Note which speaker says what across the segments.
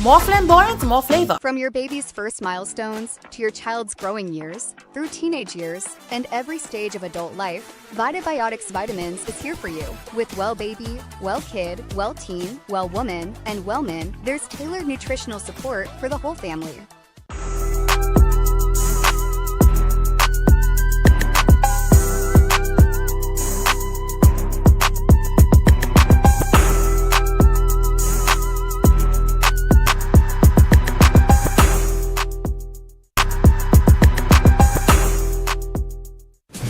Speaker 1: More flamboyant, more flavor.
Speaker 2: From your baby's first milestones to your child's growing years, through teenage years, and every stage of adult life, Vitibiotics Vitamins is here for you. With Well Baby, Well Kid, Well Teen, Well Woman, and Well Men, there's tailored nutritional support for the whole family.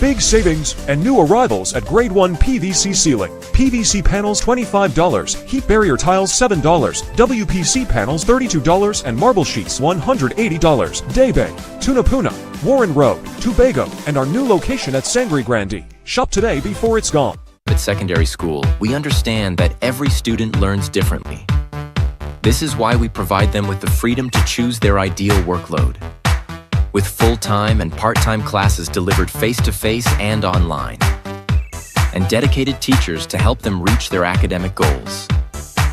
Speaker 3: Big savings and new arrivals at Grade 1 PVC Ceiling. PVC panels $25, heat barrier tiles $7, WPC panels $32, and marble sheets $180. Daybay, Tunapuna, Warren Road, Tobago, and our new location at Sangre Grande. Shop today before it's gone.
Speaker 4: At secondary school, we understand that every student learns differently. This is why we provide them with the freedom to choose their ideal workload. With full-time and part-time classes delivered face-to-face and online, and dedicated teachers to help them reach their academic goals.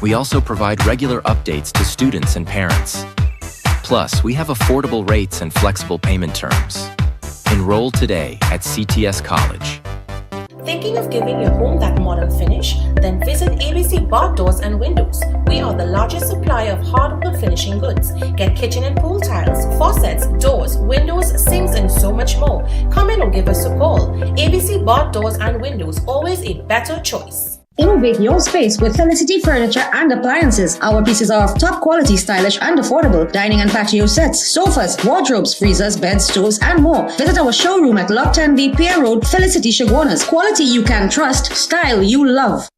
Speaker 4: We also provide regular updates to students and parents. Plus, we have affordable rates and flexible payment terms. Enroll today at CTS College.
Speaker 1: Thinking of giving your home that modern finish? Then visit ABC Bar Doors and Windows. We are the largest supplier of hardwood finishing goods. Get kitchen and pool tiles, faucets, doors, windows, sinks, and so much more. Come in or give us a call. ABC Bar Doors and Windows, always a better choice.
Speaker 5: Innovate your space with Felicity Furniture and Appliances. Our pieces are of top quality, stylish and affordable. Dining and patio sets, sofas, wardrobes, freezers, beds, stoves and more. Visit our showroom at Lot 10B Pier Road, Felicity Chaguanas. Quality you can trust, style you love.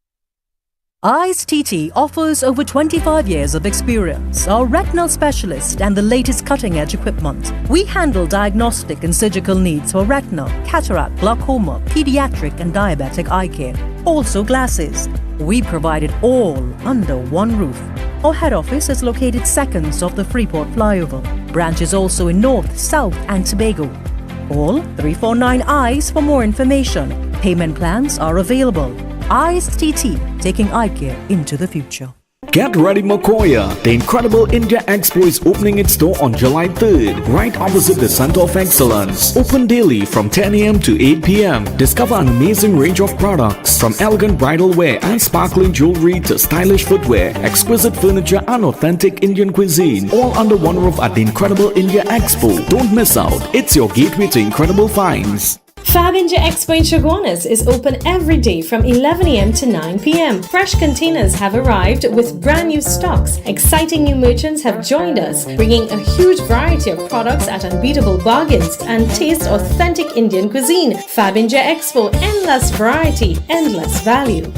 Speaker 6: I.A.N TT offers over 25 years of experience, are retinal specialist and the latest cutting-edge equipment. We handle diagnostic and surgical needs for retina, cataract, glaucoma, pediatric and diabetic eye care. Also glasses. We provide it all under one roof. Our head office is located seconds off the Freeport flyover. Branches also in North, South and Tobago. Call 349 EYES for more information. Payment plans are available. I.A.N TT, taking eye care into the future.
Speaker 7: Get ready, Makoya! The incredible India Expo is opening its door on July 3rd, right opposite the Center of Excellence. Open daily from 10 a.m. to 8 p.m. Discover an amazing range of products, from elegant bridal wear and sparkling jewelry to stylish footwear, exquisite furniture and authentic Indian cuisine, all under one roof at the incredible India Expo. Don't miss out. It's your gateway to incredible finds.
Speaker 1: Fab India Expo in Chaguanas is open every day from 11 a.m. to 9 p.m. Fresh containers have arrived with brand new stocks. Exciting new merchants have joined us, bringing a huge variety of products at unbeatable bargains and taste authentic Indian cuisine. Fab India Expo, endless variety, endless value.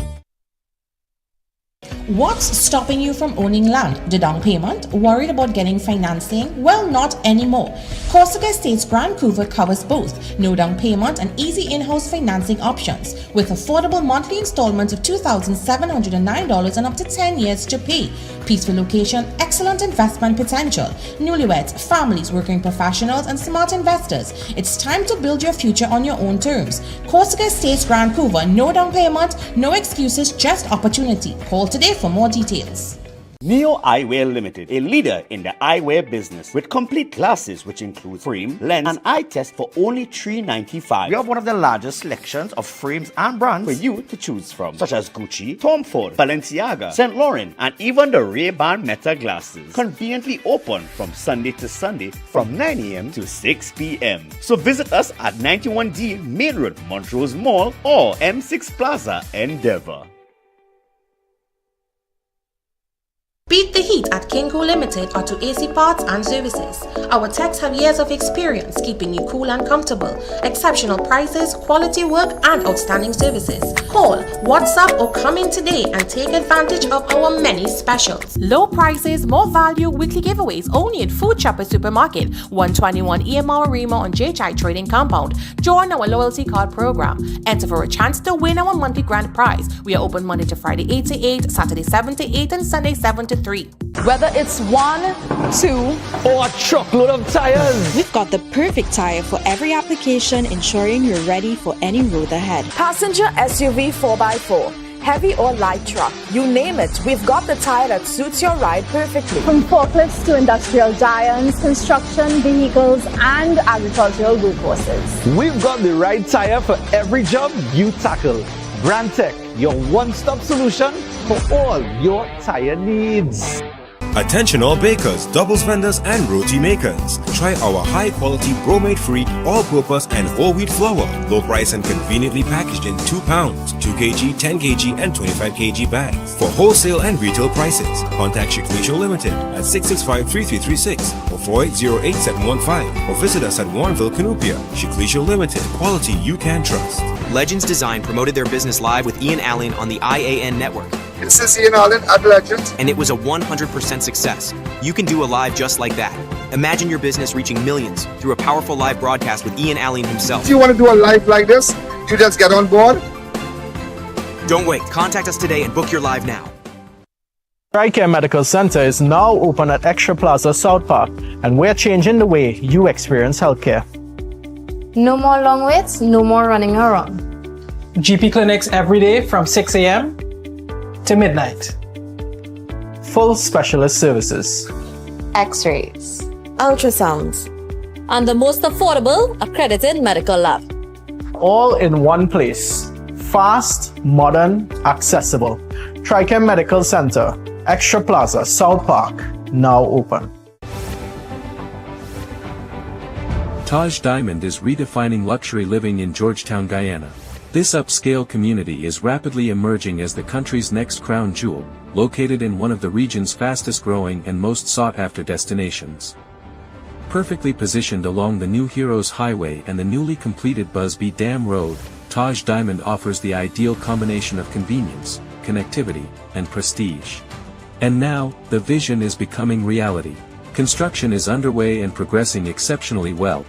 Speaker 1: What's stopping you from owning land? The down payment? Worried about getting financing? Well, not anymore. Corsica Estates Vancouver covers both. No down payment and easy in-house financing options with affordable monthly installments of $2,709 and up to 10 years to pay. Peaceful location, excellent investment potential. Newlyweds, families, working professionals and smart investors. It's time to build your future on your own terms. Corsica Estates Vancouver, no down payment, no excuses, just opportunity. Call today for more details.
Speaker 8: Neo Eyewear Limited, a leader in the eyewear business with complete glasses which include frame, lens, and eye test for only $395. We have one of the largest selections of frames and brands for you to choose from, such as Gucci, Tom Ford, Balenciaga, St. Laurent, and even the Ray-Ban Meta glasses. Conveniently open from Sunday to Sunday from 9 a.m. to 6 p.m. So visit us at 91D Main Road, Montrose Mall, or M6 Plaza, Endeavour. Beat the heat at Kinko Limited Auto AC Parts and Services. Our techs have years of experience keeping you cool and comfortable. Exceptional prices, quality work, and outstanding services. Call, WhatsApp, or come in today and take advantage of our many specials. Low prices, more value, weekly giveaways only at Food Shopper Supermarket, 121 EMR Rima on JHI Trading Compound. Join our loyalty card program. Enter for a chance to win our monthly grand prize. We are open Monday to Friday 8 to 8, Saturday 7 to 8, and Sunday 7 to 3.
Speaker 9: Whether it's 1, 2,
Speaker 10: or a truckload of tires,
Speaker 9: we've got the perfect tire for every application, ensuring you're ready for any road ahead.
Speaker 11: Passenger SUV 4x4,
Speaker 9: heavy or light truck. You name it, we've got the tire that suits your ride perfectly.
Speaker 11: From forklifts to industrial giants, construction vehicles, and agricultural workhorses.
Speaker 10: We've got the right tire for every job you tackle. Brand Tech, your one-stop solution for all your tire needs.
Speaker 12: Attention all bakers, doubles vendors and roti makers. Try our high quality bromate free, all purpose and whole wheat flour. Low price and conveniently packaged in 2 pounds, 2 kg, 10 kg and 25 kg bags. For wholesale and retail prices, contact Shiklisho Limited at 665-3336 or 4808-715 or visit us at Warrenville, Canupia. Shiklisho Limited, quality you can trust.
Speaker 13: Legends Design promoted their business live with I.A.N on the I.A.N network.
Speaker 14: This is I.A.N at Legends.
Speaker 13: And it was a 100% success. You can do a live just like that. Imagine your business reaching millions through a powerful live broadcast with Ian Allen himself.
Speaker 14: If you want to do a live like this, you just get on board.
Speaker 13: Don't wait. Contact us today and book your live now.
Speaker 10: TriCare Medical Center is now open at Extra Plaza South Park, and we're changing the way you experience healthcare.
Speaker 9: No more long waits, no more running around.
Speaker 15: GP clinics every day from 6 a.m. to midnight.
Speaker 10: Full specialist services.
Speaker 9: X-rays, ultrasounds,
Speaker 16: and the most affordable accredited medical lab.
Speaker 10: All in one place. Fast, modern, accessible. TriCare Medical Center, Extra Plaza, South Park, now open.
Speaker 3: Taj Diamond is redefining luxury living in Georgetown, Guyana. This upscale community is rapidly emerging as the country's next crown jewel, located in one of the region's fastest-growing and most sought-after destinations. Perfectly positioned along the New Heroes Highway and the newly completed Busby Dam Road, Taj Diamond offers the ideal combination of convenience, connectivity, and prestige. And now, the vision is becoming reality. Construction is underway and progressing exceptionally well.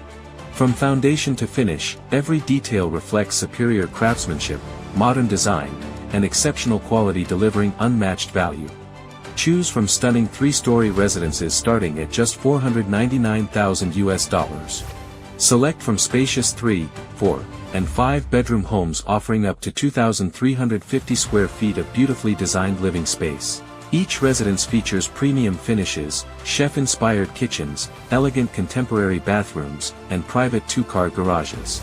Speaker 3: From foundation to finish, every detail reflects superior craftsmanship, modern design, and exceptional quality delivering unmatched value. Choose from stunning 3-story residences starting at just $499,000. Select from spacious 3, 4, and 5-bedroom homes offering up to 2,350 square feet of beautifully designed living space. Each residence features premium finishes, chef-inspired kitchens, elegant contemporary bathrooms, and private 2-car garages.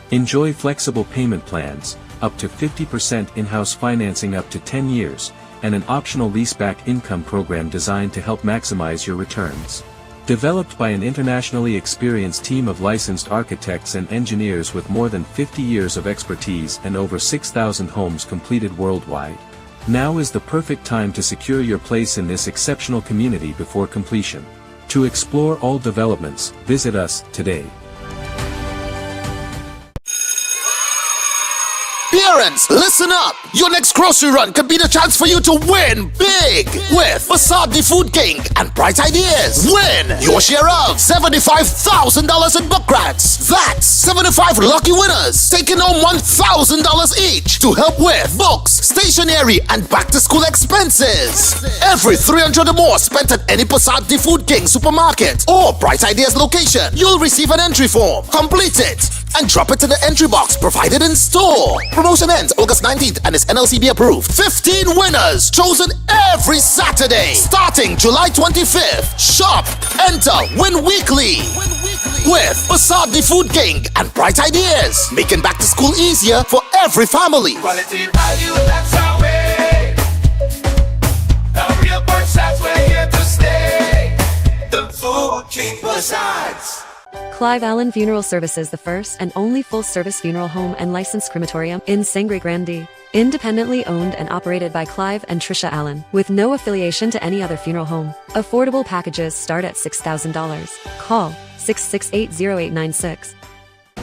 Speaker 3: Enjoy flexible payment plans, up to 50% in-house financing up to 10 years, and an optional leaseback income program designed to help maximize your returns. Developed by an internationally experienced team of licensed architects and engineers with more than 50 years of expertise and over 6,000 homes completed worldwide. Now is the perfect time to secure your place in this exceptional community before completion. To explore all developments, visit us today.
Speaker 17: Parents, listen up! Your next grocery run could be the chance for you to win big with Facade the Food King and Bright Ideas. Win your share of $75,000 in book grants. That's 75 lucky winners taking home $1,000 each to help with books, stationery, and back-to-school expenses. Every 300 or more spent at any Facade the Food King supermarket or Bright Ideas location, you'll receive an entry form. Complete it and drop it in the entry box provided in store. Promotion ends August 19th and is NLCB approved. 15 winners chosen every Saturday starting July 25th. Shop, enter, win weekly with Facade the Food King and Bright Ideas, making back to school easier for every family.
Speaker 18: Quality value, that's our way. The real Versace, we're here to stay. The Food King Versace.
Speaker 19: Clive Allen Funeral Services, the first and only full-service funeral home and licensed crematorium in Sangre Grande. Independently owned and operated by Clive and Trisha Allen, with no affiliation to any other funeral home. Affordable packages start at $6,000. Call 668-0896.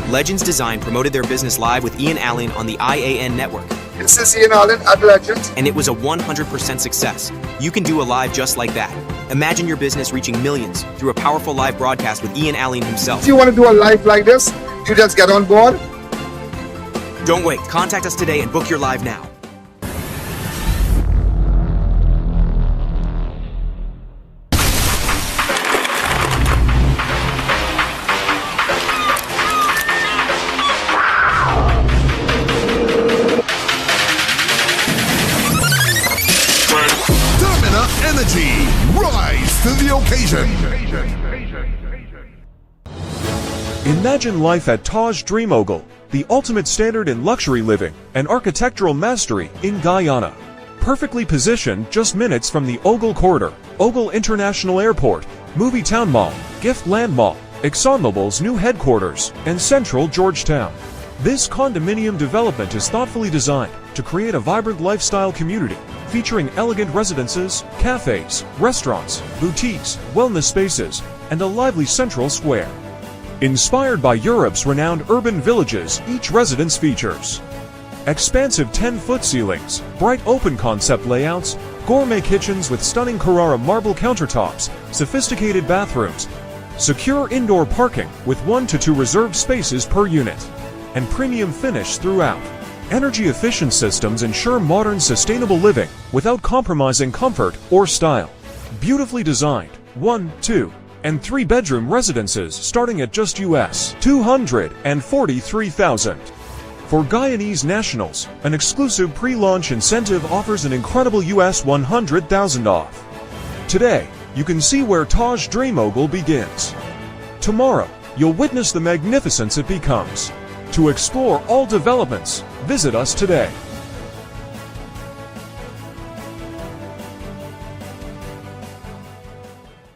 Speaker 13: Legends Design promoted their business live with Ian Allen on the I.A.N network.
Speaker 14: This is I.A.N at Legends.
Speaker 13: And it was a 100% success. You can do a live just like that. Imagine your business reaching millions through a powerful live broadcast with Ian Allen himself.
Speaker 14: If you want to do a live like this, you just get on board.
Speaker 13: Don't wait. Contact us today and book your live now.
Speaker 17: the occasion.
Speaker 3: Imagine life at Taj Dream Ogle, the ultimate standard in luxury living and architectural mastery in Guyana. Perfectly positioned just minutes from the Ogle Corridor, Ogle International Airport, Movie Town Mall, Gift Land Mall, ExxonMobil's new headquarters, and central Georgetown. This condominium development is thoughtfully designed to create a vibrant lifestyle community featuring elegant residences, cafes, restaurants, boutiques, wellness spaces, and a lively central square. Inspired by Europe's renowned urban villages, each residence features expansive 10-foot ceilings, bright open-concept layouts, gourmet kitchens with stunning Carrara marble countertops, sophisticated bathrooms, secure indoor parking with 1 to 2 reserved spaces per unit, and premium finish throughout. Energy-efficient systems ensure modern, sustainable living without compromising comfort or style. Beautifully designed 1, 2, and 3-bedroom residences starting at just US $243,000. For Guyanese nationals, an exclusive pre-launch incentive offers an incredible US $100,000 off. Today, you can see where Taj Dream Ogle begins. Tomorrow, you'll witness the magnificence it becomes. To explore all developments, visit us today.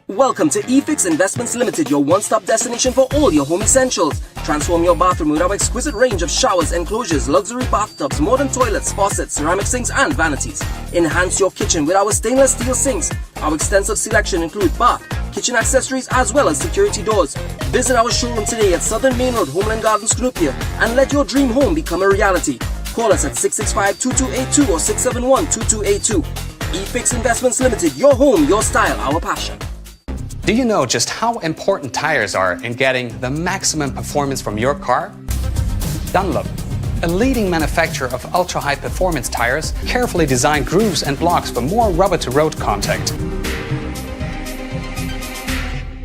Speaker 20: Welcome to eFix Investments Limited, your one-stop destination for all your home essentials. Transform your bathroom with our exquisite range of showers, enclosures, luxury bathtubs, modern toilets, faucets, ceramic sinks, and vanities. Enhance your kitchen with our stainless steel sinks. Our extensive selection includes bath, kitchen accessories, as well as security doors. Visit our showroom today at Southern Main Road, Homeland Gardens, Cunupia, and let your dream home become a reality. Call us at 665-2282 or 671-2282. eFix Investments Limited, your home, your style, our passion.
Speaker 21: Do you know just how important tires are in getting the maximum performance from your car? Dunlop, a leading manufacturer of ultra-high performance tires, carefully designed grooves and blocks for more rubber-to-road contact.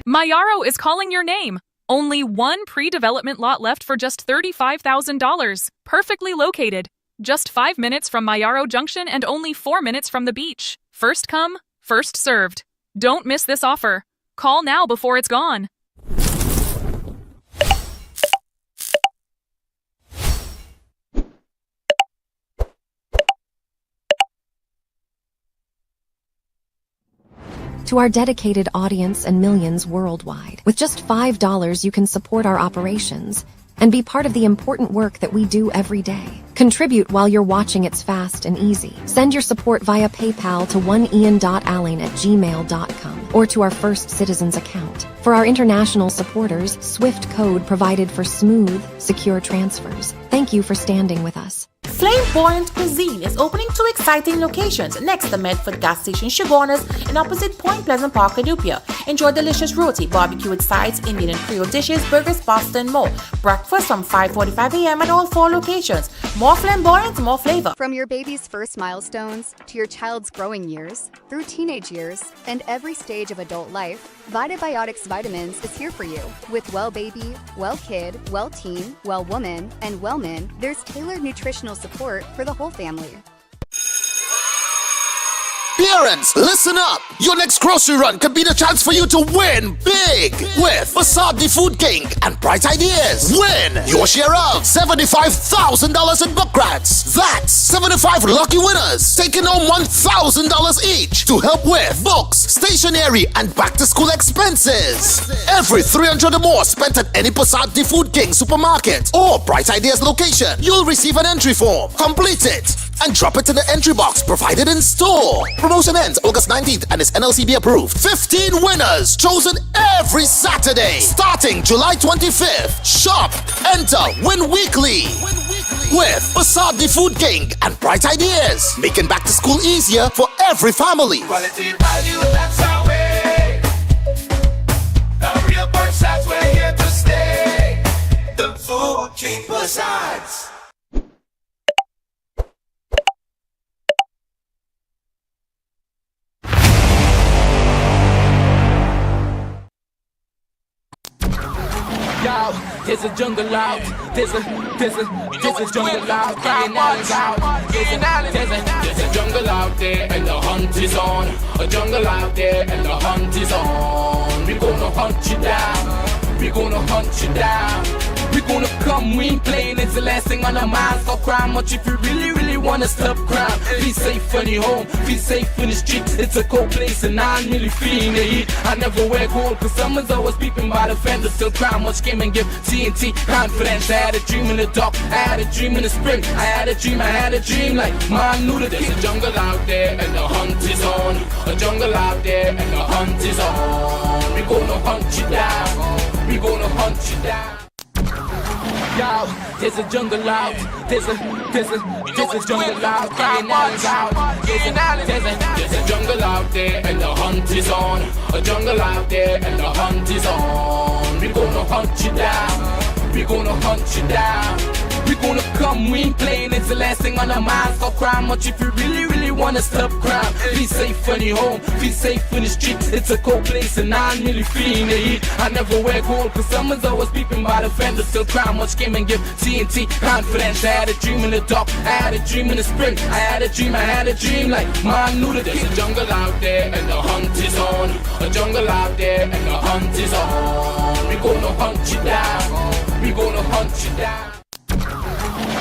Speaker 22: Mayaro is calling your name. Only one pre-development lot left for just $35,000. Perfectly located. Just 5 minutes from Mayaro Junction and only 4 minutes from the beach. First come, first served. Don't miss this offer. Call now before it's gone.
Speaker 23: To our dedicated audience and millions worldwide, with just $5 you can support our operations and be part of the important work that we do every day. Contribute while you're watching. It's fast and easy. Send your support via PayPal to oneian.allen@gmail.com or to our First Citizens account. For our international supporters, Swift code provided for smooth, secure transfers. Thank you for standing with us.
Speaker 8: Flamboyant Cuisine is opening 2 exciting locations next to Medford Gas Station Sugarners in opposite Point Pleasant Park, Cunupia. Enjoy delicious roti, barbecue with sides, Indian and Creole dishes, burgers, pasta, and more. Breakfast from 5:45 a.m. at all 4 locations. More flamboyant, more flavor.
Speaker 2: From your baby's first milestones to your child's growing years, through teenage years, and every stage of adult life, Vitibiotics Vitamins is here for you. With Well Baby, Well Kid, Well Teen, Well Woman, and Well Men, there's tailored nutritional support for the whole family.
Speaker 17: Parents, listen up! Your next grocery run could be the chance for you to win big with Facade the Food King and Bright Ideas. Win your share of $75,000 in book grants. That's 75 lucky winners taking home $1,000 each to help with books, stationery, and back-to-school expenses. Every 300 or more spent at any Facade the Food King supermarket or Bright Ideas location, you'll receive an entry form. Complete it and drop it in the entry box provided in store. Promotion ends August 19th and is NLCB approved. 15 winners chosen every Saturday starting July 25th. Shop, enter, win weekly with Facade the Food King and Bright Ideas, making back to school easier for every family.
Speaker 18: Quality value, that's our way. The real Versace, we're here to stay. The Food King Versace.
Speaker 24: Yo, there's a jungle out
Speaker 18: There's a jungle out there and Allen's out. There's a jungle out there and the hunt is on. A jungle out there and the hunt is on. We gonna hunt you down. We gonna hunt you down. We gonna come, we ain't playing, it's the last thing on our minds. Stop crime much if you really wanna stop crime. Be safe when you're home, be safe in the streets. It's a cold place and I'm really feeling the heat. I never wear gold cause someone's always peeping by the fence. Still crime much came and give TNT confidence. I had a dream in the dark, I had a dream in the spring. I had a dream like man knew that there's a jungle out there and the hunt is on. A jungle out there and the hunt is on. We gonna hunt you down. We gonna hunt you down. Yo, there's a jungle out. There's a jungle out. And Allen's out. There's a jungle out there and the hunt is on. A jungle out there and the hunt is on. We gonna hunt you down. We gonna hunt you down. We gonna come, we ain't playing, it's the last thing on our minds. Stop crime much if you really wanna stop crime. Be safe when you're home, be safe in the streets. It's a cold place and I'm really feeling the heat. I never wear gold cause someone's always peeping by the fence. Still crime much came and give TNT confidence. I had a dream in the dark, I had a dream in the spring. I had a dream like man knew that there's a jungle out there and the hunt is on. A jungle out there and the hunt is on. We gonna hunt you down. We gonna hunt you down.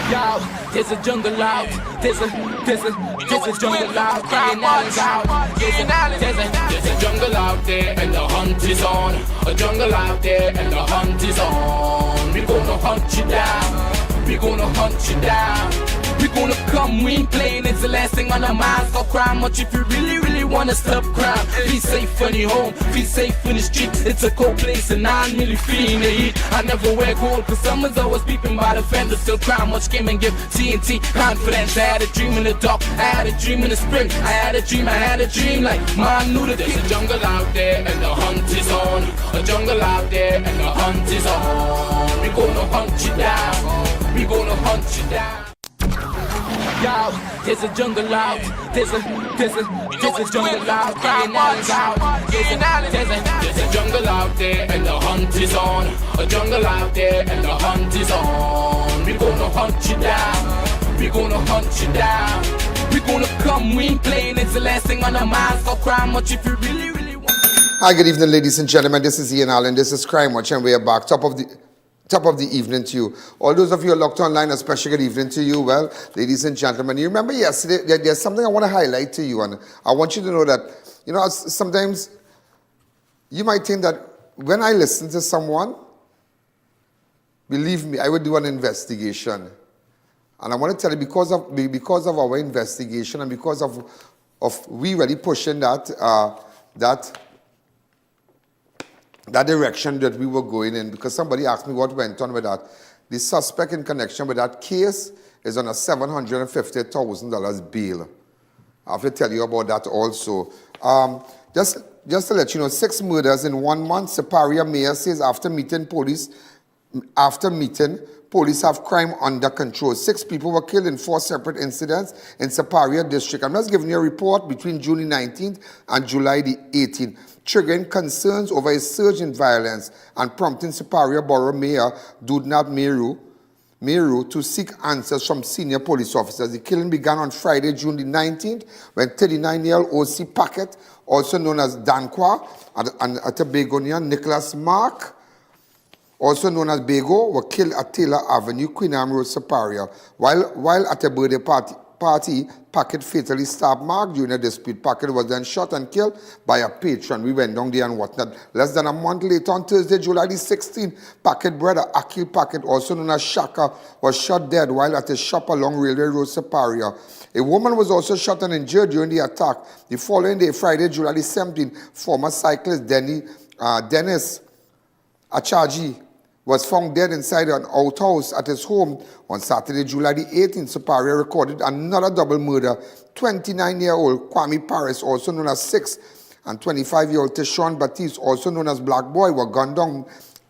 Speaker 18: Yo, there's a jungle out. There's a jungle out. And Allen's out. There's a jungle out there and the hunt is on. A jungle out there and the hunt is on. We gonna hunt you down. We gonna hunt you down. We gonna come, we ain't playing, it's the last thing on our minds. Stop crime much if you really wanna stop crime. Be safe when you're home, be safe in the streets. It's a cold place and I'm really feeling the heat. I never wear gold cause someone's always peeping by the fence. Still crime much came and give TNT confidence. I had a dream in the dark, I had a dream in the spring. I had a dream like man knew that there's a jungle out there and the hunt is on. A jungle out there and the hunt is on. We gonna hunt you down. We gonna hunt you down. Yo, there's a jungle out. There's a jungle out. And Allen's out. There's a jungle out there and the hunt is on. A jungle out there and the hunt is on. We gonna hunt you down. We gonna hunt you down. We gonna come, we ain't playing, it's the last thing on our minds. Stop crime much if you really want.
Speaker 14: Hi, good evening, ladies and gentlemen. This is I.A.N. This is Crime Watch, and we are back. Top of the evening to you. All those of you who are locked online, a special good evening to you. Well, ladies and gentlemen, you remember yesterday, there's something I want to highlight to you, and I want you to know that, you know, sometimes you might think that when I listen to someone, believe me, I would do an investigation. And I want to tell you, because of our investigation and because of we really pushing that direction that we were going in, because somebody asked me what went on with that. The suspect in connection with that case is on a $750,000 bail. I have to tell you about that also. Just to let you know, 6 murders in 1 month. Superior Mayor says after meeting, police have crime under control. 6 people were killed in 4 separate incidents in Superior District. I'm just giving you a report between June 19th and July the 18th, triggering concerns over a surge in violence and prompting Superior Borough Mayor Dudnat Meru to seek answers from senior police officers. The killing began on Friday, June the 19th, when 39-year-old O.C. Packet, also known as Dankwa, and a Tobagonian Nicholas Mark, also known as Bego, were killed at Taylor Avenue, Queen Anne Road, Superior. While at a birthday party, Packet fatally stabbed Mark during a dispute. Packet was then shot and killed by a patron. We went down there and whatnot. Less than a month later, on Thursday, July the 16th, Packet brother Akil Packet, also known as Shaka, was shot dead while at a shop along Railway Road, Superior. A woman was also shot and injured during the attack. The following day, Friday, July the 17th, former cyclist Dennis Achaji was found dead inside an outhouse at his home. On Saturday, July the 18th, Superior recorded another double murder. 29-year-old Kwame Paris, also known as Six, and 25-year-old Tishon Batiste, also known as Black Boy, were gunned down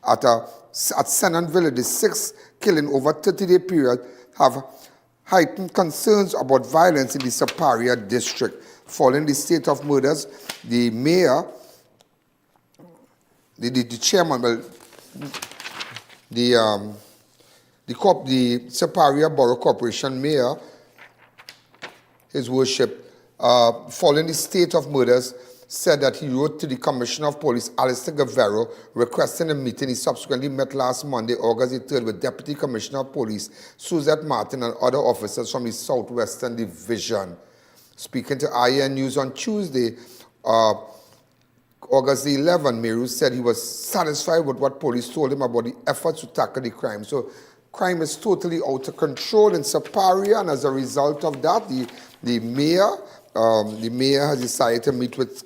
Speaker 14: at Senan Village. The 6th killing over a 30-day period have heightened concerns about violence in the Superior District. Following the state of murders, the mayor, the chairman, well, the The Superior Borough Corporation Mayor, His Worship, following the state of murders, said that he wrote to the Commissioner of Police, Alistair Guerrero, requesting a meeting. He subsequently met last Monday, August the 3rd, with Deputy Commissioner of Police, Suzette Martin, and other officers from the Southwestern Division. Speaking to I.A.N. News on Tuesday, August the 11th, Meru said he was satisfied with what police told him about the efforts to tackle the crime. So crime is totally out of control in Superior, and as a result of that, the mayor has decided to meet with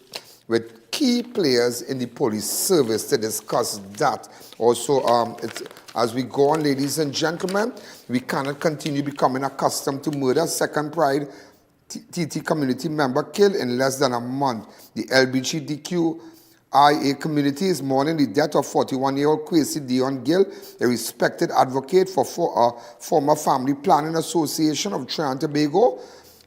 Speaker 14: key players in the police service to discuss that. Also, as we go on, ladies and gentlemen, we cannot continue becoming accustomed to murder. Second Pride TT community member killed in less than a month. The LGBTQIA community is mourning the death of 41-year-old Kwesi Dion Gill, a respected advocate for former Family Planning Association of Trinidad and Tobago.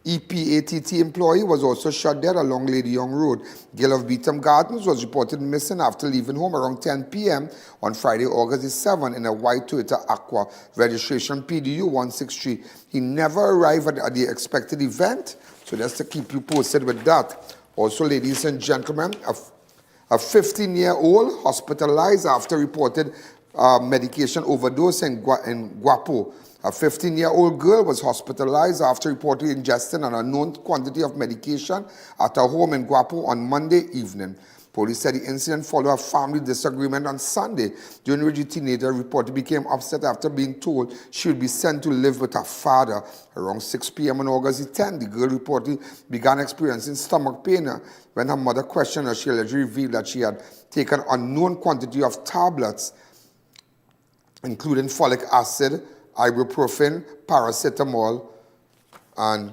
Speaker 14: EPATT employee was also shot dead along Lady Young Road. Gill of Beetham Gardens was reported missing after leaving home around 10 p.m. on Friday, August 7 in a white Toyota Aqua, registration PDU 163. He never arrived at the expected event, so just to keep you posted with that. Also, ladies and gentlemen, a 15-year-old hospitalized after reported medication overdose in Guapo. A 15-year-old girl was hospitalized after reportedly ingesting an unknown quantity of medication at her home in Guapo on Monday evening. Police said the incident followed a family disagreement on Sunday, during which the teenager reportedly became upset after being told she would be sent to live with her father. Around 6 p.m. on August 10, the girl reportedly began experiencing stomach pain. When her mother questioned her, she allegedly revealed that she had taken an unknown quantity of tablets, including folic acid, ibuprofen, paracetamol, and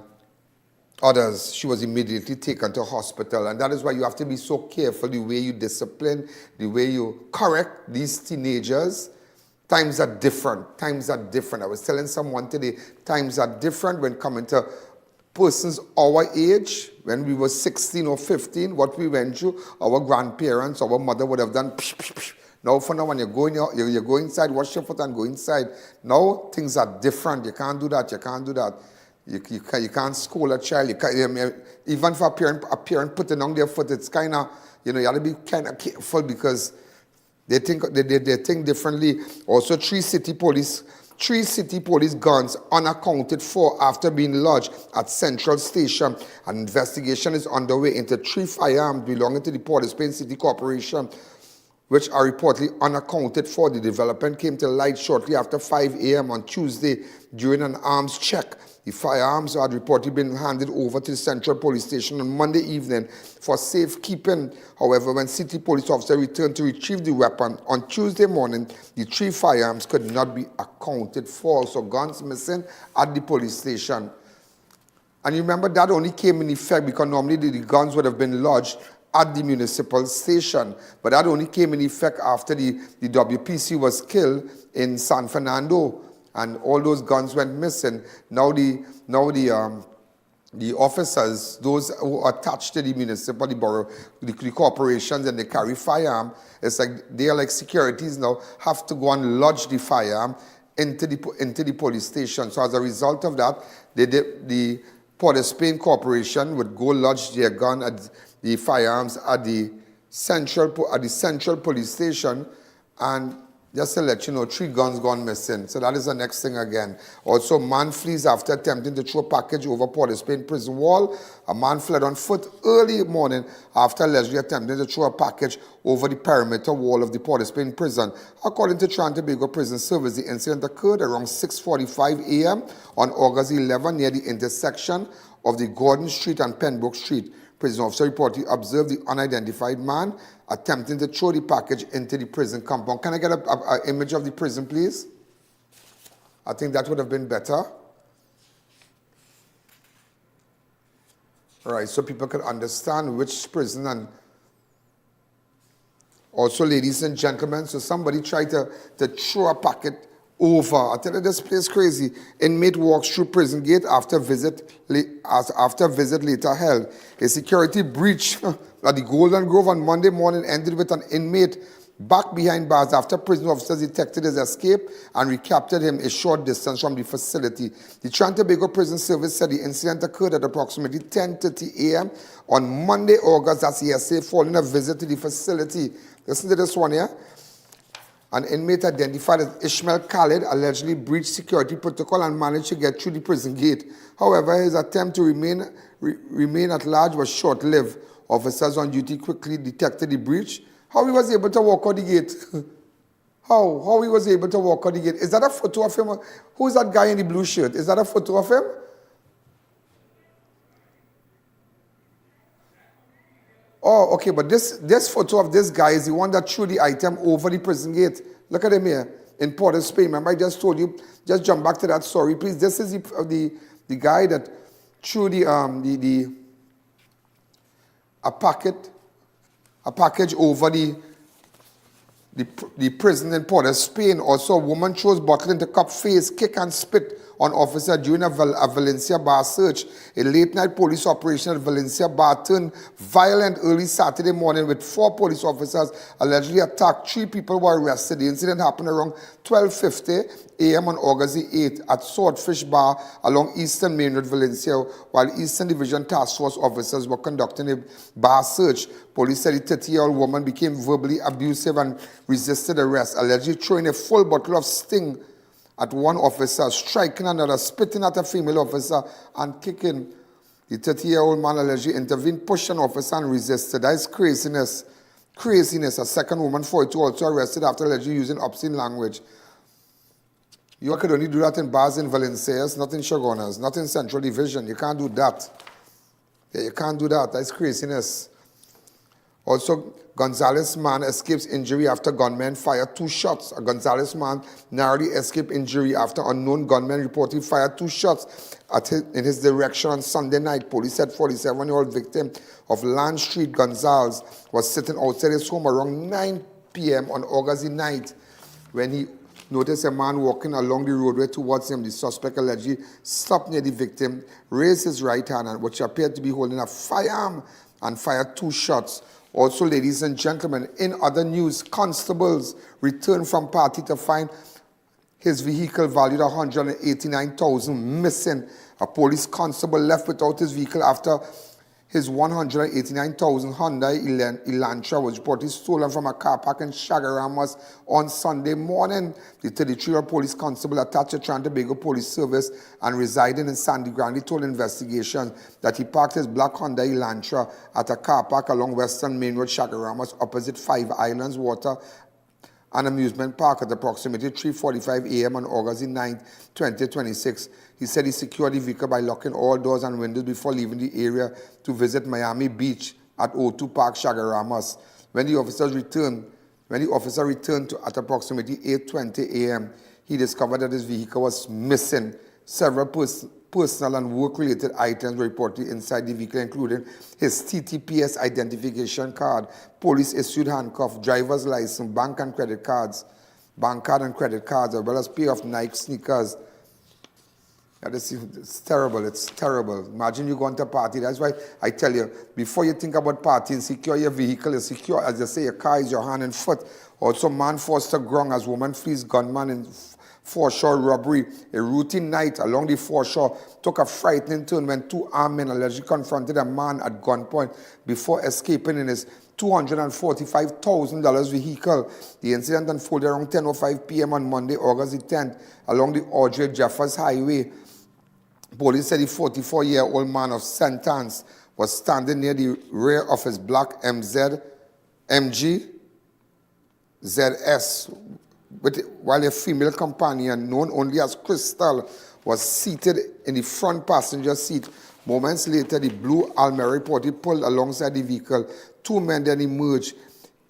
Speaker 14: others. She was immediately taken to hospital, and that is why you have to be so careful the way you discipline, the way you correct these teenagers. Times are different. Times are different. I was telling someone today, times are different when coming to persons our age. When we were 16 or 15, what we went through, our grandparents, our mother would have done psh, psh, psh. Now, for now, when you go inside, wash your foot and go inside. Now, things are different. You can't do that. You can't do that. You can't scold a child. Even for a parent putting on their foot, it's kind of, you have to be kind of careful because they think differently. Also, three city police guns unaccounted for after being lodged at Central Station. An investigation is underway into 3 firearms belonging to the Port of Spain City Corporation, which are reportedly unaccounted for. The development came to light shortly after 5 a.m. on Tuesday during an arms check. The firearms had reportedly been handed over to the Central Police Station on Monday evening for safekeeping. However, when city police officers returned to retrieve the weapon on Tuesday morning, the 3 firearms could not be accounted for. So guns missing at the police station. And you remember that only came in effect because normally the guns would have been lodged at the municipal station, but that only came in effect after the WPC was killed in San Fernando, and all those guns went missing. Now the officers, those who are attached to the municipal, the borough, the corporations, and they carry firearm, it's like they are like securities now, have to go and lodge the firearm into the police station. So as a result of that, the Port of Spain Corporation would go lodge their gun at the firearms at the central police station, and just to let you know, 3 guns gone missing. So that is the next thing again. Also, man flees after attempting to throw a package over Port of Spain prison wall. A man fled on foot early morning after allegedly attempting to throw a package over the perimeter wall of the Port of Spain prison. According to Trinidad and Tobago Prison Service, the incident occurred around 6:45 a.m. on August 11 near the intersection of the Gordon Street and Pembroke Street. Prison officer reportedly observed the unidentified man attempting to throw the package into the prison compound. Can I get an image of the prison, please? I think that would have been better. All right, so people could understand which prison. And also, ladies and gentlemen, so somebody tried to throw a packet over. I tell you, this place crazy. Inmate walks through prison gate after visit later held. A security breach at the Golden Grove on Monday morning ended with an inmate back behind bars after prison officers detected his escape and recaptured him a short distance from the facility. The Trinidad and Tobago Prison Service said the incident occurred at approximately 10:30 a.m. on Monday, August, that's yesterday, following a visit to the facility. Listen to this one here. An inmate identified as Ishmael Khalid allegedly breached security protocol and managed to get through the prison gate. However, his attempt to remain at large was short-lived. Officers on duty quickly detected the breach. How he was able to walk out the gate? How he was able to walk out the gate? Is that a photo of him? Who is that guy in the blue shirt? Is that a photo of him? Oh, okay, but this photo of this guy is the one that threw the item over the prison gate. Look at him here in Port of Spain. Remember, I just told you, just jump back to that story, please. This is the guy that threw a package over the prison in Port of Spain. Also, a woman throws bottle into cop face, kick and spit on officer during a Valencia bar search. A late-night police operation at Valencia bar turned violent early Saturday morning with 4 police officers allegedly attacked. 3 people were arrested. The incident happened around 12:50 a.m. on August the 8th at Swordfish Bar along Eastern Main Road, Valencia, while Eastern Division Task Force officers were conducting a bar search. Police said the 30-year-old woman became verbally abusive and resisted arrest, allegedly throwing a full bottle of Sting at one officer, striking another, spitting at a female officer, and kicking. The 30-year-old man allegedly intervened, pushed an officer, and resisted. That is craziness. Craziness. A second woman, 42, also arrested after allegedly using obscene language. You could only do that in bars in Valencia, not in Chagonas, not in Central Division. You can't do that. Yeah, you can't do that. That's craziness. Also, Gonzales man escapes injury after gunmen fire 2 shots. A Gonzales man narrowly escaped injury after unknown gunmen reportedly fired 2 shots in his direction on Sunday night. Police said 47-year-old victim of Land Street, Gonzales, was sitting outside his home around 9 p.m. on August the 9th when he noticed a man walking along the roadway towards him. The suspect allegedly stopped near the victim, raised his right hand, which appeared to be holding a firearm, and fired 2 shots. Also, ladies and gentlemen, in other news, constables returned from party to find his vehicle valued at $189,000 missing. A police constable left without his vehicle after his $189,000 Hyundai Elantra was reportedly stolen from a car park in Chaguaramas on Sunday morning. The 33-year-old police constable attached to Trinidad and Tobago Police Service and residing in Sandy Grande told investigations that he parked his black Hyundai Elantra at a car park along Western Main Road, Chaguaramas, opposite 5 Islands Water and Amusement Park at approximately 3:45 a.m. on August 9, 2026. He said he secured the vehicle by locking all doors and windows before leaving the area to visit Miami Beach at O2 Park, Chaguaramas. When the officer returned at approximately 8:20 a.m., he discovered that his vehicle was missing. Several personal and work-related items were reported inside the vehicle, including his TTPS identification card, police-issued handcuff, driver's license, bank card and credit cards, as well as a pair of Nike sneakers. It's terrible. It's terrible. Imagine you going to a party. That's why I tell you, before you think about partying, secure your vehicle. Secure, as they say, your car is your hand and foot. Also, man forced to ground as woman flees gunman in foreshore robbery. A routine night along the foreshore took a frightening turn when 2 armed men allegedly confronted a man at gunpoint before escaping in his $245,000 vehicle. The incident unfolded around 10:05 p.m. on Monday, August the 10th, along the Audrey Jeffers Highway. Police said the 44-year-old man of St. Anne's was standing near the rear of his black MG ZS, while a female companion, known only as Crystal, was seated in the front passenger seat. Moments later, the blue Almera reportedly pulled alongside the vehicle. 2 men then emerged,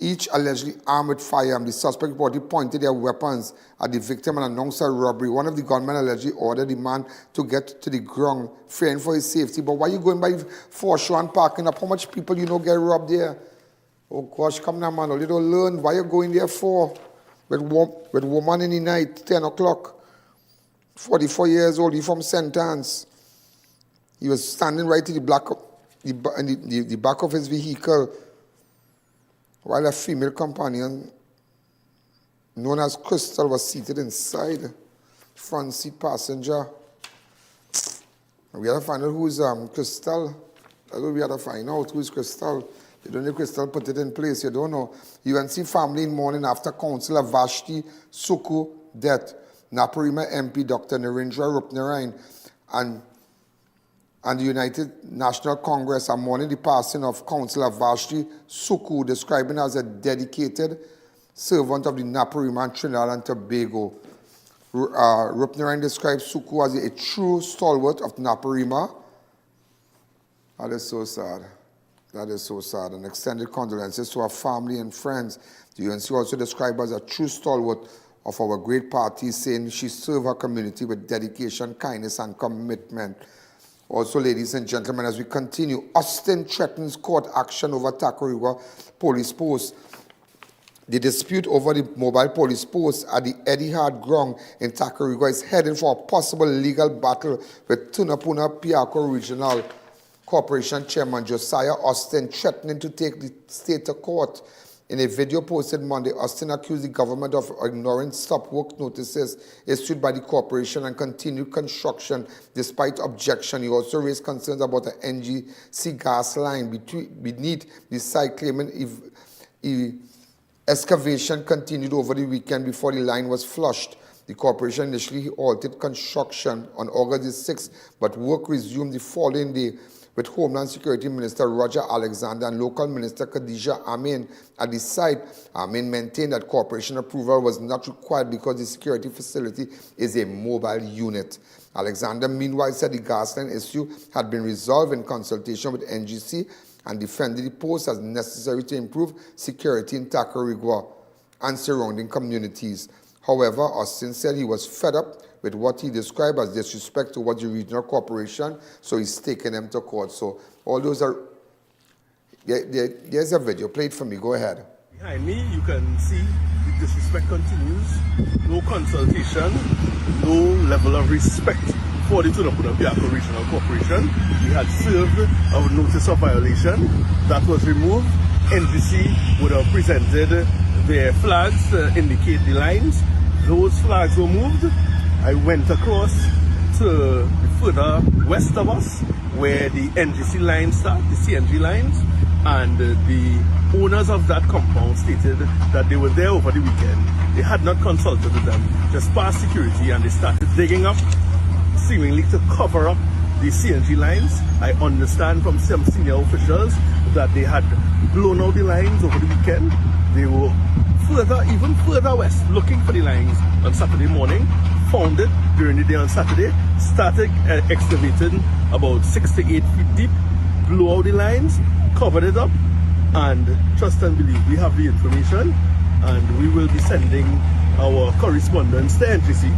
Speaker 14: each allegedly armed with firearms. The suspect reportedly pointed their weapons at the victim and announced a robbery. One of the gunmen allegedly ordered the man to get to the ground, fearing for his safety. But why are you going by foreshore and parking up? How much people you know get robbed there? Oh gosh, come now, man. You don't learn. Why are you going there for? With woman in the night, 10 o'clock. 44 years old, he from St. Anne's. He was standing right in the back of his vehicle while a female companion known as Crystal, was seated inside front seat passenger. We had to find out who's Crystal. That's what we had to find out, who's Crystal. You don't know Crystal, put it in place, you don't know. UNC family in mourning after Councillor Vashti Suku death. Naparima MP Dr. Narendra Rupnarayan and the United National Congress are mourning the passing of Councillor Vashti Suku, describing her as a dedicated servant of the Naparima and Trinidad and Tobago. Rupnarayan describes Suku as a true stalwart of Naparima. That is so sad. That is so sad. And extended condolences to her family and friends. The UNC also described her as a true stalwart of our great party, saying she served her community with dedication, kindness, and commitment. Also, ladies and gentlemen, as we continue, Austin threatens court action over Tacarigua police post. The dispute over the mobile police post at the Etihad ground in Tacarigua is heading for a possible legal battle with Tunapuna Piarco Regional Corporation Chairman Josiah Austin threatening to take the state to court. In a video posted Monday, Austin accused the government of ignoring stop work notices issued by the corporation and continued construction despite objection. He also raised concerns about the NGC gas line beneath the site, claiming excavation continued over the weekend before the line was flushed. The corporation initially halted construction on August 6, but work resumed the following day, with Homeland Security Minister Roger Alexander and Local Minister Khadija I.A.N at the site. I.A.N maintained that corporation approval was not required because the security facility is a mobile unit. Alexander, meanwhile, said the gas line issue had been resolved in consultation with NGC and defended the post as necessary to improve security in Tacarigua and surrounding communities. However, Austin said he was fed up with what he described as disrespect towards the regional corporation, so he's taken them to court. So all those are, there's a video, play it for me, go ahead.
Speaker 4: Behind me, you can see the disrespect continues, no consultation, no level of respect for the Tunapuna Piarco Regional Corporation. We had served our notice of violation, that was removed. NGC would have presented their flags to indicate the lines. Those flags were moved. I went across to the further west of us where the NGC lines start, the CNG lines, and the owners of that compound stated that they were there over the weekend. They had not consulted with them, just past security, and they started digging up, seemingly to cover up the CNG lines. I understand from some senior officials that they had blown out the lines over the weekend. They were even further west, looking for the lines on Saturday morning, found it during the day on Saturday, started excavating about 6 to 8 feet deep, blew out the lines, covered it up, and trust and believe, we have the information, and we will be sending our correspondence to NGC,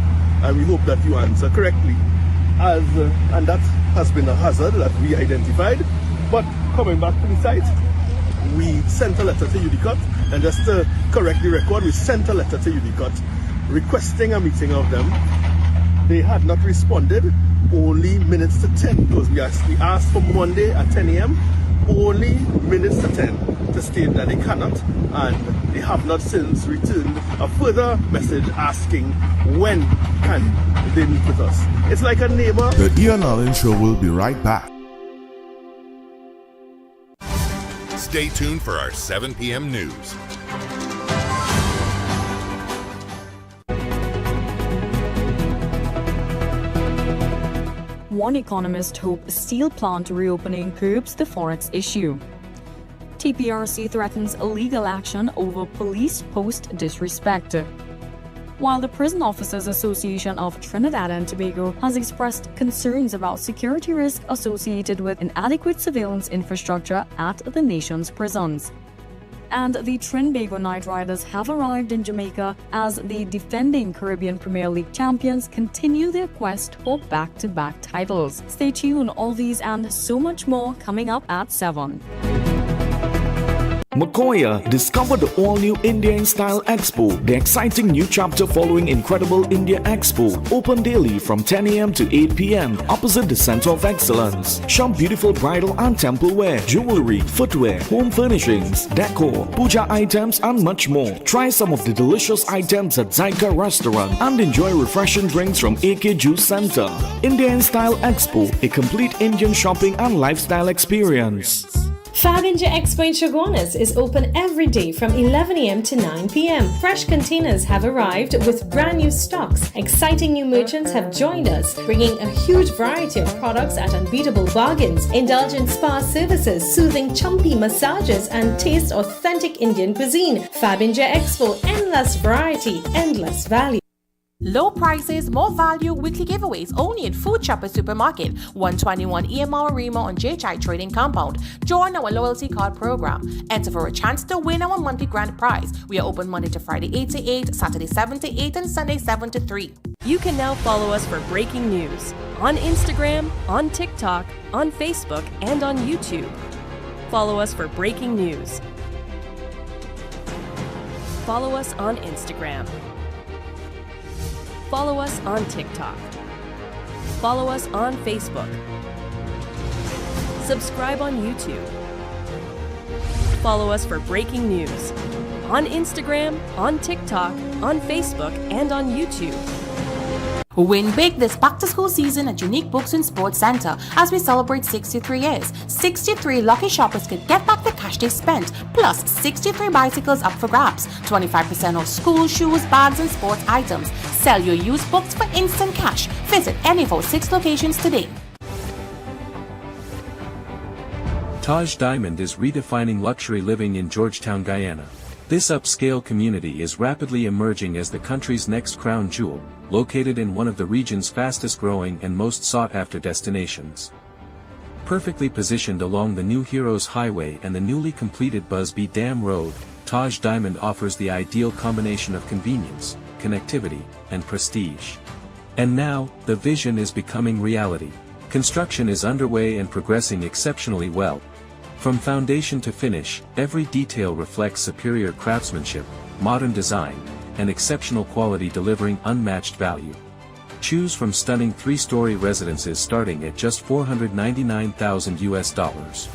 Speaker 4: and we hope that you answer correctly. And that has been a hazard that we identified. But coming back to the site, we sent a letter to UDCOT, and just to correct the record, we sent a letter to UDCOT requesting a meeting of them. They had not responded, only minutes to 10, because we actually asked for Monday at 10 a.m., only minutes to 10 to state that they cannot, and they have not since returned a further message asking when can they meet with us. It's like a neighbor.
Speaker 5: The I.A.N Show will be right back.
Speaker 6: Stay tuned for our 7 p.m. news.
Speaker 24: One economist hopes steel plant reopening curbs the forex issue. TPRC threatens legal action over police post disrespect. While the Prison Officers Association of Trinidad and Tobago has expressed concerns about security risk associated with inadequate surveillance infrastructure at the nation's prisons. And the Trinbago Knight Riders have arrived in Jamaica as the defending Caribbean Premier League champions continue their quest for back-to-back titles. Stay tuned, all these and so much more coming up at 7.
Speaker 1: Makoya, discover the all-new India in Style Expo, the exciting new chapter following Incredible India Expo. Open daily from 10 a.m. to 8 p.m. opposite the Center of Excellence. Shop beautiful bridal and temple wear, jewelry, footwear, home furnishings, decor, puja items and much more. Try some of the delicious items at Zyka Restaurant and enjoy refreshing drinks from AK Juice Center. India in Style Expo, a complete Indian shopping and lifestyle experience.
Speaker 7: Fab India Expo in Chaguanas is open every day from 11 a.m. to 9 p.m. Fresh containers have arrived with brand new stocks. Exciting new merchants have joined us, bringing a huge variety of products at unbeatable bargains. Indulge in spa services, soothing chumpy massages, and taste authentic Indian cuisine. Fab India Expo, endless variety, endless value.
Speaker 8: Low prices, more value, weekly giveaways only at Food Shopper Supermarket, 121 EMR Rima on JHI Trading Compound. Join our loyalty card program. Enter for a chance to win our monthly grand prize. We are open Monday to Friday 8 to 8, Saturday 7 to 8, and Sunday 7 to 3.
Speaker 11: You can now follow us for breaking news on Instagram, on TikTok, on Facebook, and on YouTube. Follow us for breaking news. Follow us on Instagram. Follow us on TikTok. Follow us on Facebook. Subscribe on YouTube. Follow us for breaking news on Instagram, on TikTok, on Facebook, and on YouTube.
Speaker 8: Win big this back-to-school season at Unique Books and Sports Center as we celebrate 63 years. 63 lucky shoppers could get back the cash they spent, plus 63 bicycles up for grabs, 25% off school shoes, bags, and sports items. Sell your used books for instant cash. Visit any of our 6 locations today.
Speaker 12: Taj Diamond is redefining luxury living in Georgetown, Guyana. This upscale community is rapidly emerging as the country's next crown jewel, located in one of the region's fastest-growing and most sought-after destinations. Perfectly positioned along the New Heroes Highway and the newly completed Busby Dam Road, Taj Diamond offers the ideal combination of convenience, connectivity, and prestige. And now, the vision is becoming reality. Construction is underway and progressing exceptionally well. From foundation to finish, every detail reflects superior craftsmanship, modern design, and exceptional quality delivering unmatched value. Choose from stunning 3-story residences starting at just $499,000.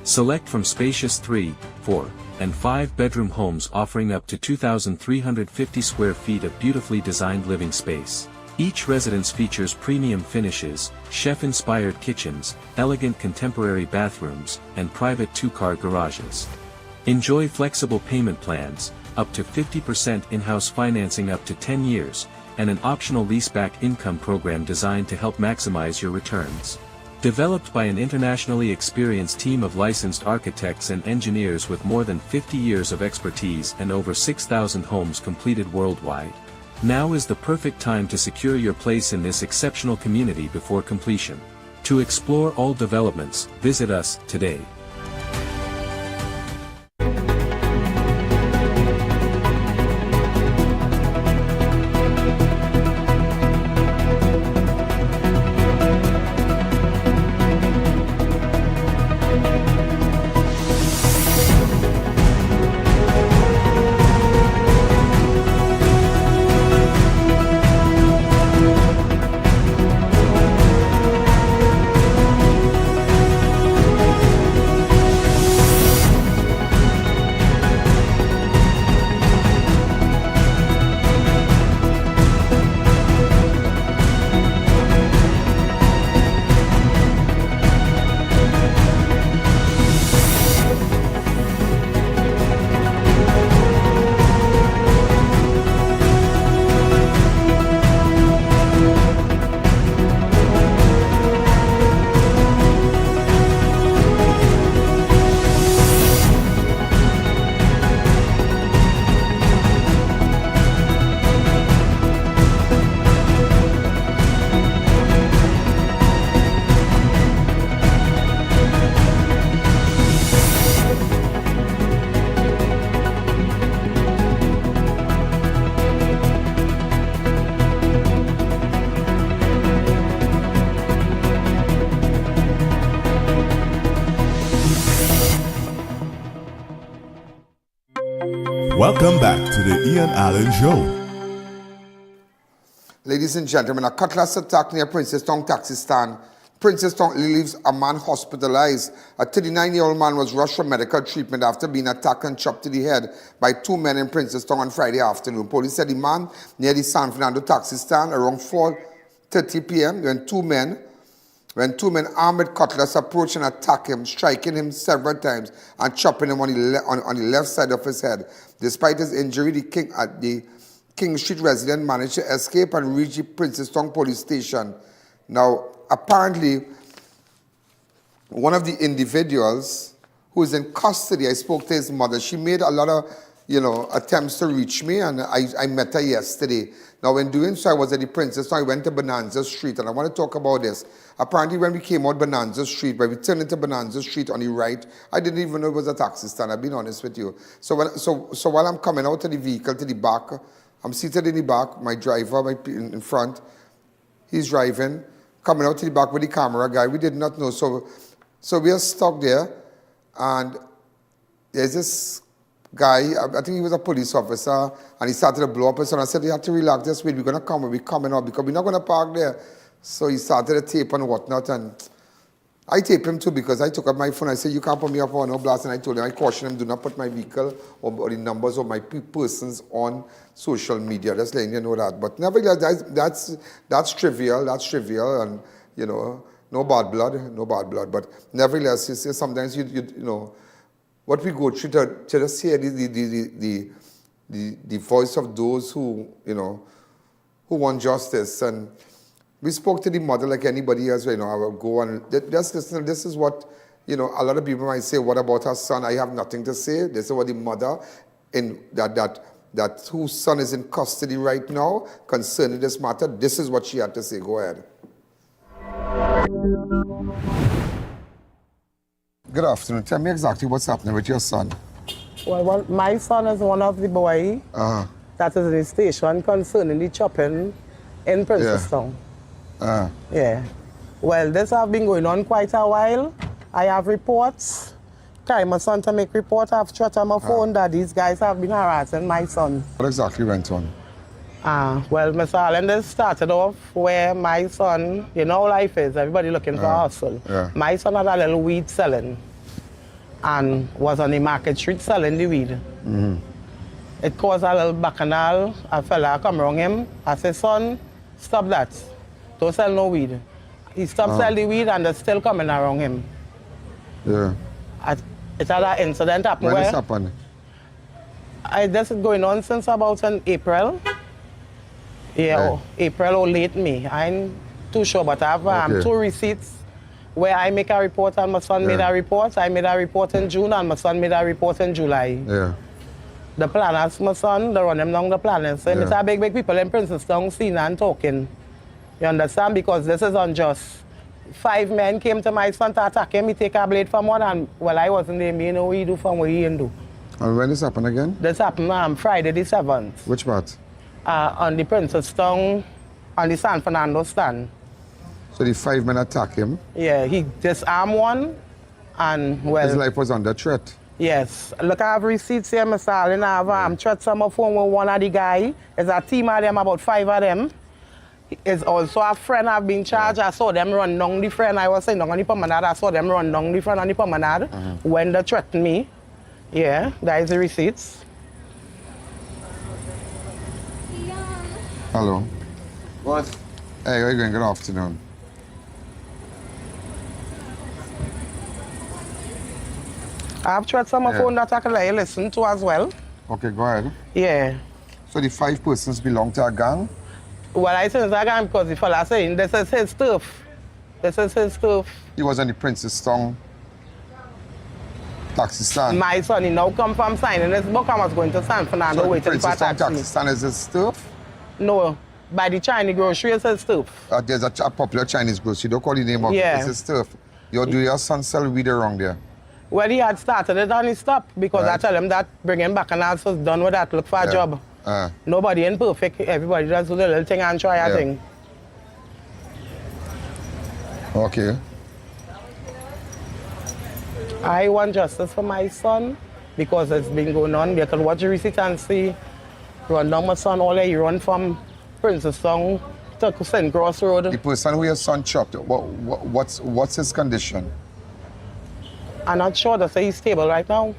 Speaker 12: Select from spacious 3, 4, and 5-bedroom homes offering up to 2,350 square feet of beautifully designed living space. Each residence features premium finishes, chef-inspired kitchens, elegant contemporary bathrooms, and private 2-car garages. Enjoy flexible payment plans, up to 50% in-house financing up to 10 years, and an optional leaseback income program designed to help maximize your returns. Developed by an internationally experienced team of licensed architects and engineers with more than 50 years of expertise and over 6,000 homes completed worldwide. Now is the perfect time to secure your place in this exceptional community before completion. To explore all developments, visit us today.
Speaker 5: Welcome back to the Ian Allen Show.
Speaker 14: Ladies and gentlemen, a cutlass attack near Princestown taxi stand. Princestown leaves a man hospitalized. A 39-year-old man was rushed for medical treatment after being attacked and chopped to the head by two men in Princestown on Friday afternoon. Police said the man near the San Fernando taxi stand around 4:30 p.m. when two men armed with cutlass approached and attacked him, striking him several times and chopping him on the left side of his head. Despite his injury, the King Street resident managed to escape and reach the Princestown police station. Now, apparently, one of the individuals who is in custody, I spoke to his mother. She made a lot of, attempts to reach me, and I met her yesterday. Now, in doing so, I was at the Princestown. I went to Bonanza Street, and I want to talk about this. Apparently, when we came out Bonanza Street, when we turned into Bonanza Street on the right, I didn't even know it was a taxi stand. I've been honest with you. So while I'm coming out of the vehicle to the back, I'm seated in the back, my driver in front, he's driving, coming out to the back with the camera guy. We did not know. So we are stuck there, and there's this guy, I think he was a police officer, and he started to blow up us, and I said, you have to relax, just wait, we're going to come, we're coming out, because we're not going to park there. So he started to tape and whatnot, and I taped him too, because I took up my phone. I said, you can't put me up on no blast, and I told him, I cautioned him, do not put my vehicle or the numbers of my persons on social media. Just letting you know that. But nevertheless, that's trivial, and, no bad blood. But nevertheless, you see, sometimes, what we go through to just hear the voice of those who want justice. And we spoke to the mother like anybody else, I will go and just listen. This is what, a lot of people might say, what about her son? I have nothing to say. This is what the mother, in that whose son is in custody right now, concerning this matter, this is what she had to say. Go ahead. Good afternoon. Tell me exactly what's happening with your son.
Speaker 9: Well, my son is one of the boys that is in the station concerning the chopping in Princestown. Yeah. Well, this has been going on quite a while. I have reports. Try my son to make report. I've shot on my phone that these guys have been harassing my son.
Speaker 14: What exactly went on?
Speaker 9: Well, Mr. Allen, this started off where my son, life is, everybody looking for a hustle.
Speaker 14: Yeah.
Speaker 9: My son had a little weed selling and was on the market street selling the weed.
Speaker 14: Mm-hmm.
Speaker 9: It caused a little bacchanal. A fella come around him. I said, son, stop that. Don't sell no weed. He stopped selling the weed and they're still coming around him.
Speaker 14: Yeah.
Speaker 9: It had an incident happen
Speaker 14: When
Speaker 9: where...
Speaker 14: this happened?
Speaker 9: This is going on since about in April. Yeah,
Speaker 14: Right.
Speaker 9: April or late May. I'm too sure, but I have two receipts where I make a report and my son made a report. I made a report in June and my son made a report in July.
Speaker 14: Yeah.
Speaker 9: The planners, my son, they run them down the planners. So it's a big people in Princestown seeing and talking. You understand? Because this is unjust. 5 men came to my son to attack him. He take a blade from one and, well, I wasn't there. Me know what he do from what he didn't do.
Speaker 14: And when this happened again?
Speaker 9: This happened Friday the 7th.
Speaker 14: Which part?
Speaker 9: On the Princestown, on the San Fernando stand.
Speaker 14: So the 5 men attacked him?
Speaker 9: Yeah, he disarmed one and, well...
Speaker 14: His life was under threat?
Speaker 9: Yes. Look, I have receipts here, Mr. Allen. I have threats on my phone with one of the guy. There's a team of them, about 5 of them. It's also a friend I've been charged. I saw them run down the friend. I was saying down on the promenade. I saw them run down the friend on the promenade when they threatened me. Yeah, that is the receipts.
Speaker 14: Hello. What? Hey, how are you going? Good afternoon.
Speaker 9: I have threats on my phone that I can let you listen to as well.
Speaker 14: Okay, go ahead.
Speaker 9: Yeah.
Speaker 14: So the 5 persons belong to a gang?
Speaker 9: Well, I say it's a gang because the fella saying this is his stuff. This is his stuff.
Speaker 14: He was on the Princestown taxi stand?
Speaker 9: My son, he now come from signing his book and was going to San Fernando waiting for a taxi.
Speaker 14: Taxi stand is his stuff?
Speaker 9: No, by the Chinese grocery is his stuff.
Speaker 14: There's a popular Chinese grocery. Don't call the name of it. It's his stuff. Do your son sell weed around there?
Speaker 9: Well, he had started it and he stopped because I tell him that bring him back and also done with that, look for a job. Nobody ain't perfect. Everybody does do the little thing and try a thing.
Speaker 14: Okay.
Speaker 9: I want justice for my son. because it's been going on. You can watch the receipt and see. Run down my son all day. He run from Princess Town to St. Cross Road.
Speaker 14: The person who your son chopped, what's his condition?
Speaker 9: I'm not sure. They say he's stable right now.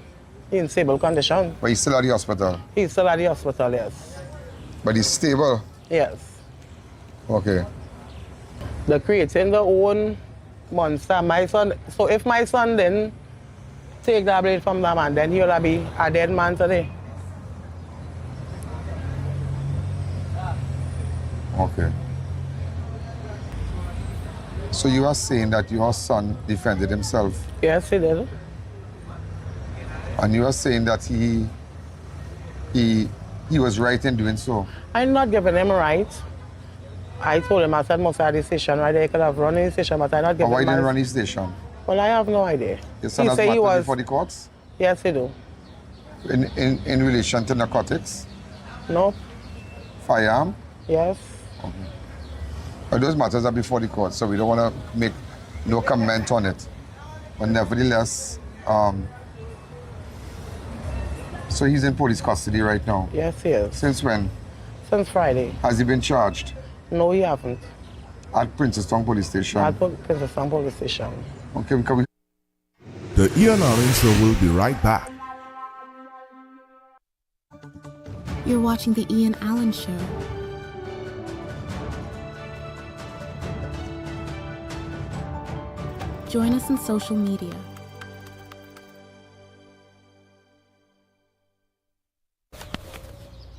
Speaker 9: He's in stable condition.
Speaker 14: But he's still at the hospital?
Speaker 9: He's still at the hospital, yes.
Speaker 14: But he's stable?
Speaker 9: Yes.
Speaker 14: Okay.
Speaker 9: They're creating their own monster. My son, so if my son then take that blade from that man, then he'll be a dead man today.
Speaker 14: Okay. So you are saying that your son defended himself?
Speaker 9: Yes, he did.
Speaker 14: And you are saying that he was right in doing so?
Speaker 9: I'm not giving him a right. I told him I said most of the station right there, he could have run his station, but I'm not giving him.
Speaker 14: Why didn't run his station?
Speaker 9: Well, I have no idea.
Speaker 14: Your son has battled before the courts?
Speaker 9: Yes, he do.
Speaker 14: In relation to narcotics?
Speaker 9: No.
Speaker 14: Firearm?
Speaker 9: Yes.
Speaker 14: Okay. But those matters are before the court, so we don't want to make no comment on it. But nevertheless, so he's in police custody right now?
Speaker 9: Yes, he is.
Speaker 14: Since when?
Speaker 9: Since Friday.
Speaker 14: Has he been charged?
Speaker 9: No, he haven't.
Speaker 14: At Princess Town Police Station?
Speaker 9: At Princess Town Police Station.
Speaker 14: Okay, can we...
Speaker 5: The I.A.N Show will be right back.
Speaker 10: You're watching the I.A.N Show. Join us on social media.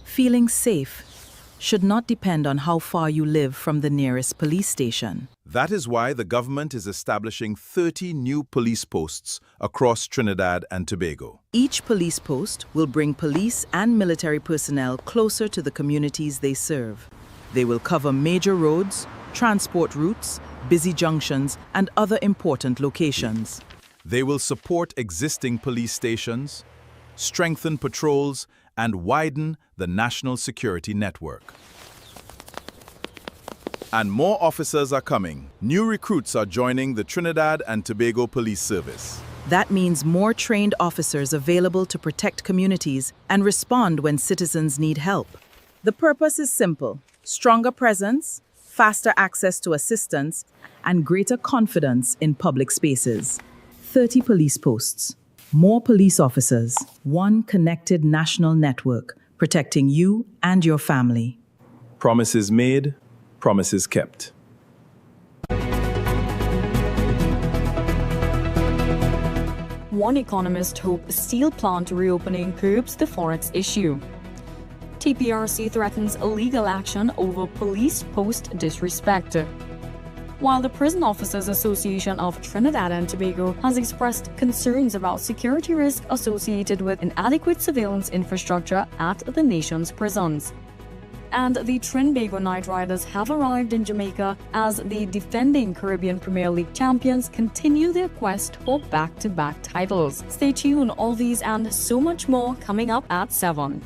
Speaker 15: Feeling safe should not depend on how far you live from the nearest police station.
Speaker 16: That is why the government is establishing 30 new police posts across Trinidad and Tobago.
Speaker 15: Each police post will bring police and military personnel closer to the communities they serve. They will cover major roads, transport routes, busy junctions, and other important locations.
Speaker 16: They will support existing police stations, strengthen patrols, and widen the national security network. And more officers are coming. New recruits are joining the Trinidad and Tobago Police Service.
Speaker 15: That means more trained officers available to protect communities and respond when citizens need help. The purpose is simple: stronger presence, faster access to assistance, and greater confidence in public spaces. 30 police posts, more police officers, one connected national network, protecting you and your family.
Speaker 16: Promises made, promises kept.
Speaker 24: One economist hopes steel plant reopening curbs the forex issue. TPRC threatens legal action over police post disrespect. While the Prison Officers Association of Trinidad and Tobago has expressed concerns about security risk associated with inadequate surveillance infrastructure at the nation's prisons. And the Trinbago Knight Riders have arrived in Jamaica as the defending Caribbean Premier League champions continue their quest for back-to-back titles. Stay tuned, all these and so much more coming up at 7.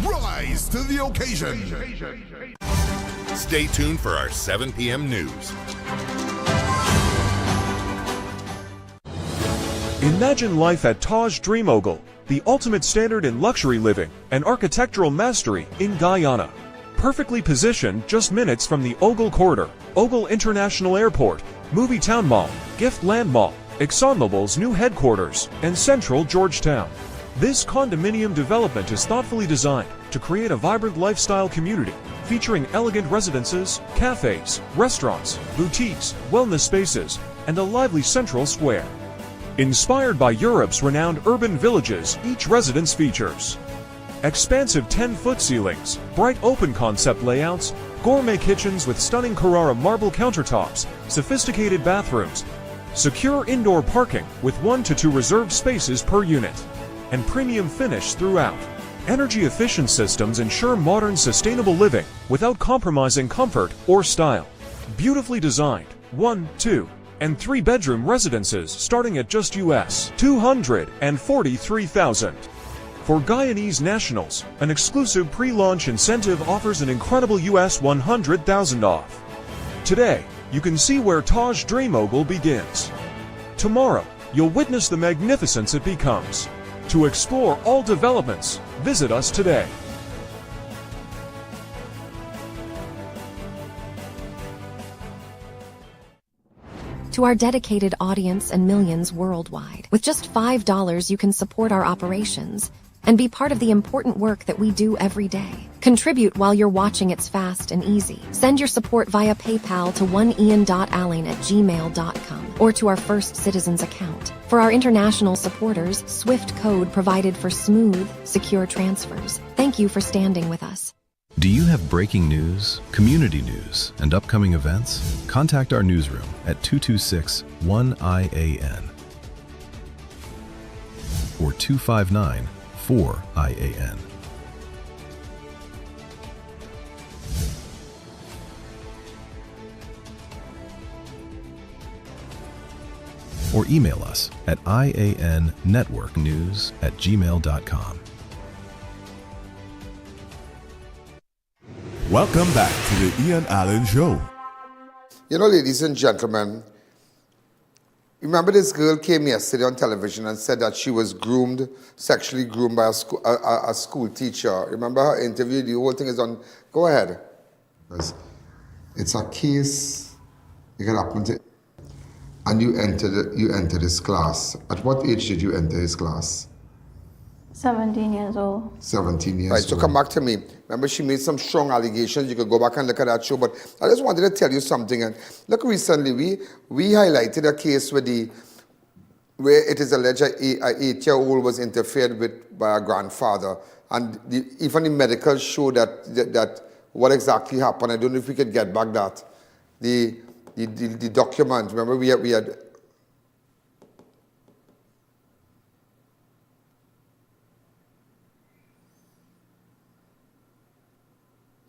Speaker 6: Rise to the occasion. Stay tuned for our 7 p.m. news.
Speaker 3: Imagine life at Taj Dream Ogle, the ultimate standard in luxury living and architectural mastery in Guyana. Perfectly positioned just minutes from the Ogle Corridor, Ogle International Airport, Movie Town Mall, Gift Land Mall, ExxonMobil's new headquarters, and Central Georgetown. This condominium development is thoughtfully designed to create a vibrant lifestyle community featuring elegant residences, cafes, restaurants, boutiques, wellness spaces, and a lively central square. Inspired by Europe's renowned urban villages, each residence features expansive 10-foot ceilings, bright open concept layouts, gourmet kitchens with stunning Carrara marble countertops, sophisticated bathrooms, secure indoor parking with 1 to 2 reserved spaces per unit, and premium finish throughout. Energy-efficient systems ensure modern, sustainable living without compromising comfort or style. Beautifully designed 1, 2, and 3-bedroom residences starting at just US $243,000. For Guyanese nationals, an exclusive pre-launch incentive offers an incredible US $100,000 off. Today, you can see where Taj Dream Mogul begins. Tomorrow, you'll witness the magnificence it becomes. To explore all developments, visit us today.
Speaker 23: To our dedicated audience and millions worldwide, with just $5 you can support our operations and be part of the important work that we do every day. Contribute while you're watching. It's fast and easy. Send your support via PayPal to oneian.allen@gmail.com or to our First Citizens account. For our international supporters, SWIFT code provided for smooth, secure transfers. Thank you for standing with us.
Speaker 13: Do you have breaking news, community news, and upcoming events? Contact our newsroom at 226-1-IAN or 259-4-IAN. Or email us at iannetworknews@gmail.com.
Speaker 5: Welcome back to the Ian Allen Show.
Speaker 14: You know, ladies and gentlemen, remember this girl came yesterday on television and said that she was sexually groomed by a school teacher. Remember her interview? The whole thing is on. Go ahead. It's a case you can happen to, and you entered his class. At what age did you enter his class?
Speaker 19: 17 years old.
Speaker 14: 17 years old. Right, so come back to me. Remember, she made some strong allegations. You could go back and look at that show. But I just wanted to tell you something. And look, recently we highlighted a case where it is alleged an 8-year-old was interfered with by a grandfather. And even the medical showed that what exactly happened. I don't know if we could get back that. The document. Remember, we had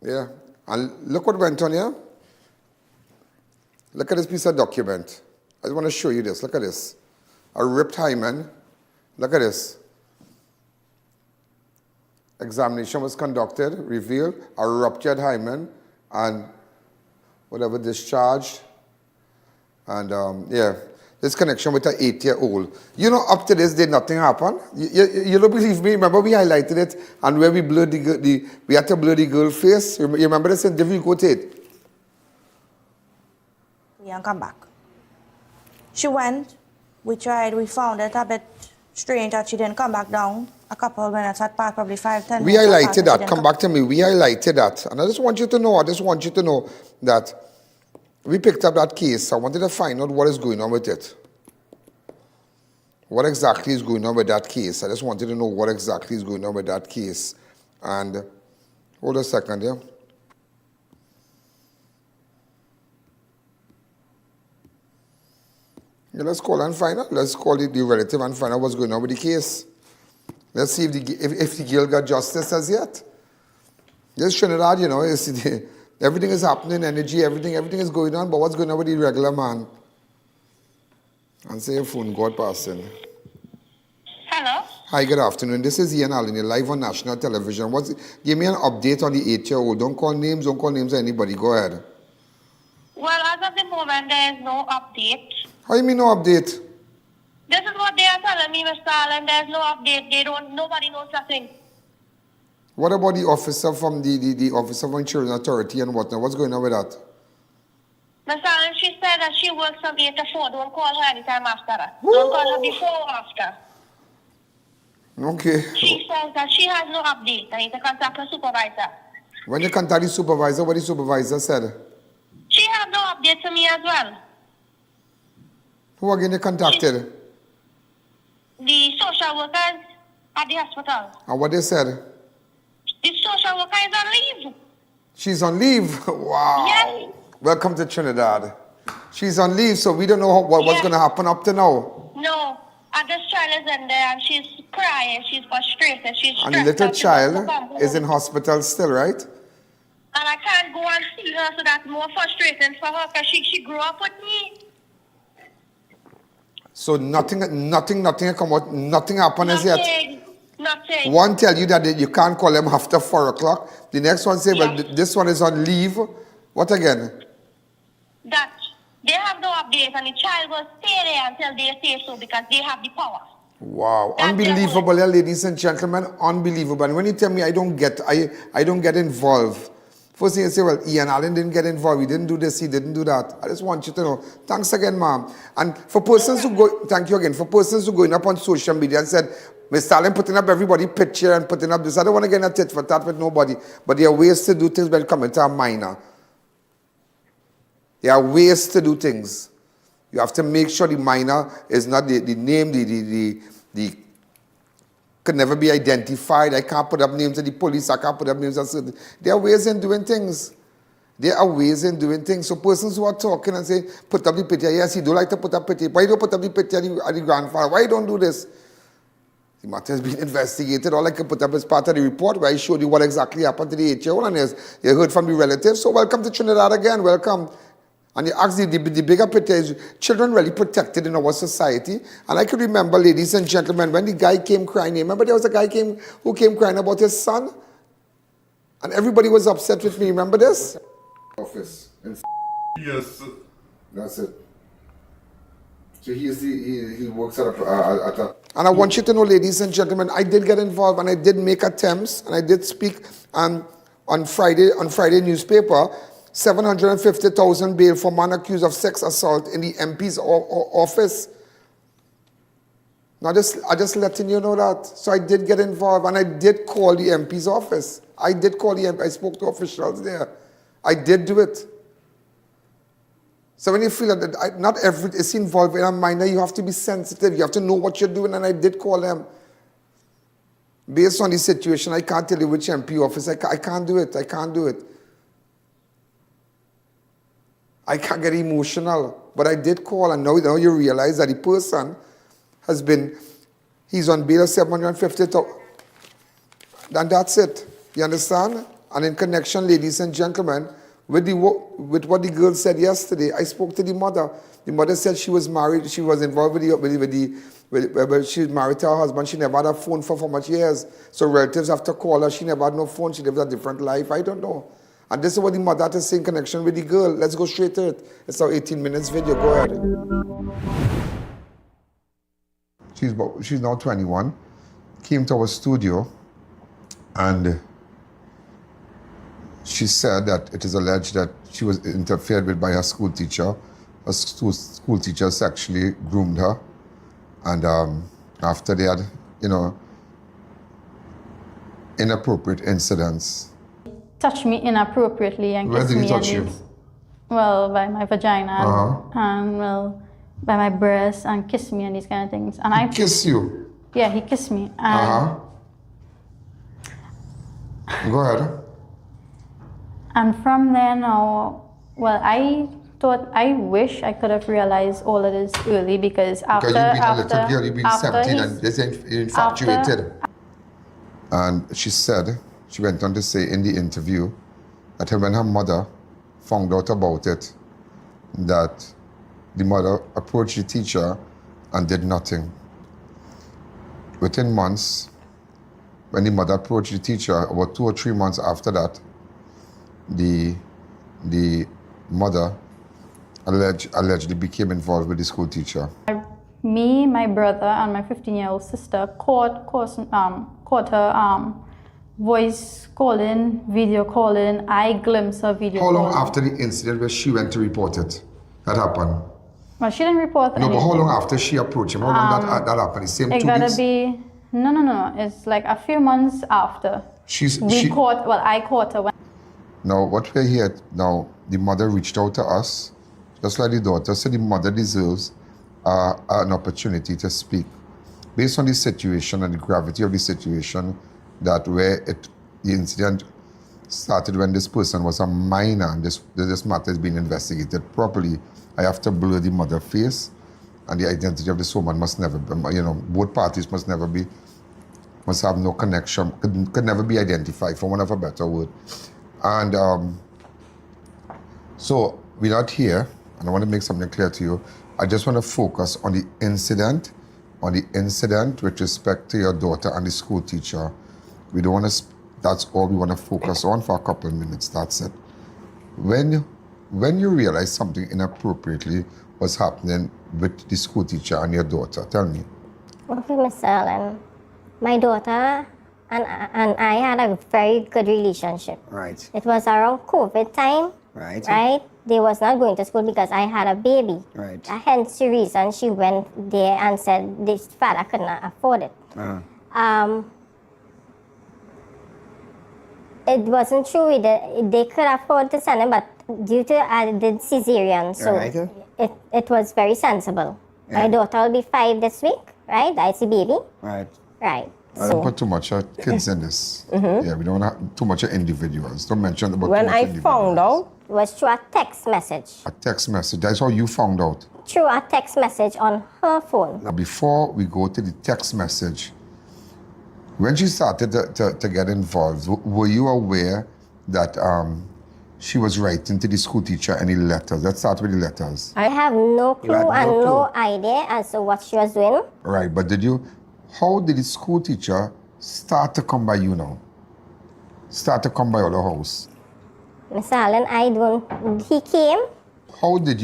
Speaker 14: yeah, and look what went on here. Look at this piece of document. I just want to show you this. Look at this. A ripped hymen. Look at this. Examination was conducted, revealed a ruptured hymen and whatever discharged. And yeah, this connection with an 8-year-old. You know, up to this day, nothing happened. You don't believe me? Remember we highlighted it and where we blurred we had to blur the girl face. You remember this interview? Go to it.
Speaker 20: We didn't come back. She went. We tried. We found it a bit strange that she didn't come back down. A couple of minutes had passed, probably 5-10 minutes.
Speaker 14: We highlighted that. Come back to me. We highlighted that. And I just want you to know that we picked up that case. I wanted to find out what is going on with it. What exactly is going on with that case? I just wanted to know what exactly is going on with that case. And hold a second here. Yeah, let's call and find out. Let's call the relative and find out what's going on with the case. Let's see if the girl got justice as yet. This Trinidad, you know, everything is happening, energy, everything is going on, but what's going on with the regular man? Answer your phone, God passing.
Speaker 20: Hello?
Speaker 14: Hi, good afternoon. This is I.A.N. You're live on national television. Give me an update on the 8-year-old. Don't call names of anybody. Go ahead.
Speaker 20: Well, as of the moment, there is no update.
Speaker 14: How you mean no update?
Speaker 20: This is what they are telling me, Mr. Allen. There's no update. Nobody knows nothing.
Speaker 14: What about the officer from the Office of Insurance Authority and whatnot? What's going on with that?
Speaker 20: Mr. Allen, she said that she works from 8 to 4. Don't call her anytime after that. Don't call her before or after.
Speaker 14: Okay.
Speaker 20: She says that she has no update. I need to contact her supervisor.
Speaker 14: When you contact the supervisor, what the supervisor said?
Speaker 20: She has no update to me as well.
Speaker 14: Who again you contacted?
Speaker 20: The social workers at the hospital.
Speaker 14: And what they said?
Speaker 20: The social worker is on leave.
Speaker 14: She's on leave? Wow.
Speaker 20: Yes.
Speaker 14: Welcome to Trinidad. She's on leave, so we don't know what's going to happen up to now.
Speaker 20: No. I'm just trying present there and she's crying, she's frustrated, she's stressed.
Speaker 14: And the little
Speaker 20: out, she wants to
Speaker 14: child
Speaker 20: come home.
Speaker 14: is in hospital still, right?
Speaker 20: And I can't go and see her, so that's more frustrating for her because she grew up with me.
Speaker 14: So nothing come out, nothing happened as yet.
Speaker 20: Nothing.
Speaker 14: One tell you that you can't call them after 4 o'clock. The next one say, well, this one is on leave. What again?
Speaker 20: That they have no update and the child will stay there until they say so because they have the power.
Speaker 14: Wow, unbelievable, ladies and gentlemen, unbelievable. And when you tell me I don't get involved, first thing you say, well, I.A.N. Allen didn't get involved, he didn't do this, he didn't do that. I just want you to know. Thanks again, ma'am. And for persons who go, thank you again, for persons who going up on social media and said, Mr. Allen putting up everybody picture and putting up this, I don't want to get in a tit for tat with nobody, but there are ways to do things when coming to a minor. There are ways to do things. You have to make sure the minor is not the name, the could never be identified. I can't put up names of the police, I can't put up names of certain. There are ways in doing things. There are ways in doing things. So persons who are talking and say, put up the picture, yes, you do like to put up picture. Why don't put up the picture of the grandfather? Why don't do this? The matter has been investigated. All I can put up is part of the report where I showed you what exactly happened to the 8-year-old, and you heard from the relatives. So welcome to Trinidad again, welcome. And you ask the bigger picture is children really protected in our society. And I can remember, ladies and gentlemen, when the guy came crying, remember there was a guy who came crying about his son? And everybody was upset with me, remember this? Office.
Speaker 4: Yes.
Speaker 14: That's it. So he works at a... And I want you to know, ladies and gentlemen, I did get involved and I did make attempts and I did speak on Friday newspaper, 750,000 bail for man accused of sex assault in the MP's office. Now I just letting you know that. So I did get involved and I did call the MP's office. I did call the MP. I spoke to officials there. I did do it. So when you feel that not every is involved in a minor, you have to be sensitive. You have to know what you're doing, and I did call them. Based on the situation, I can't tell you which MP office. I can't do it. I can't do it. I can't get emotional. But I did call, and now you realize that the person he's on bail of 750,000. And that's it. You understand? And in connection, ladies and gentlemen, with what the girl said yesterday, I spoke to the mother. The mother said she was married, she was involved she was married to her husband. She never had a phone for much years. So relatives have to call her. She never had no phone. She lived a different life. I don't know. And this is what the mother had to say in connection with the girl. Let's go straight to it. It's our 18 minutes video. Go ahead. She's now 21. Came to our studio and she said that it is alleged that she was interfered with by her school teacher. Her school teacher sexually groomed her. And after they had, inappropriate incidents.
Speaker 19: Touched me inappropriately and
Speaker 14: Where
Speaker 19: kissed
Speaker 14: did
Speaker 19: me.
Speaker 14: he touch you?
Speaker 19: Well, by my vagina and by my breast and kissed me and these kind of things. And
Speaker 14: he kissed you?
Speaker 19: Yeah, he kissed me. And
Speaker 14: Go ahead.
Speaker 19: And from there now, well, I wish I could have realized all of this early because
Speaker 14: you've been a little girl, you've been 17 and you're infatuated. And she went on to say in the interview that when her mother found out about it, that the mother approached the teacher and did nothing. Within months, when the mother approached the teacher, about 2 or 3 months after that, the mother allegedly became involved with the school teacher.
Speaker 19: Me, my brother, and my 15-year-old sister caught her voice calling, video calling. I glimpsed her video calling.
Speaker 14: How long after the incident where she went to report it? That happened?
Speaker 19: Well, she didn't report anything.
Speaker 14: No, but how long after she approached him? How long that happened? The same 2 weeks?
Speaker 19: It gotta be... No. It's like a few months after. I caught her.
Speaker 14: Now, what we're here now, the mother reached out to us, just like the daughter, so the mother deserves an opportunity to speak. Based on the situation and the gravity of the situation, that the incident started when this person was a minor and this matter is being investigated properly, I have to blur the mother's face and the identity of this woman must never be, both parties must have no connection, could never be identified, for want of a better word. And so we're not here, and I want to make something clear to you. I just want to focus on the incident with respect to your daughter and the school teacher. We don't want to, that's all we want to focus on for a couple of minutes, that's it. When you realize something inappropriately was happening with the school teacher and your daughter, tell me.
Speaker 2: Okay, Mr. Allen, my daughter and I had a very good relationship.
Speaker 17: Right.
Speaker 2: It was around COVID time.
Speaker 17: Right.
Speaker 2: Right? They was not going to school because I had a baby.
Speaker 17: Right.
Speaker 2: Hence the reason she went there and said this father could not afford it. It wasn't true. They could afford to send him, but due to I did cesarean, so it was very sensible. Yeah. My daughter will be 5 this week, right? That's the baby.
Speaker 17: Right.
Speaker 2: Right.
Speaker 14: I don't put too much of kids in this. Yeah, we don't have too much of individuals. Don't mention about
Speaker 21: when
Speaker 14: too much
Speaker 21: I
Speaker 14: individuals.
Speaker 21: found out,
Speaker 2: it was through a text message.
Speaker 14: A text message. That's how you found out.
Speaker 2: Through a text message on her phone.
Speaker 14: Now, before we go to the text message, when she started to get involved, were you aware that she was writing to the school teacher any letters? Let's start with the letters.
Speaker 2: I have no clue and no idea as to what she was doing.
Speaker 14: Right, but how did the school teacher start to come by you now? Start to come by your house?
Speaker 2: Mr. Allen, he came.
Speaker 14: How did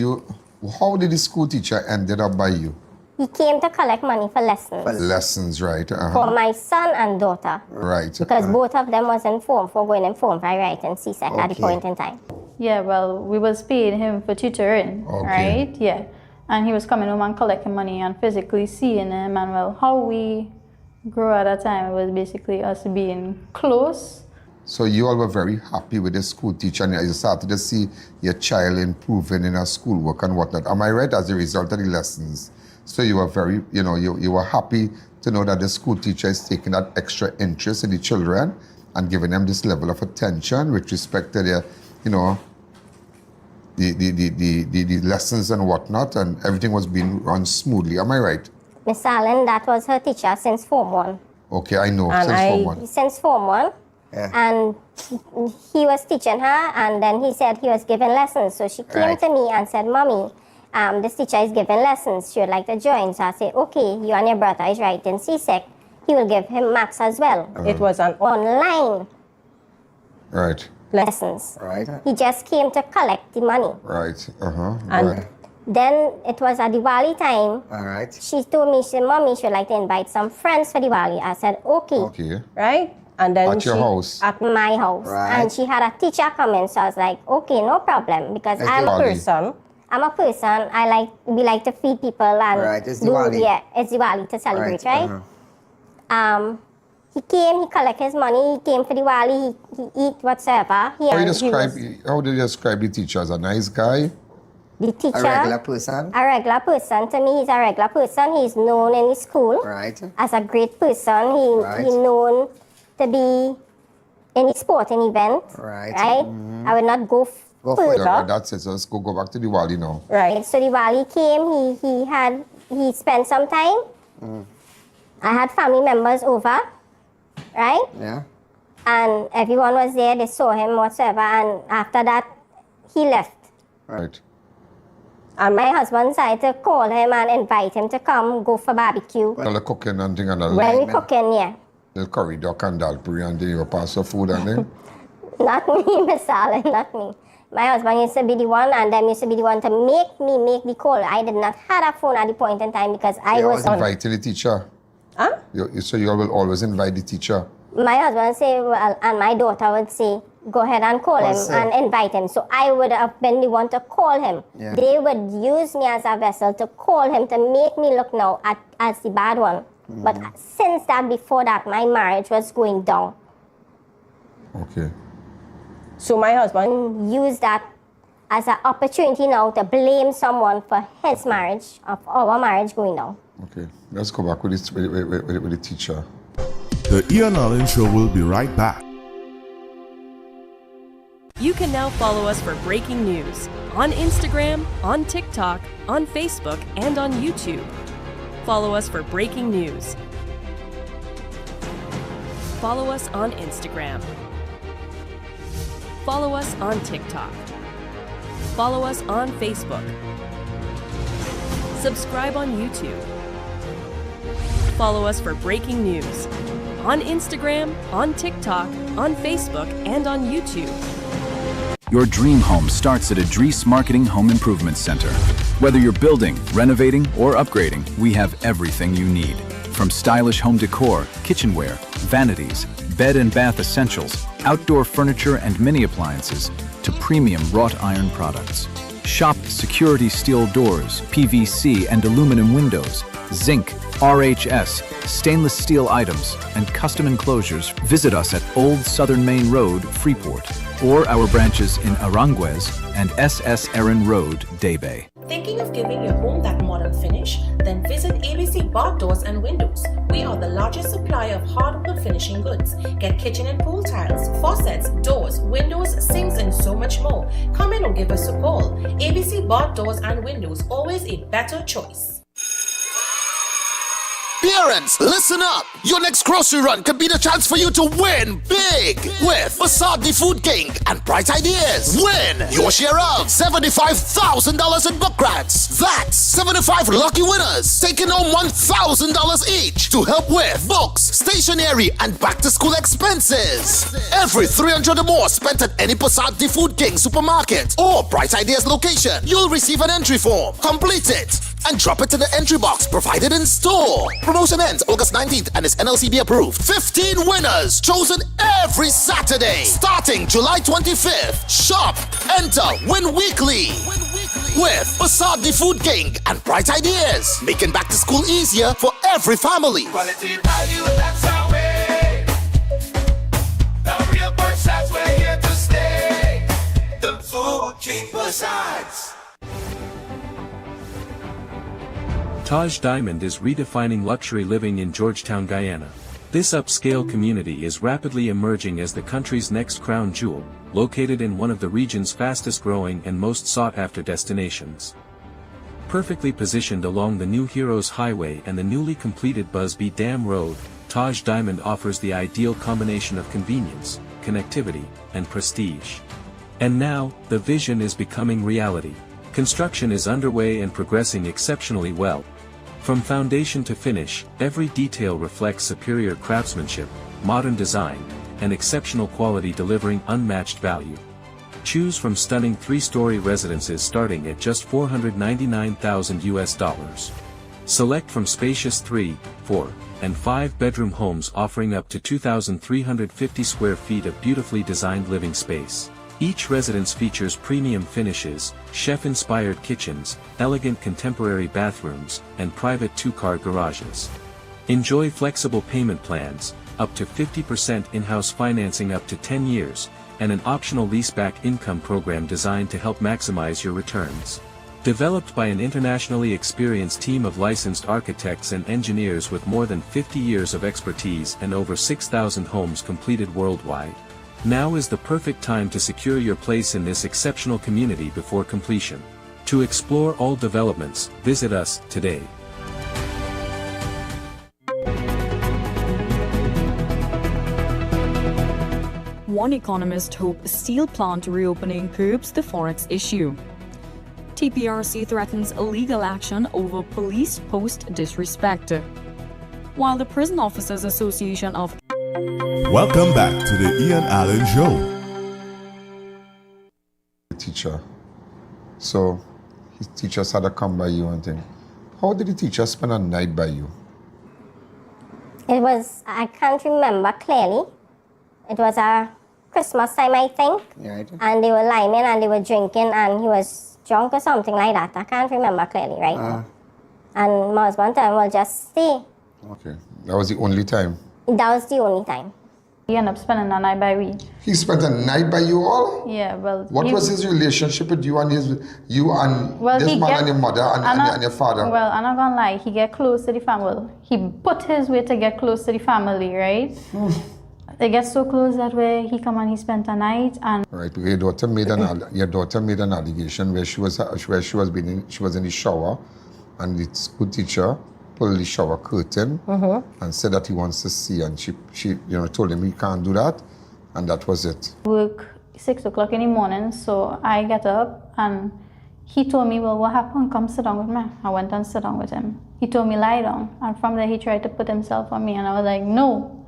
Speaker 14: the school teacher ended up by you?
Speaker 2: He came to collect money for lessons.
Speaker 14: Lessons, right.
Speaker 2: For my son and daughter.
Speaker 14: Right.
Speaker 2: Because both of them was going in form by right and CSEC at the point in time.
Speaker 19: Yeah, well, we was paying him for tutoring, right? Yeah. And he was coming home and collecting money and physically seeing him. And well, how we grew at that time was basically us being close.
Speaker 14: So you all were very happy with the school teacher and you started to see your child improving in her schoolwork and whatnot. Am I right, as a result of the lessons? So you were very, you were happy to know that the school teacher is taking that extra interest in the children and giving them this level of attention with respect to their, the lessons and whatnot, and everything was being run smoothly. Am I right?
Speaker 2: Miss Allen, that was her teacher since Form 1.
Speaker 14: Okay, I know, Form 1.
Speaker 2: Since Form 1. Yeah. And he was teaching her, and then he said he was giving lessons. So she came to me and said, Mommy, this teacher is giving lessons. She would like to join. So I said, okay, you and your brother is writing CSEC. He will give him maths as well.
Speaker 21: It was an
Speaker 2: online lessons.
Speaker 17: Right.
Speaker 2: He just came to collect the money.
Speaker 14: Right.
Speaker 2: And then it was a Diwali time.
Speaker 17: All right.
Speaker 2: She told me, she said, Mommy, she would like to invite some friends for Diwali. I said, okay.
Speaker 14: Okay.
Speaker 21: Right? And then
Speaker 14: at your house?
Speaker 2: At my house.
Speaker 17: Right.
Speaker 2: And she had a teacher coming, so I was like, okay, no problem. Because I'm a person. We like to feed people and
Speaker 17: it's Diwali.
Speaker 2: It's Diwali to celebrate, right? He came, he collected his money, he came for Diwali, he eat whatsoever. How
Speaker 14: do you describe the teacher? As a nice guy?
Speaker 2: The teacher,
Speaker 17: a regular person.
Speaker 2: A regular person. To me, he's a regular person. He's known in the school as a great person. He's known to be in the sporting event. Right. I would not go further.
Speaker 14: That's it. So let's go back to Diwali now.
Speaker 2: Right. So Diwali came. He spent some time. I had family members over. Right.
Speaker 17: Yeah.
Speaker 2: And everyone was there. They saw him whatsoever. And after that, he left.
Speaker 14: Right.
Speaker 2: And my husband decided to call him and invite him to come go for barbecue.
Speaker 14: Well, the cooking and thing and all.
Speaker 2: When we cooking, yeah.
Speaker 14: The curry duck and dal puri and then you pass the food and then?
Speaker 2: Not me, Miss Allen, not me. My husband used to be the one, and them used to be the one to make me make the call. I did not have a phone at the point in time because I was
Speaker 14: inviting the teacher.
Speaker 2: Huh?
Speaker 14: So you will always invite the teacher.
Speaker 2: My husband say, well, and my daughter would say, go ahead and call him and invite him. So I would have been the one to call him. Yeah. They would use me as a vessel to call him to make me look now as the bad one. But since that, before that, my marriage was going down.
Speaker 14: Okay.
Speaker 2: So my husband used that as an opportunity now to blame someone for his marriage, of our marriage going down.
Speaker 14: Okay, let's go back with the teacher.
Speaker 5: The I.A.N. Show will be right back.
Speaker 11: You can now follow us for breaking news on Instagram, on TikTok, on Facebook, and on YouTube. Follow us for breaking news. Follow us on Instagram. Follow us on TikTok. Follow us on Facebook. Subscribe on YouTube. Follow us for breaking news on Instagram, on TikTok, on Facebook, and on YouTube.
Speaker 17: Your dream home starts at Advertise Marketing Home Improvement Center. Whether you're building, renovating, or upgrading, we have everything you need. From stylish home decor, kitchenware, vanities, bed and bath essentials, outdoor furniture and mini appliances, to premium wrought iron products. Shop security steel doors, PVC and aluminum windows, zinc, RHS, stainless steel items, and custom enclosures. Visit us at Old Southern Main Road, Freeport, or our branches in Aranguez and SS Erin Road, Daybay.
Speaker 8: Thinking of giving your home that modern finish? Then visit ABC Bar Doors and Windows. We are the largest supplier of hardwood finishing goods. Get kitchen and pool tiles, faucets, doors, windows, sinks, and so much more. Come in or give us a call. ABC Bar Doors and Windows, always a better choice.
Speaker 18: Parents, listen up! Your next grocery run could be the chance for you to win big with Facade the Food King and Bright Ideas. Win your share of $75,000 in book grants. That's 75 lucky winners taking home $1,000 each to help with books, stationery, and back-to-school expenses. Every $300 or more spent at any Facade the Food King supermarket or Bright Ideas location, you'll receive an entry form. Complete it and drop it in the entry box provided in store. Promotion ends August 19th and is NLCB approved. 15 winners chosen every Saturday starting July 25th. Shop, enter, win weekly with Facade the Food King and Bright Ideas, making back to school easier for every family.
Speaker 21: Quality value, that's our way. The real Versace, we're here to stay. The Food King Versace.
Speaker 12: Taj Diamond is redefining luxury living in Georgetown, Guyana. This upscale community is rapidly emerging as the country's next crown jewel, located in one of the region's fastest-growing and most sought-after destinations. Perfectly positioned along the New Heroes Highway and the newly completed Busby Dam Road, Taj Diamond offers the ideal combination of convenience, connectivity, and prestige. And now, the vision is becoming reality. Construction is underway and progressing exceptionally well. From foundation to finish, every detail reflects superior craftsmanship, modern design, and exceptional quality, delivering unmatched value. Choose from stunning 3-story residences starting at just $499,000. Select from spacious 3, 4, and 5-bedroom homes offering up to 2,350 square feet of beautifully designed living space. Each residence features premium finishes, chef-inspired kitchens, elegant contemporary bathrooms, and private 2-car garages. Enjoy flexible payment plans, up to 50% in-house financing up to 10 years, and an optional leaseback income program designed to help maximize your returns. Developed by an internationally experienced team of licensed architects and engineers with more than 50 years of expertise and over 6,000 homes completed worldwide. Now is the perfect time to secure your place in this exceptional community before completion. To explore all developments, visit us today.
Speaker 24: One economist hopes steel plant reopening curbs the forex issue. TPRC threatens legal action over police post disrespect. While the Prison Officers Association of
Speaker 5: Welcome back to the I.A.N Show.
Speaker 14: Teacher. So, his teachers had to come by you and thing. How did the teacher spend a night by you?
Speaker 2: It was, I can't remember clearly. It was a Christmas time, I think.
Speaker 14: Yeah,
Speaker 2: and they were lying and they were drinking and he was drunk or something like that. I can't remember clearly right now. And my husband told him, well, just stay.
Speaker 14: Okay. That was the only time?
Speaker 2: That was the only time.
Speaker 19: He ended up spending a night by we.
Speaker 14: He spent a night by you all?
Speaker 19: Yeah, well...
Speaker 14: What was his relationship with you and this man and your mother and your father?
Speaker 19: Well, I'm not gonna lie, he get close to the family. He put his way to get close to the family, right? They get so close that way he come and he spent a night and.
Speaker 14: Right, because your daughter made an allegation where she was in the shower, and the school teacher pulled the shower curtain and said that he wants to see, and she told him he can't do that, and that was it.
Speaker 19: Work 6 o'clock in the morning, so I get up and he told me, well, what happened? Come sit down with me. I went and sit down with him. He told me lie down, and from there he tried to put himself on me, and I was like, no,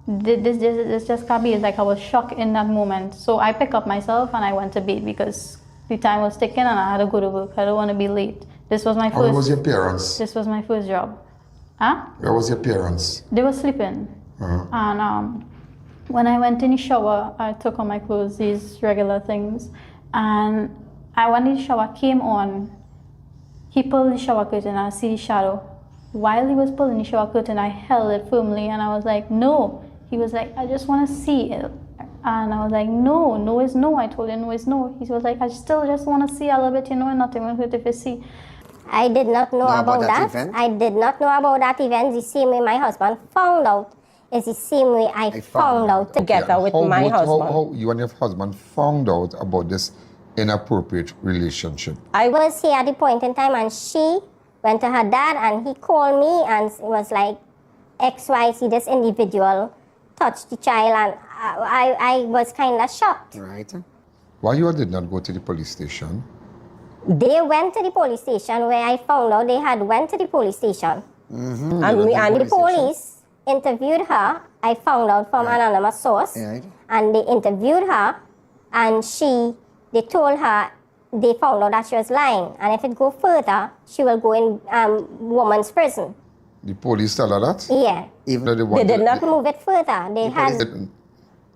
Speaker 19: this just can't be. It's like I was shocked in that moment. So I picked up myself and I went to bed because the time was ticking and I had to go to work. I don't want to be late. This was my first.
Speaker 14: How was your parents?
Speaker 19: This was my first job. Huh?
Speaker 14: Where was your parents?
Speaker 19: They were sleeping. And when I went in the shower, I took on my clothes, these regular things, and when the shower came on, he pulled the shower curtain and I see the shadow. While he was pulling the shower curtain, I held it firmly and I was like, no. He was like, I just want to see it. And I was like, no, no is no. I told him no is no. He was like, I still just want to see a little bit, and nothing will hurt if you see.
Speaker 2: I did not know about that.
Speaker 1: Event?
Speaker 2: I did not know about that event. The same way my husband found out is the same way I found out
Speaker 7: together with my husband.
Speaker 14: How you and your husband found out about this inappropriate relationship?
Speaker 2: I was here at the point in time, and she went to her dad, and he called me and it was like, XYZ, this individual touched the child, and I was kind of shocked.
Speaker 1: Right.
Speaker 14: Why you did not go to the police station?
Speaker 2: They went to the police station where I found out they had went to the police station.
Speaker 1: Mm-hmm.
Speaker 2: And the police interviewed her. I found out from an anonymous source.
Speaker 1: Right.
Speaker 2: And they interviewed her, and they told her they found out that she was lying. And if it go further, she will go in woman's prison.
Speaker 14: The police tell her that?
Speaker 2: Yeah.
Speaker 7: They did not
Speaker 2: move it further. They had.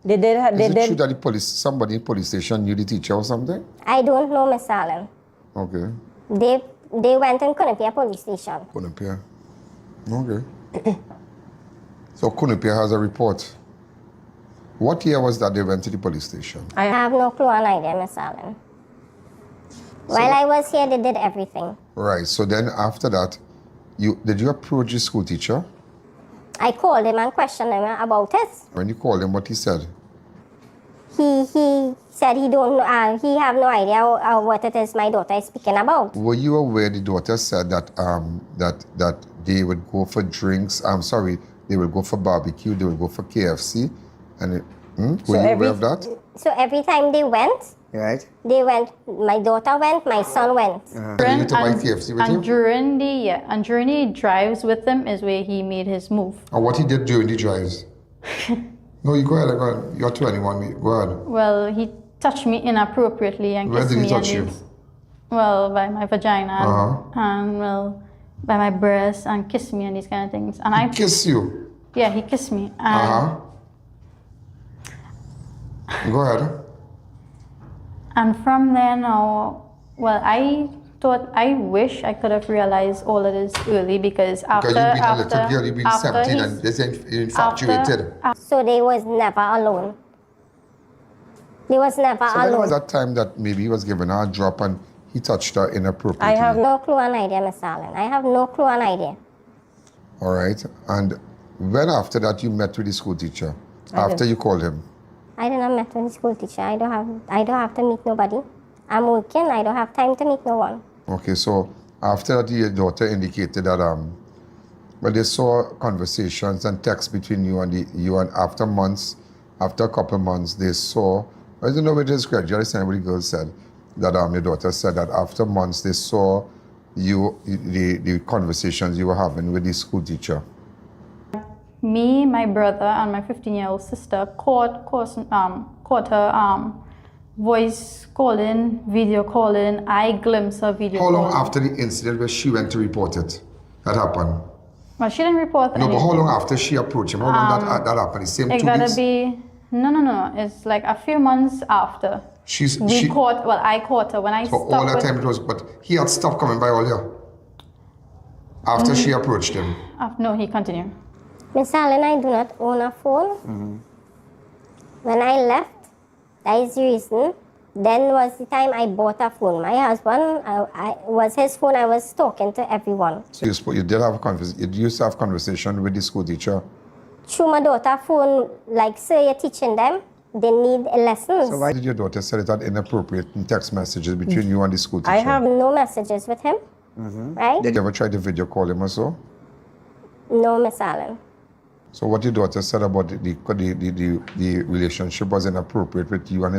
Speaker 7: They did.
Speaker 14: Is it true that somebody in the police station knew the teacher or something?
Speaker 2: I don't know, Miss Allen.
Speaker 14: Okay.
Speaker 2: They went in Kunipia police station.
Speaker 14: Kunipia. Okay. So Kunipia has a report. What year was that they went to the police station?
Speaker 2: I have no clue and idea, Miss Allen. While I was here, they did everything.
Speaker 14: Right. So then after that, did you approach the school teacher?
Speaker 2: I called him and questioned him about it.
Speaker 14: When you called him, what he said?
Speaker 2: He said he don't know, he have no idea what it is my daughter is speaking about.
Speaker 14: Were you aware the daughter said that that they would go for drinks? They will go for barbecue, they will go for KFC, and were you aware of that?
Speaker 2: So every time they went,
Speaker 1: right?
Speaker 2: They went. My daughter went. My son went.
Speaker 14: Did you to buy KFC with him?
Speaker 19: During the drives with him is where he made his move.
Speaker 14: And what he did during the drives? No, you go ahead. You're 21. Go ahead.
Speaker 19: Well, he touched me inappropriately and
Speaker 14: Where
Speaker 19: kissed
Speaker 14: did
Speaker 19: me.
Speaker 14: he touch you?
Speaker 19: Well, by my vagina and by my breast, and kissed me and these kind of things. And
Speaker 14: he kissed you?
Speaker 19: Yeah, he kissed me. And
Speaker 14: Go ahead.
Speaker 19: And from there now, well, I wish I could have realized all of this early because
Speaker 14: you've been a little girl, you've been 17 and infatuated.
Speaker 2: So they was never alone. They was never
Speaker 14: So when
Speaker 2: alone.
Speaker 14: was that time that maybe he was giving her a drop and he touched her inappropriately?
Speaker 2: I have no clue and idea, Miss Allen. I have no clue and idea.
Speaker 14: All right. And when after that you met with the school teacher? After you called him?
Speaker 2: I did not meet with the school teacher. I don't have to meet nobody. I'm working. I don't have time to meet no one.
Speaker 14: Okay, so after that your daughter indicated that they saw conversations and texts between you and after a couple of months they saw, I don't know what it is correct, you understand what the girl said, that your daughter said that after months they saw the conversations you were having with the school teacher.
Speaker 19: Me, my brother, and my 15-year-old sister caught her voice calling, video calling. I glimpsed her video calling.
Speaker 14: How long after the incident where she went to report it that happened?
Speaker 19: Well, she didn't report anything.
Speaker 14: No, but how long after she approached him? How long that happened? The same 2 weeks?
Speaker 19: It gotta be, no. It's like a few months after. I caught her when I stopped.
Speaker 14: So all that time it was, but he had stopped coming by all year? After she approached him?
Speaker 19: No, he continued.
Speaker 2: Miss Allen, I do not own a phone. When I left, that is the reason. Then was the time I bought a phone. My husband, was his phone. I was talking to everyone.
Speaker 14: So you did have you used to have conversation with the school teacher
Speaker 2: through my daughter phone, like, sir, you're teaching them. They need lessons.
Speaker 14: So why did your daughter say that inappropriate in text messages between you and the school teacher?
Speaker 2: I have no messages with him. Right?
Speaker 14: Did you ever try to video call him or so?
Speaker 2: No, Miss Allen.
Speaker 14: So what your daughter said about the relationship was inappropriate with you and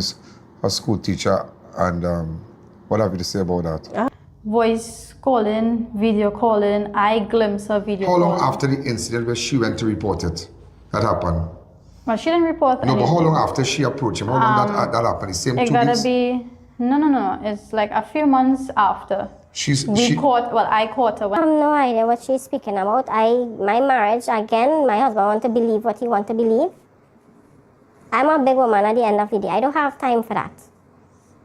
Speaker 14: her school teacher, and what have you to say about that?
Speaker 19: Voice calling, video calling, I glimpse her video
Speaker 14: How long
Speaker 19: calling.
Speaker 14: after the incident where she went to report it that happened?
Speaker 19: Well, she didn't report
Speaker 14: No, but how
Speaker 19: anything.
Speaker 14: long after she approached him? How long that happened? The same
Speaker 19: It
Speaker 14: 2
Speaker 19: gotta
Speaker 14: weeks?
Speaker 19: be, no. It's like a few months after. I caught her.
Speaker 2: I have no idea what she's speaking about. My marriage, again, my husband wants to believe what he wants to believe. I'm a big woman at the end of the day. I don't have time for that.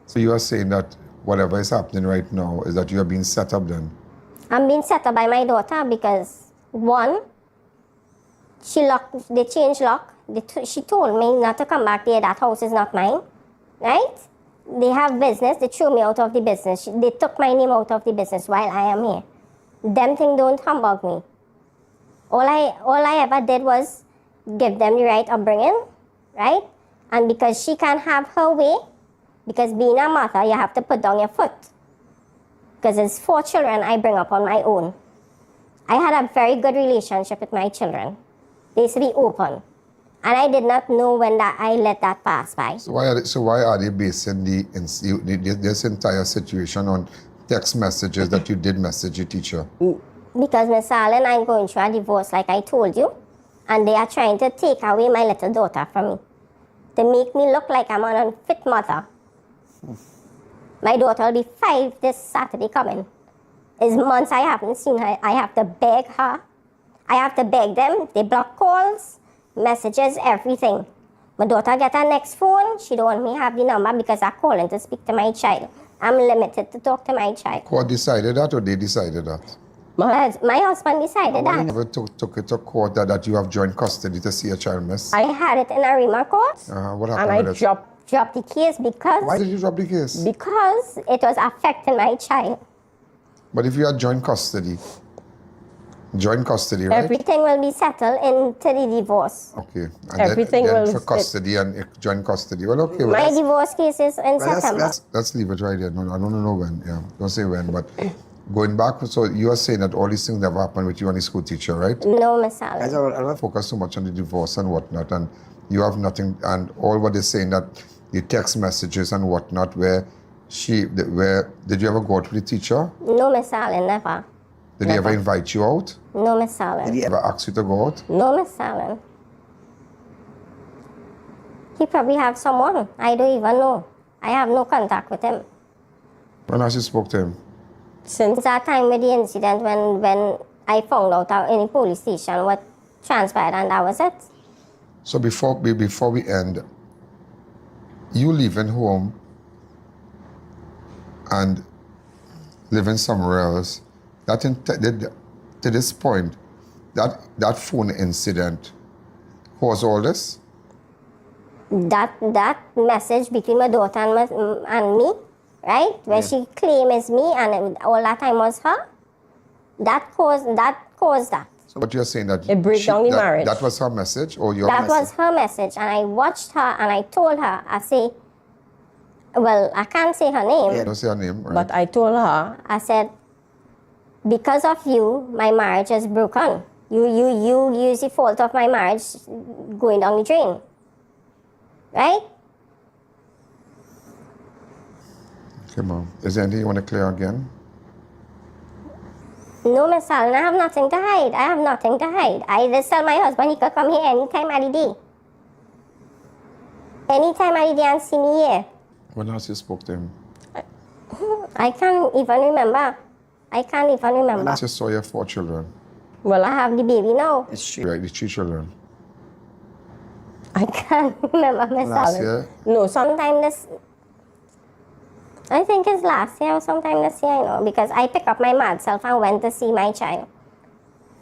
Speaker 14: So you are saying that whatever is happening right now is that you are being set up then?
Speaker 2: I'm being set up by my daughter because, one, they changed lock. She told me not to come back there. That house is not mine. Right? They have business. They threw me out of the business. They took my name out of the business while I am here. Them thing don't humbug me. All I ever did was give them the right upbringing, right? And because she can't have her way, because being a mother, you have to put down your foot. Because it's 4 children I bring up on my own. I had a very good relationship with my children. They used to be open. And I did not know when I let that pass by.
Speaker 14: So why are they basing this entire situation on text messages that you did message your teacher?
Speaker 2: Because Miss Allen, I'm going through a divorce like I told you. And they are trying to take away my little daughter from me. To make me look like I'm an unfit mother. My daughter will be 5 this Saturday coming. It's months I haven't seen her. I have to beg her. I have to beg them. They block calls, messages, everything. My daughter get her next phone. She don't want me to have the number because I'm calling to speak to my child. I'm limited to talk to my child.
Speaker 14: Court decided that or they decided that?
Speaker 2: My husband decided
Speaker 14: Why you
Speaker 2: that.
Speaker 14: never took it to court that you have joint custody to see a child miss?
Speaker 2: I had it in a REMA court.
Speaker 14: What happened
Speaker 2: And I
Speaker 14: with it?
Speaker 2: dropped the case because...
Speaker 14: Why did you drop the case?
Speaker 2: Because it was affecting my child.
Speaker 14: But if you had joint custody, right?
Speaker 2: Everything will be settled into the divorce.
Speaker 14: Okay. And
Speaker 2: Everything
Speaker 14: then
Speaker 2: will
Speaker 14: for custody and joint custody. Well, okay.
Speaker 2: My divorce case is in September.
Speaker 14: Let's leave it right there. No, I don't know when. Yeah, don't say when. But going back, so you are saying that all these things never happened with you and the school teacher, right?
Speaker 2: No, Miss Allen.
Speaker 14: I don't focus so much on the divorce and whatnot, and you have nothing, and all what they're saying that the text messages and whatnot, where did you ever go out with the teacher?
Speaker 2: No, Miss Allen, never.
Speaker 14: Did he ever invite you out?
Speaker 2: No, Miss Allen.
Speaker 14: Did he ever ask you to go out?
Speaker 2: No, Miss Allen. He probably have someone. I don't even know. I have no contact with him.
Speaker 14: When last you spoke to him?
Speaker 2: Since that time with the incident when I found out in the police station what transpired, and that was it.
Speaker 14: So before we end, you leaving home and living somewhere else, to this point, that phone incident caused all this?
Speaker 2: That message between my daughter and me, right? Where she claimed it's me and all that time was her, that caused that.
Speaker 14: So what you're saying that
Speaker 2: It break down the marriage.
Speaker 14: That was her message or your
Speaker 2: That
Speaker 14: message?
Speaker 2: was her message, and I watched her and I told her, I say, well, I can't say her name.
Speaker 14: Don't say her name, right?
Speaker 2: But I told her, I said, because of you, my marriage is broken. You use the fault of my marriage going down the drain. Right?
Speaker 14: Okay, Mom. Is there anything you want to clear again?
Speaker 2: No, Miss Allen, I have nothing to hide. I have nothing to hide. I just tell my husband he could come here anytime of the day. Anytime of the day and see me here.
Speaker 14: When last you spoke to him?
Speaker 2: I can't even remember.
Speaker 14: When last you saw your 4 children?
Speaker 2: Well, I have the baby now.
Speaker 14: Right, the 3 children.
Speaker 2: I can't remember, Miss
Speaker 14: Last
Speaker 2: Allen.
Speaker 14: year?
Speaker 2: No, sometime this... I think it's last year or sometime this year, because I pick up my mad self and went to see my child.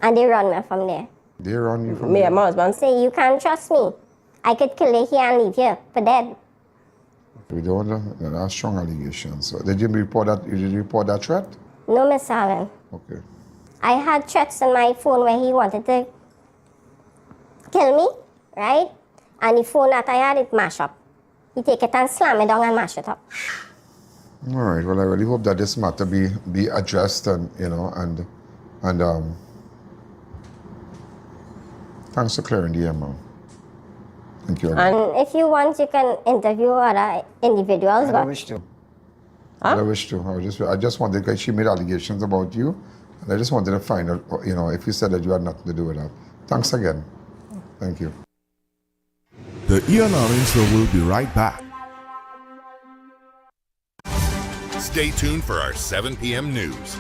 Speaker 2: And they run me from there.
Speaker 14: They run you from
Speaker 2: Me and my husband say, you can't trust me. I could kill you here and leave you for dead.
Speaker 14: We don't know. That's strong allegations. So did you report that threat?
Speaker 2: No, Miss Allen.
Speaker 14: Okay.
Speaker 2: I had threats on my phone where he wanted to kill me, right? And the phone that I had, it mash up. He take it and slam it down and mash it up.
Speaker 14: All right. Well, I really hope that this matter be addressed, and and thanks for clearing the air, ma'am. Thank you.
Speaker 2: And if you want, you can interview other individuals.
Speaker 14: I don't wish to. I don't wish to. I just wanted, because she made allegations about you, and I just wanted to find out, if you said that you had nothing to do with that. Thanks again. Thank you.
Speaker 5: The I.A.N. Allen Show will be right back.
Speaker 6: Stay tuned for our 7 p.m. news.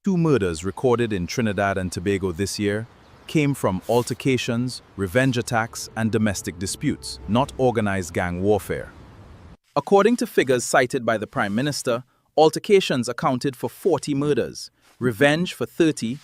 Speaker 16: 2 murders recorded in Trinidad and Tobago this year came from altercations, revenge attacks, and domestic disputes, not organized gang warfare. According to figures cited by the Prime Minister, altercations accounted for 40 murders, revenge for 30,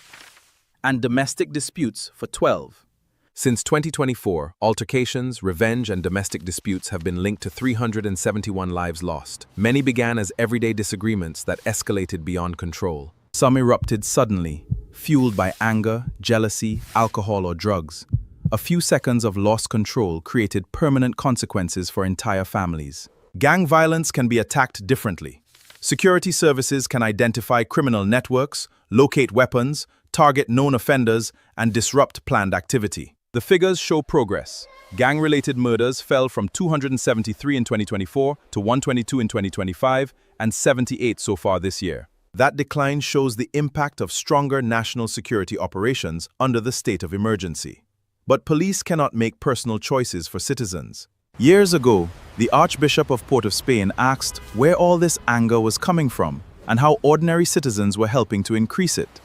Speaker 16: and domestic disputes for 12.
Speaker 12: Since 2024, altercations, revenge, and domestic disputes have been linked to 371 lives lost. Many began as everyday disagreements that escalated beyond control. Some erupted suddenly, fueled by anger, jealousy, alcohol, or drugs. A few seconds of lost control created permanent consequences for entire families. Gang violence can be attacked differently. Security services can identify criminal networks, locate weapons, target known offenders, and disrupt planned activity. The figures show progress. Gang-related murders fell from 273 in 2024 to 122 in 2025 and 78 so far this year. That decline shows the impact of stronger national security operations under the state of emergency. But police cannot make personal choices for citizens. Years ago, the Archbishop of Port of Spain asked where all this anger was coming from and how ordinary citizens were helping to increase it.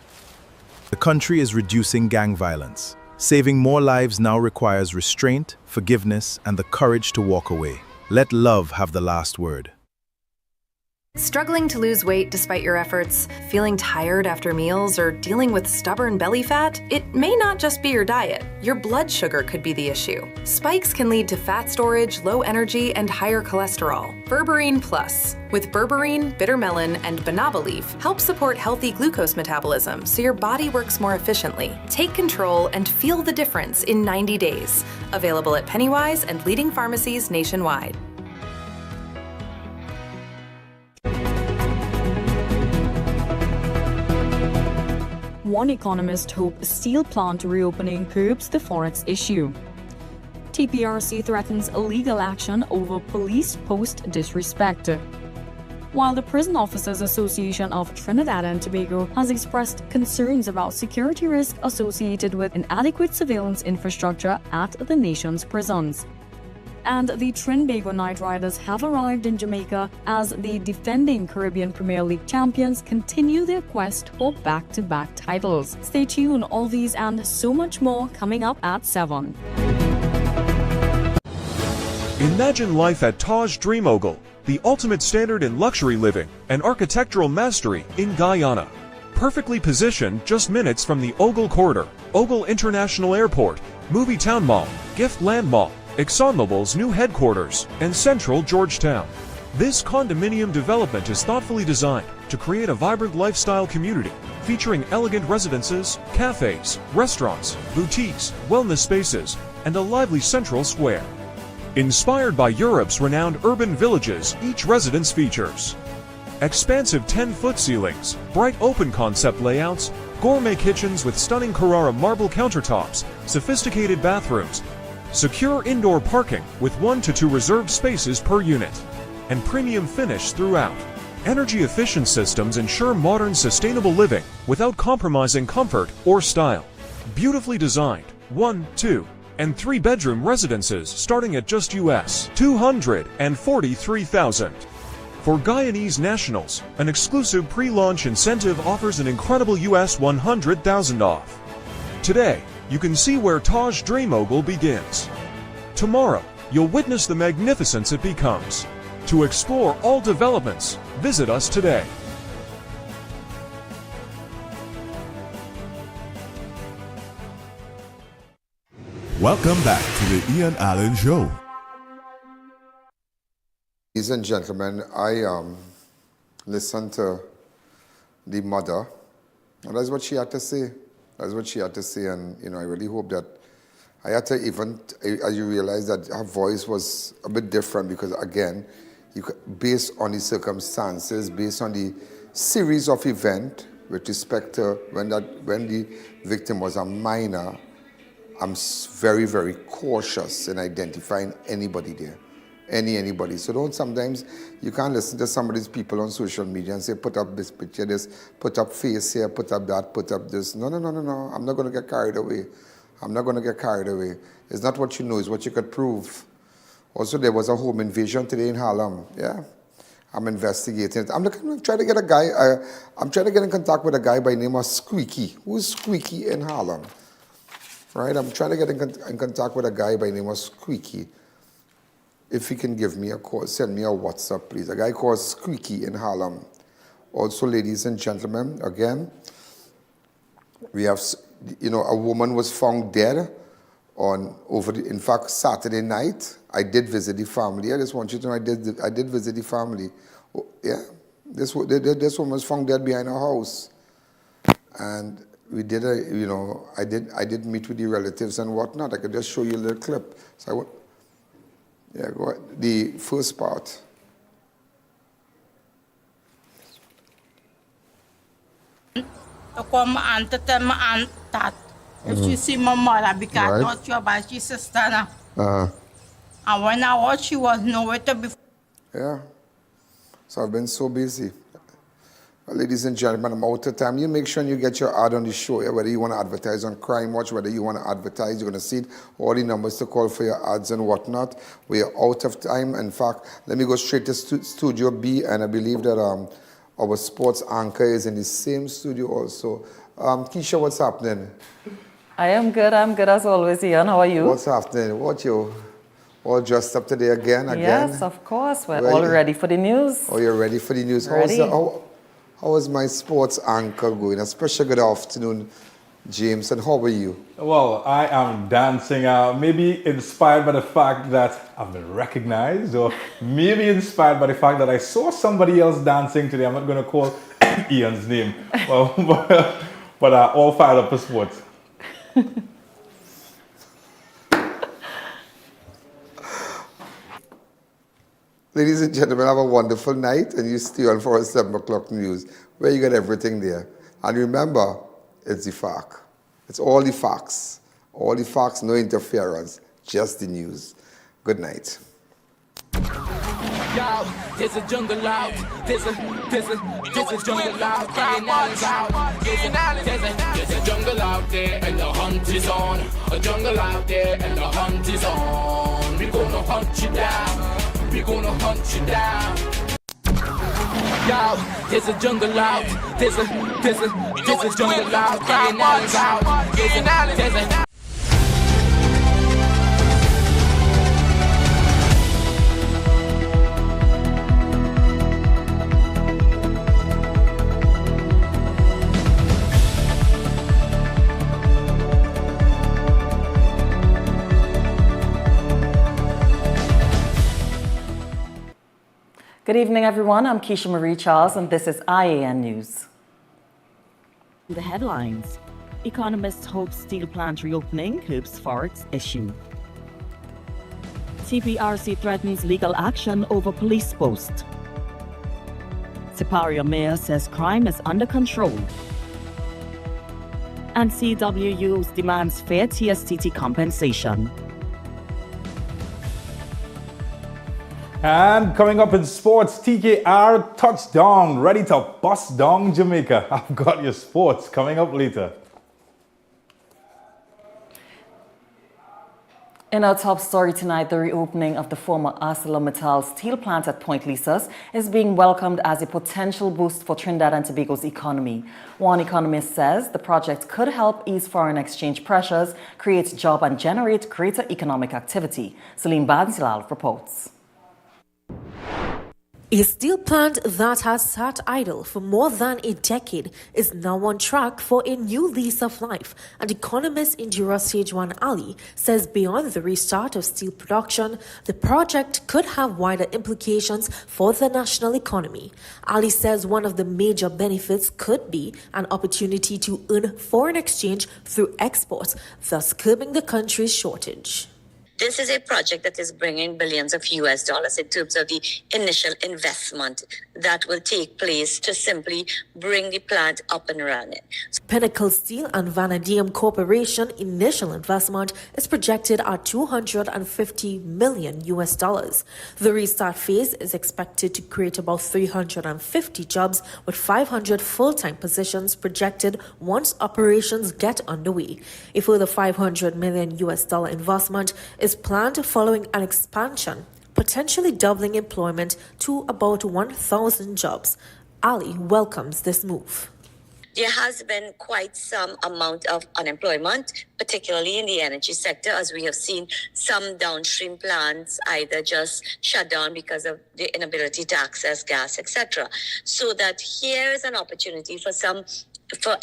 Speaker 12: The country is reducing gang violence. Saving more lives now requires restraint, forgiveness, and the courage to walk away. Let love have the last word.
Speaker 23: Struggling to lose weight despite your efforts, feeling tired after meals, or dealing with stubborn belly fat? It may not just be your diet. Your blood sugar could be the issue. Spikes can lead to fat storage, low energy, and higher cholesterol. Berberine Plus, with berberine, bitter melon, and banaba leaf, help support healthy glucose metabolism so your body works more efficiently. Take control and feel the difference in 90 days. Available at Pennywise and leading pharmacies nationwide.
Speaker 24: One economist hopes steel plant reopening curbs the forex issue. TPRC threatens legal action over police post disrespect. While the Prison Officers Association of Trinidad and Tobago has expressed concerns about security risk associated with inadequate surveillance infrastructure at the nation's prisons. And the Trinbago Knight Riders have arrived in Jamaica as the defending Caribbean Premier League champions continue their quest for back-to-back titles. Stay tuned, all these and so much more coming up at 7.
Speaker 3: Imagine life at Taj Dream Ogle, the ultimate standard in luxury living and architectural mastery in Guyana. Perfectly positioned just minutes from the Ogle Corridor, Ogle International Airport, Movie Town Mall, Gift Land Mall, ExxonMobil's new headquarters, and central Georgetown. This condominium development is thoughtfully designed to create a vibrant lifestyle community featuring elegant residences, cafes, restaurants, boutiques, wellness spaces, and a lively central square. Inspired by Europe's renowned urban villages, each residence features expansive 10-foot ceilings, bright open concept layouts, gourmet kitchens with stunning Carrara marble countertops, sophisticated bathrooms, secure indoor parking with 1 to 2 reserved spaces per unit, and premium finish throughout. Energy-efficient systems ensure modern, sustainable living without compromising comfort or style. Beautifully designed 1, 2, and 3-bedroom residences starting at just US $243,000. For Guyanese nationals, an exclusive pre-launch incentive offers an incredible US $100,000 off. Today, you can see where Taj Dream Ogle begins. Tomorrow, you'll witness the magnificence it becomes. To explore all developments, visit us today.
Speaker 5: Welcome back to the I.A.N. Allen Show.
Speaker 14: Ladies and gentlemen, I listened to the mother, and that's what she had to say. That's what she had to say, and I really hope that I had to even, as you realize that her voice was a bit different because again, based on the circumstances, based on the series of events with respect to when the victim was a minor, I'm very, very cautious in identifying anybody there. Anybody. So sometimes you can't listen to somebody's people on social media and say, put up this picture, this, put up face here, put up that, put up this. No. I'm not going to get carried away. It's not what you know, it's what you could prove. Also, there was a home invasion today in Harlem. Yeah. I'm investigating it. I'm trying to get a guy, I'm trying to get in contact with a guy by the name of Squeaky. Who's Squeaky in Harlem? Right? I'm trying to get in contact with a guy by the name of Squeaky. If he can give me a call, send me a WhatsApp, please. A guy called Squeaky in Harlem. Also, ladies and gentlemen, again, we have, a woman was found dead in fact, Saturday night. I did visit the family. I just want you to know I did visit the family. Oh, yeah, this woman was found dead behind her house. And we did I did meet with the relatives and whatnot. I could just show you a little clip. So go ahead. The first part.
Speaker 1: To call my aunt to tell my aunt that if she see my mother because I thought she was by her sister now. And when I watched, she was nowhere to be.
Speaker 14: Yeah. So I've been so busy. Well, ladies and gentlemen, I'm out of time. You make sure you get your ad on the show, whether you want to advertise on Crime Watch, whether you want to advertise, you're going to see all the numbers to call for your ads and whatnot. We are out of time. In fact, let me go straight to Studio B, and I believe that our sports anchor is in the same studio also. Keisha, what's happening?
Speaker 9: I am good. I'm good as always, Ian. How are you?
Speaker 14: What's happening? What you all dressed up today again?
Speaker 9: Yes, of course. We're all ready for the news.
Speaker 14: Oh, you're ready for the news.
Speaker 9: Ready.
Speaker 14: How is my sports anchor going? A special good afternoon, James, and how are you?
Speaker 10: Well, I am dancing, maybe inspired by the fact that I've been recognized, or maybe inspired by the fact that I saw somebody else dancing today. I'm not going to call Ian's name, well, but all fired up for sports.
Speaker 14: Ladies and gentlemen, have a wonderful night, and you stay on for our 7 o'clock news, where you get everything there. And remember, it's the fact. It's all the facts. All the facts, no interference, just the news. Good night.
Speaker 21: Yo, there's a jungle out. There's a jungle out. There's a jungle out there, and the hunt is on. A jungle out there, and the hunt is on. We're gonna hunt you down. We're gonna hunt you down. Yo, there's a jungle out. There's a jungle out. There's a
Speaker 9: Good evening, everyone. I'm Keisha Marie Charles, and this is I.A.N. News.
Speaker 24: The headlines. Economists hope steel plant reopening curbs forex issue. TPRC threatens legal action over police post. Siparia mayor says crime is under control. And CWU demands fair TSTT compensation.
Speaker 10: And coming up in sports, TKR touchdown, ready to bust down Jamaica. I've got your sports coming up later.
Speaker 9: In our top story tonight, the reopening of the former ArcelorMittal steel plant at Point Lisas is being welcomed as a potential boost for Trinidad and Tobago's economy. One economist says the project could help ease foreign exchange pressures, create jobs, and generate greater economic activity. Salim Bansilal reports.
Speaker 13: A steel plant that has sat idle for more than a decade is now on track for a new lease of life, and economist Indira Sejwan Ali says beyond the restart of steel production, the project could have wider implications for the national economy. Ali says one of the major benefits could be an opportunity to earn foreign exchange through exports, thus curbing the country's shortage.
Speaker 15: This is a project that is bringing billions of US dollars in terms of the initial investment that will take place to simply bring the plant up and running.
Speaker 13: Pinnacle Steel and Vanadium Corporation initial investment is projected at $250 million US dollars. The restart phase is expected to create about 350 jobs with 500 full-time positions projected once operations get underway. A further $500 million US dollar investment is planned following an expansion, potentially doubling employment to about 1,000 jobs. Ali welcomes this move.
Speaker 15: There has been quite some amount of unemployment, particularly in the energy sector, as we have seen some downstream plants either just shut down because of the inability to access gas, etc. So that here is an opportunity for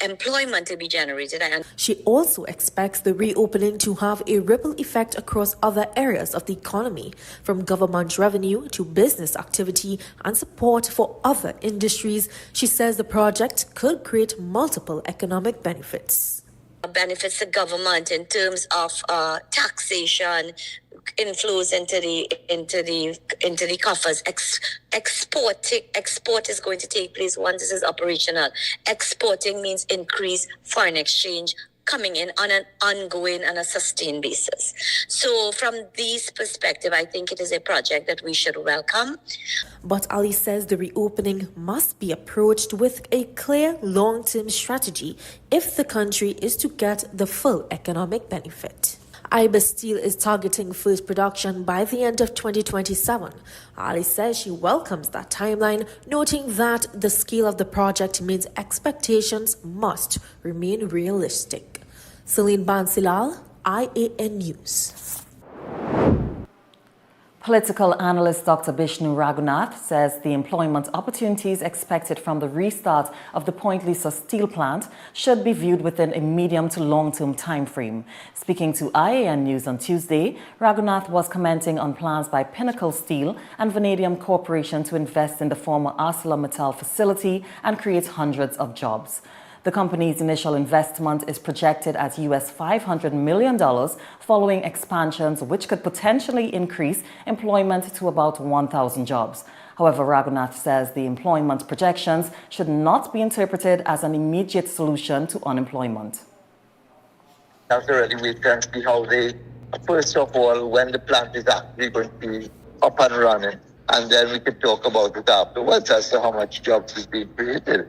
Speaker 15: employment to be generated.
Speaker 13: She also expects the reopening to have a ripple effect across other areas of the economy, from government revenue to business activity and support for other industries. She says the project could create multiple economic benefits.
Speaker 15: Benefits the government in terms of taxation, inflows into the coffers. Export is going to take place once this is operational. Exporting means increased foreign exchange coming in on an ongoing and a sustained basis. So from this perspective, I think it is a project that we should welcome.
Speaker 13: But Ali says the reopening must be approached with a clear long-term strategy if the country is to get the full economic benefit. I.A.N Steel is targeting first production by the end of 2027. Ali says she welcomes that timeline, noting that the scale of the project means expectations must remain realistic. Celine Bansilal, I.A.N News.
Speaker 9: Political analyst Dr. Bishnu Raghunath says the employment opportunities expected from the restart of the Point Lisa steel plant should be viewed within a medium to long-term time frame. Speaking to I.A.N News on Tuesday, Raghunath was commenting on plans by Pinnacle Steel and Vanadium Corporation to invest in the former ArcelorMittal facility and create hundreds of jobs. The company's initial investment is projected at US $500 million following expansions which could potentially increase employment to about 1,000 jobs. However, Raghunath says the employment projections should not be interpreted as an immediate solution to unemployment.
Speaker 20: Have to really wait and see how they, first of all, when the plant is actually going to be up and running, and then we can talk about it afterwards as to how much jobs is being created.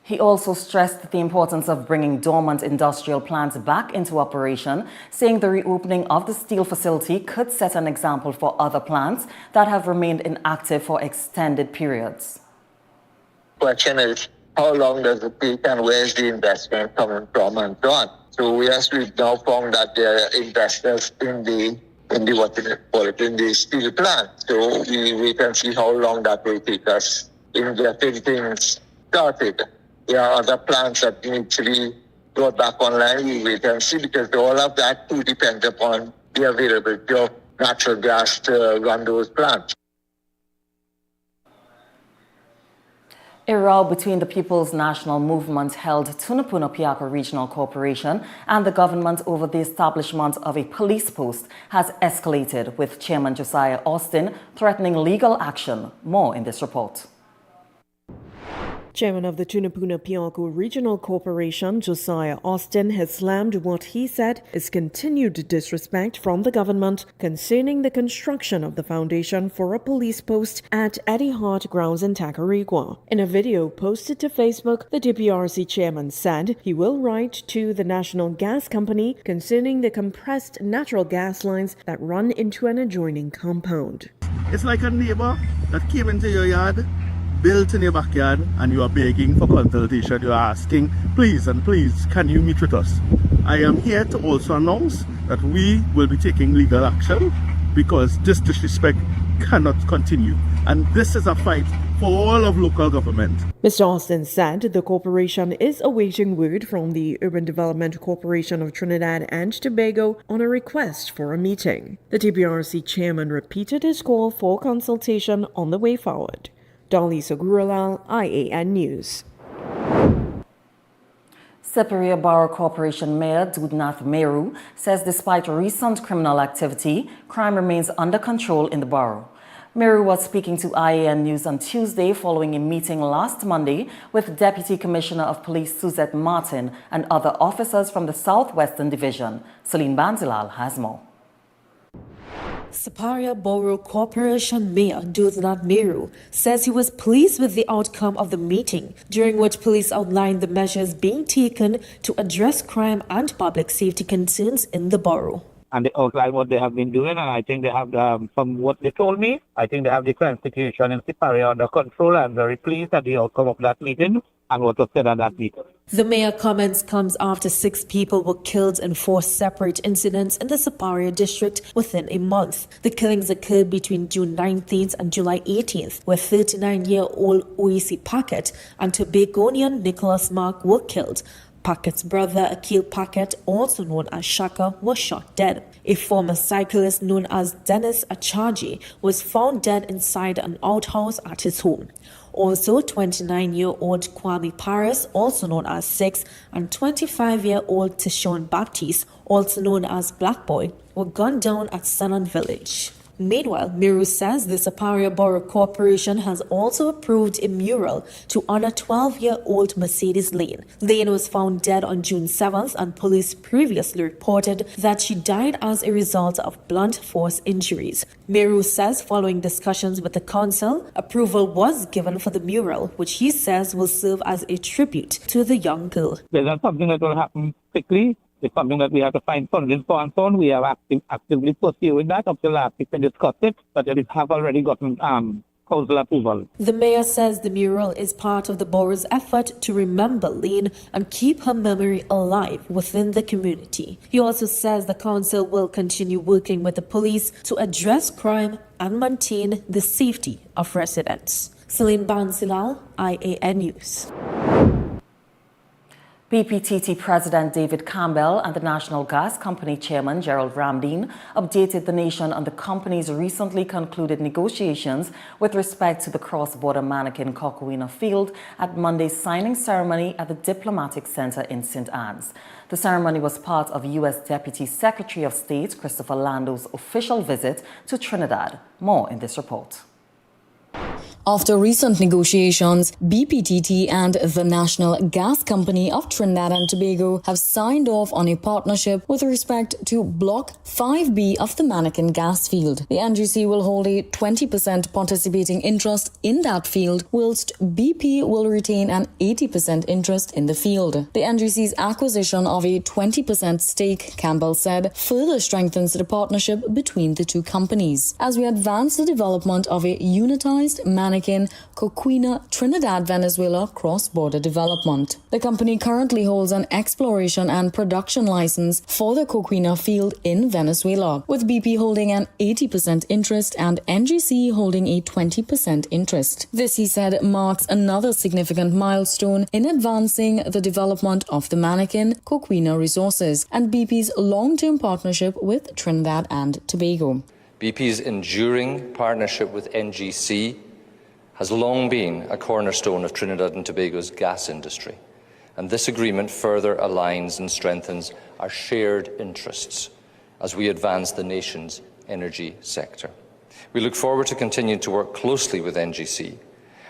Speaker 9: He also stressed the importance of bringing dormant industrial plants back into operation, saying the reopening of the steel facility could set an example for other plants that have remained inactive for extended periods.
Speaker 20: Question is, how long does it take and where is the investment coming from and so on? So we've now found that there are investors in the steel plant. So we wait and see how long that will take us in getting things started. There are other plants that need to be brought back online. We wait and see, because all of that too depends upon the availability of natural gas to run those plants.
Speaker 9: A row between the People's National Movement held Tunapuna-Piako Regional Corporation and the government over the establishment of a police post has escalated, with Chairman Josiah Austin threatening legal action. More in this report.
Speaker 22: Chairman of the Tunapuna-Piako Regional Corporation, Josiah Austin, has slammed what he said is continued disrespect from the government concerning the construction of the foundation for a police post at Eddie Hart grounds in Tacarigua. In a video posted to Facebook, the DPRC chairman said he will write to the National Gas Company concerning the compressed natural gas lines that run into an adjoining compound.
Speaker 4: It's like a neighbor that came into your yard, built in your backyard, and you are begging for consultation. You are asking, please and please, can you meet with us? I am here to also announce that we will be taking legal action because this disrespect cannot continue. And this is a fight for all of local government.
Speaker 22: Mr. Austin said the corporation is awaiting word from the Urban Development Corporation of Trinidad and Tobago on a request for a meeting. The TPRC chairman repeated his call for consultation on the way forward. Dalisa Gurulal, I.A.N. News.
Speaker 9: Superior Borough Corporation Mayor Dudnath Meru says despite recent criminal activity, crime remains under control in the borough. Meru was speaking to I.A.N. News on Tuesday following a meeting last Monday with Deputy Commissioner of Police Suzette Martin and other officers from the Southwestern Division. Celine Banzilal has more.
Speaker 13: Superior Borough Corporation Mayor Dudnath Meru says he was pleased with the outcome of the meeting, during which police outlined the measures being taken to address crime and public safety concerns in the borough.
Speaker 8: And they outline what they have been doing, and I think they have, from what they told me, I think they have the crime situation in Superior under control. I'm very pleased at the outcome of that meeting and what was said at that meeting.
Speaker 13: The mayor comments comes after 6 people were killed in 4 separate incidents in the Superior district within a month. The killings occurred between June 19th and July 18th, where 39-year-old Oisi Paquet and Tobagonian Nicholas Mark were killed. Paquet's brother, Akil Paquet, also known as Shaka, was shot dead. A former cyclist known as Dennis Achaji was found dead inside an outhouse at his home. Also, 29-year-old Kwame Paris, also known as Six, and 25-year-old Tishon Baptiste, also known as Black Boy, were gunned down at Sanan Village. Meanwhile, Meru says the Superior Borough Corporation has also approved a mural to honor 12-year-old Mercedes Lane. Lane was found dead on June 7th, and police previously reported that she died as a result of blunt force injuries. Meru says following discussions with the council, approval was given for the mural, which he says will serve as a tribute to the young girl.
Speaker 8: There's not something that will happen quickly. It's something that we have to find funding for and so on. We have actively pursuing that up to last week and discussed it, but we have already gotten council approval.
Speaker 13: The mayor says the mural is part of the borough's effort to remember Lane and keep her memory alive within the community. He also says the council will continue working with the police to address crime and maintain the safety of residents. Celine Bansilal, I.A.N. News.
Speaker 9: BPTT President David Campbell and the National Gas Company Chairman Gerald Ramdeen updated the nation on the company's recently concluded negotiations with respect to the cross-border Mannequin Coquina field at Monday's signing ceremony at the Diplomatic Center in St. Anne's. The ceremony was part of U.S. Deputy Secretary of State Christopher Lando's official visit to Trinidad. More in this report.
Speaker 11: After recent negotiations, BPTT and the National Gas Company of Trinidad and Tobago have signed off on a partnership with respect to Block 5B of the Mannequin gas field. The NGC will hold a 20% participating interest in that field, whilst BP will retain an 80% interest in the field. The NGC's acquisition of a 20% stake, Campbell said, further strengthens the partnership between the two companies as we advance the development of a unitized Mannequin Coquina Trinidad Venezuela cross-border development. The company currently holds an exploration and production license for the Coquina field in Venezuela, with BP holding an 80% interest and NGC holding a 20% interest. This, he said, marks another significant milestone in advancing the development of the Mannequin Coquina resources and BP's long-term partnership with Trinidad and Tobago.
Speaker 17: BP's enduring partnership with NGC has long been a cornerstone of Trinidad and Tobago's gas industry, and this agreement further aligns and strengthens our shared interests as we advance the nation's energy sector. We look forward to continuing to work closely with NGC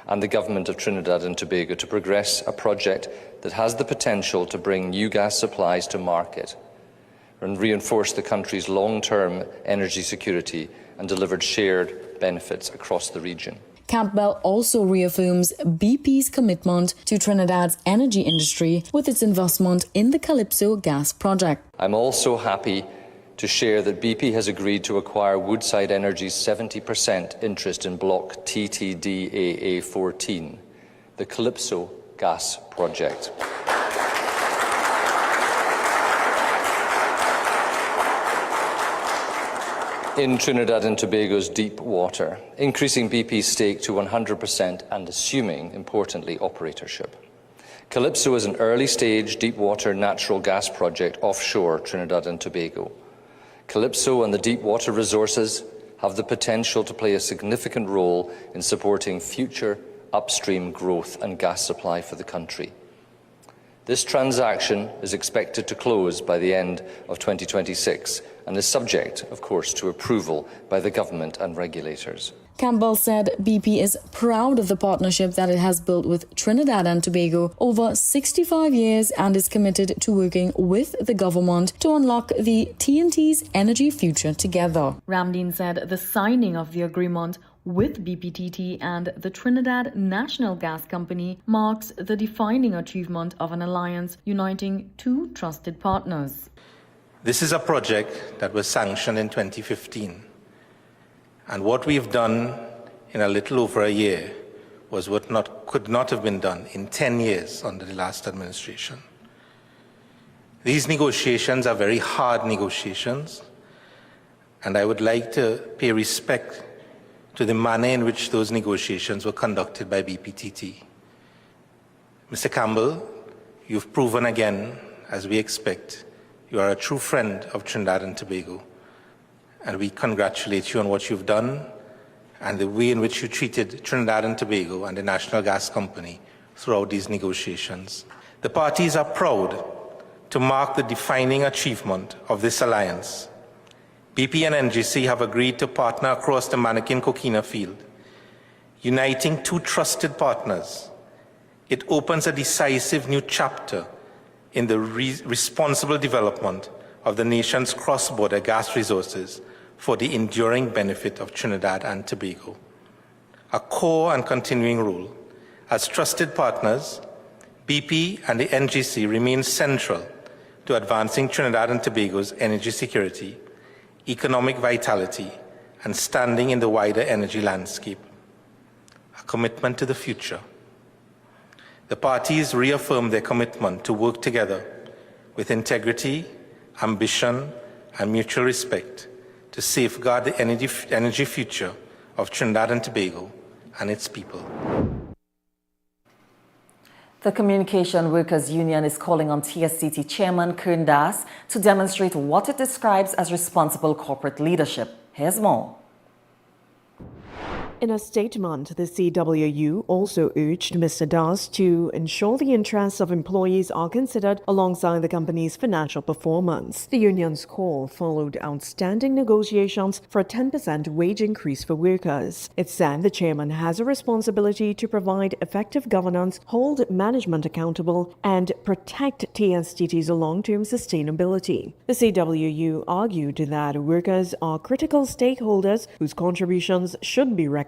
Speaker 17: and the Government of Trinidad and Tobago to progress a project that has the potential to bring new gas supplies to market and reinforce the country's long-term energy security and deliver shared benefits across the region.
Speaker 11: Campbell also reaffirms BP's commitment to Trinidad's energy industry with its investment in the Calypso gas project.
Speaker 17: I'm also happy to share that BP has agreed to acquire Woodside Energy's 70% interest in Block TTDAA14, the Calypso gas project. in Trinidad and Tobago's deep water, increasing BP's stake to 100% and assuming, importantly, operatorship. Calypso is an early-stage deep-water natural gas project offshore Trinidad and Tobago. Calypso and the deep-water resources have the potential to play a significant role in supporting future upstream growth and gas supply for the country. This transaction is expected to close by the end of 2026 and is subject, of course, to approval by the government and regulators.
Speaker 11: Campbell said BP is proud of the partnership that it has built with Trinidad and Tobago over 65 years and is committed to working with the government to unlock the TNT's energy future together. Ramdeen said the signing of the agreement with BPTT and the Trinidad National Gas Company marks the defining achievement of an alliance uniting two trusted partners.
Speaker 2: This is a project that was sanctioned in 2015. And what we've done in a little over a year was what could not have been done in 10 years under the last administration. These negotiations are very hard negotiations, and I would like to pay respect to the manner in which those negotiations were conducted by BPTT. Mr. Campbell, you've proven again, as we expect, you are a true friend of Trinidad and Tobago. And we congratulate you on what you've done and the way in which you treated Trinidad and Tobago and the National Gas Company throughout these negotiations. The parties are proud to mark the defining achievement of this alliance. BP and NGC have agreed to partner across the Manikin-Coquina field, uniting two trusted partners. It opens a decisive new chapter in the responsible development of the nation's cross-border gas resources for the enduring benefit of Trinidad and Tobago. A core and continuing role. As trusted partners, BP and the NGC remain central to advancing Trinidad and Tobago's energy security, economic vitality, and standing in the wider energy landscape. A commitment to the future. The parties reaffirm their commitment to work together with integrity, ambition, and mutual respect to safeguard the energy future of Trinidad and Tobago and its people.
Speaker 9: The Communication Workers Union is calling on TSCT Chairman Kern Das to demonstrate what it describes as responsible corporate leadership. Here's more.
Speaker 22: In a statement, the CWU also urged Mr. Das to ensure the interests of employees are considered alongside the company's financial performance. The union's call followed outstanding negotiations for a 10% wage increase for workers. It said the chairman has a responsibility to provide effective governance, hold management accountable, and protect TSTT's long-term sustainability. The CWU argued that workers are critical stakeholders whose contributions should be recognized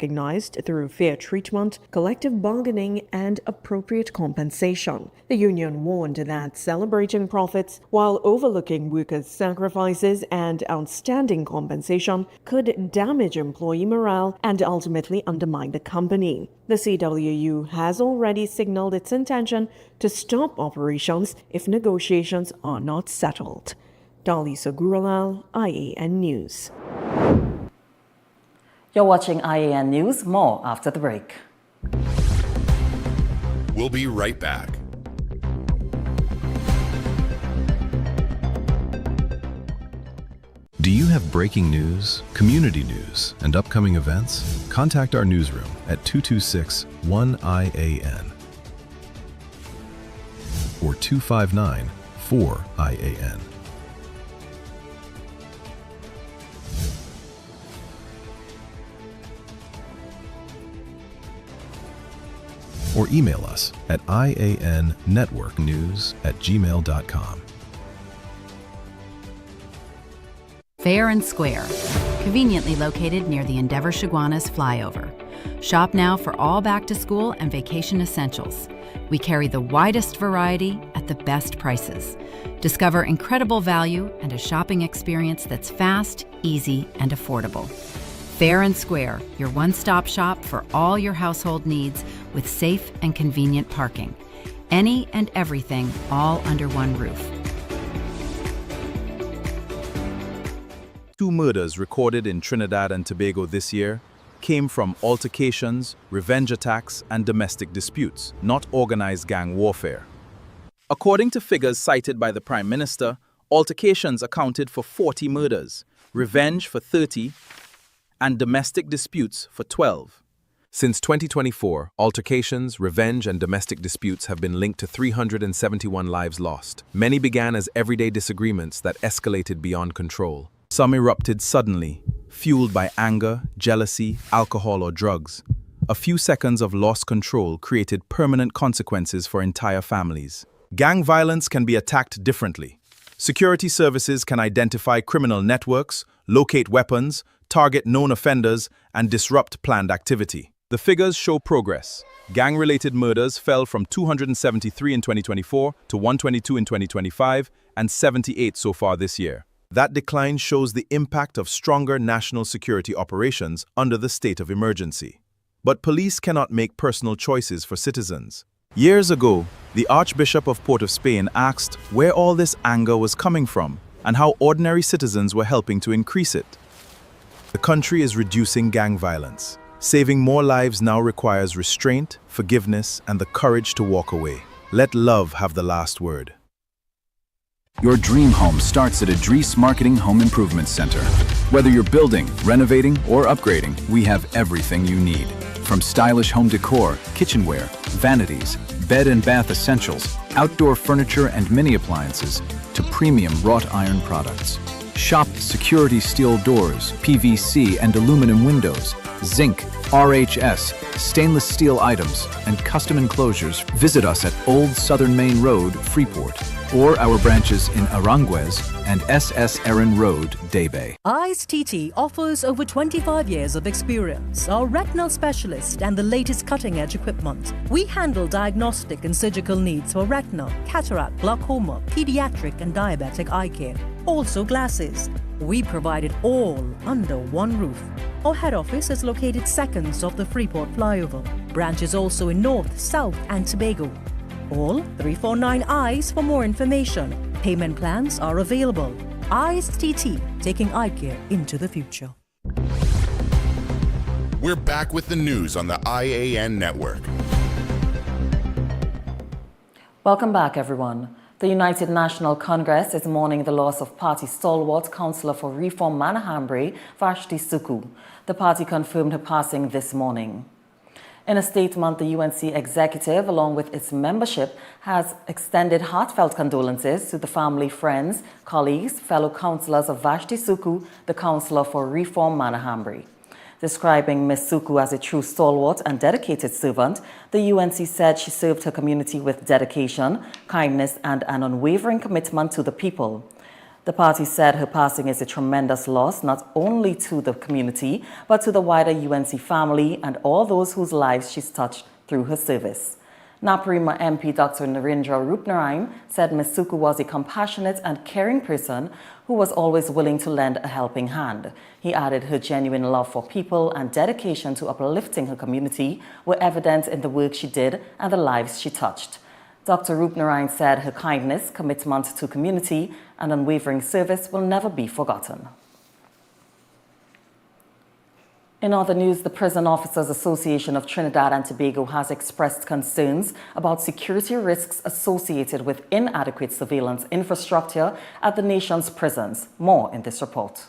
Speaker 22: through fair treatment, collective bargaining, and appropriate compensation. The union warned that celebrating profits while overlooking workers' sacrifices and outstanding compensation could damage employee morale and ultimately undermine the company. The CWU has already signaled its intention to stop operations if negotiations are not settled. Dalisa Guralal, I.A.N. News.
Speaker 9: You're watching I.A.N. News. More after the break.
Speaker 6: We'll be right back.
Speaker 7: Do you have breaking news, community news, and upcoming events? Contact our newsroom at 226-1IAN or 259-4IAN. Or email us at iannetworknews@gmail.com.
Speaker 18: Fair and Square, conveniently located near the Endeavour Chaguanas flyover. Shop now for all back-to-school and vacation essentials. We carry the widest variety at the best prices. Discover incredible value and a shopping experience that's fast, easy, and affordable. Fair and Square, your one-stop shop for all your household needs with safe and convenient parking. Any and everything all under one roof.
Speaker 7: 2 murders recorded in Trinidad and Tobago this year came from altercations, revenge attacks, and domestic disputes, not organized gang warfare. According to figures cited by the Prime Minister, altercations accounted for 40 murders, revenge for 30, and domestic disputes for 12. Since 2024, altercations, revenge, and domestic disputes have been linked to 371 lives lost. Many began as everyday disagreements that escalated beyond control. Some erupted suddenly, fueled by anger, jealousy, alcohol, or drugs. A few seconds of lost control created permanent consequences for entire families. Gang violence can be attacked differently. Security services can identify criminal networks, locate weapons, target known offenders, and disrupt planned activity. The figures show progress. Gang-related murders fell from 273 in 2024 to 122 in 2025 and 78 so far this year. That decline shows the impact of stronger national security operations under the state of emergency. But police cannot make personal choices for citizens. Years ago, the Archbishop of Port of Spain asked where all this anger was coming from and how ordinary citizens were helping to increase it. The country is reducing gang violence. Saving more lives now requires restraint, forgiveness, and the courage to walk away. Let love have the last word.
Speaker 12: Your dream home starts at Advertise Marketing Home Improvement Center. Whether you're building, renovating, or upgrading, we have everything you need. From stylish home decor, kitchenware, vanities, bed and bath essentials, outdoor furniture and mini appliances, to premium wrought iron products. Shop security steel doors, PVC and aluminum windows, zinc, RHS, stainless steel items, and custom enclosures. Visit us at Old Southern Main Road, Freeport, or our branches in Aranguez and SS Erin Road, Daybay.
Speaker 16: I.A.N offers over 25 years of experience, are retinal specialist and the latest cutting-edge equipment. We handle diagnostic and surgical needs for retinal, cataract, glaucoma, pediatric and diabetic eye care. Also glasses. We provide it all under one roof. Our head office is located seconds off the Freeport flyover. Branches also in North, South and Tobago. Call 349-EYES for more information. Payment plans are available. I.A.N, taking eye care into the future.
Speaker 6: We're back with the news on the I.A.N network.
Speaker 9: Welcome back, everyone. The United National Congress is mourning the loss of party stalwart Councillor for Reform Manahambre, Vashti Suku. The party confirmed her passing this morning. In a statement, the UNC executive, along with its membership, has extended heartfelt condolences to the family, friends, colleagues, fellow councillors of Vashti Suku, the Councillor for Reform Manahambre. Describing Ms. Suku as a true stalwart and dedicated servant, the UNC said she served her community with dedication, kindness, and an unwavering commitment to the people. The party said her passing is a tremendous loss not only to the community, but to the wider UNC family and all those whose lives she's touched through her service. Naparima MP Dr. Narendra Rupnarayan said Ms. Suku was a compassionate and caring person who was always willing to lend a helping hand. He added her genuine love for people and dedication to uplifting her community were evident in the work she did and the lives she touched. Dr. Rupnarayan said her kindness, commitment to community, and unwavering service will never be forgotten. In other news, the Prison Officers Association of Trinidad and Tobago has expressed concerns about security risks associated with inadequate surveillance infrastructure at the nation's prisons. More in this report.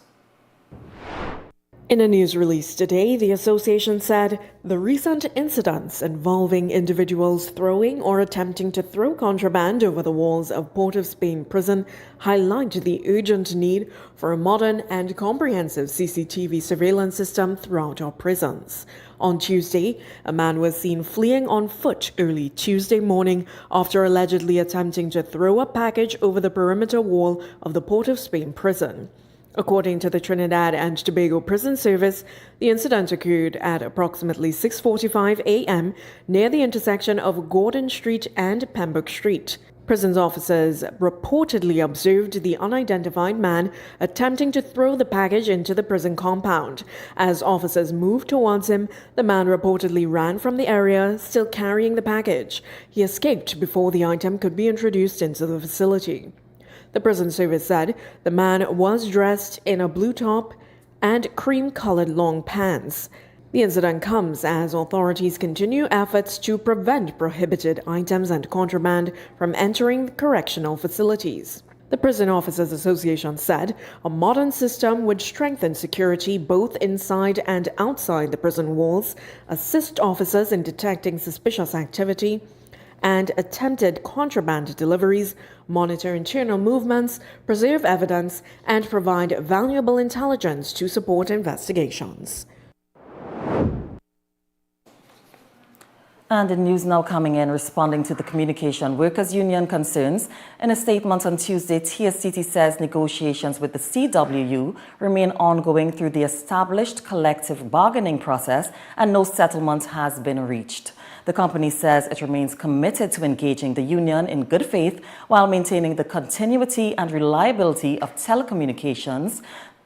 Speaker 22: In a news release today, the association said the recent incidents involving individuals throwing or attempting to throw contraband over the walls of Port of Spain prison highlight the urgent need for a modern and comprehensive CCTV surveillance system throughout our prisons. On Tuesday, a man was seen fleeing on foot early Tuesday morning after allegedly attempting to throw a package over the perimeter wall of the Port of Spain prison. According to the Trinidad and Tobago Prison Service, the incident occurred at approximately 6:45 a.m. near the intersection of Gordon Street and Pembroke Street. Prisons officers reportedly observed the unidentified man attempting to throw the package into the prison compound. As officers moved towards him, the man reportedly ran from the area, still carrying the package. He escaped before the item could be introduced into the facility. The prison service said the man was dressed in a blue top and cream-colored long pants. The incident comes as authorities continue efforts to prevent prohibited items and contraband from entering correctional facilities. The Prison Officers Association said a modern system would strengthen security both inside and outside the prison walls, assist officers in detecting suspicious activity and attempted contraband deliveries, monitor internal movements, preserve evidence, and provide valuable intelligence to support investigations.
Speaker 9: And the news now coming in responding to the Communication Workers Union concerns. In a statement on Tuesday, TSTT says negotiations with the CWU remain ongoing through the established collective bargaining process and no settlement has been reached. The company says it remains committed to engaging the union in good faith while maintaining the continuity and reliability of telecommunications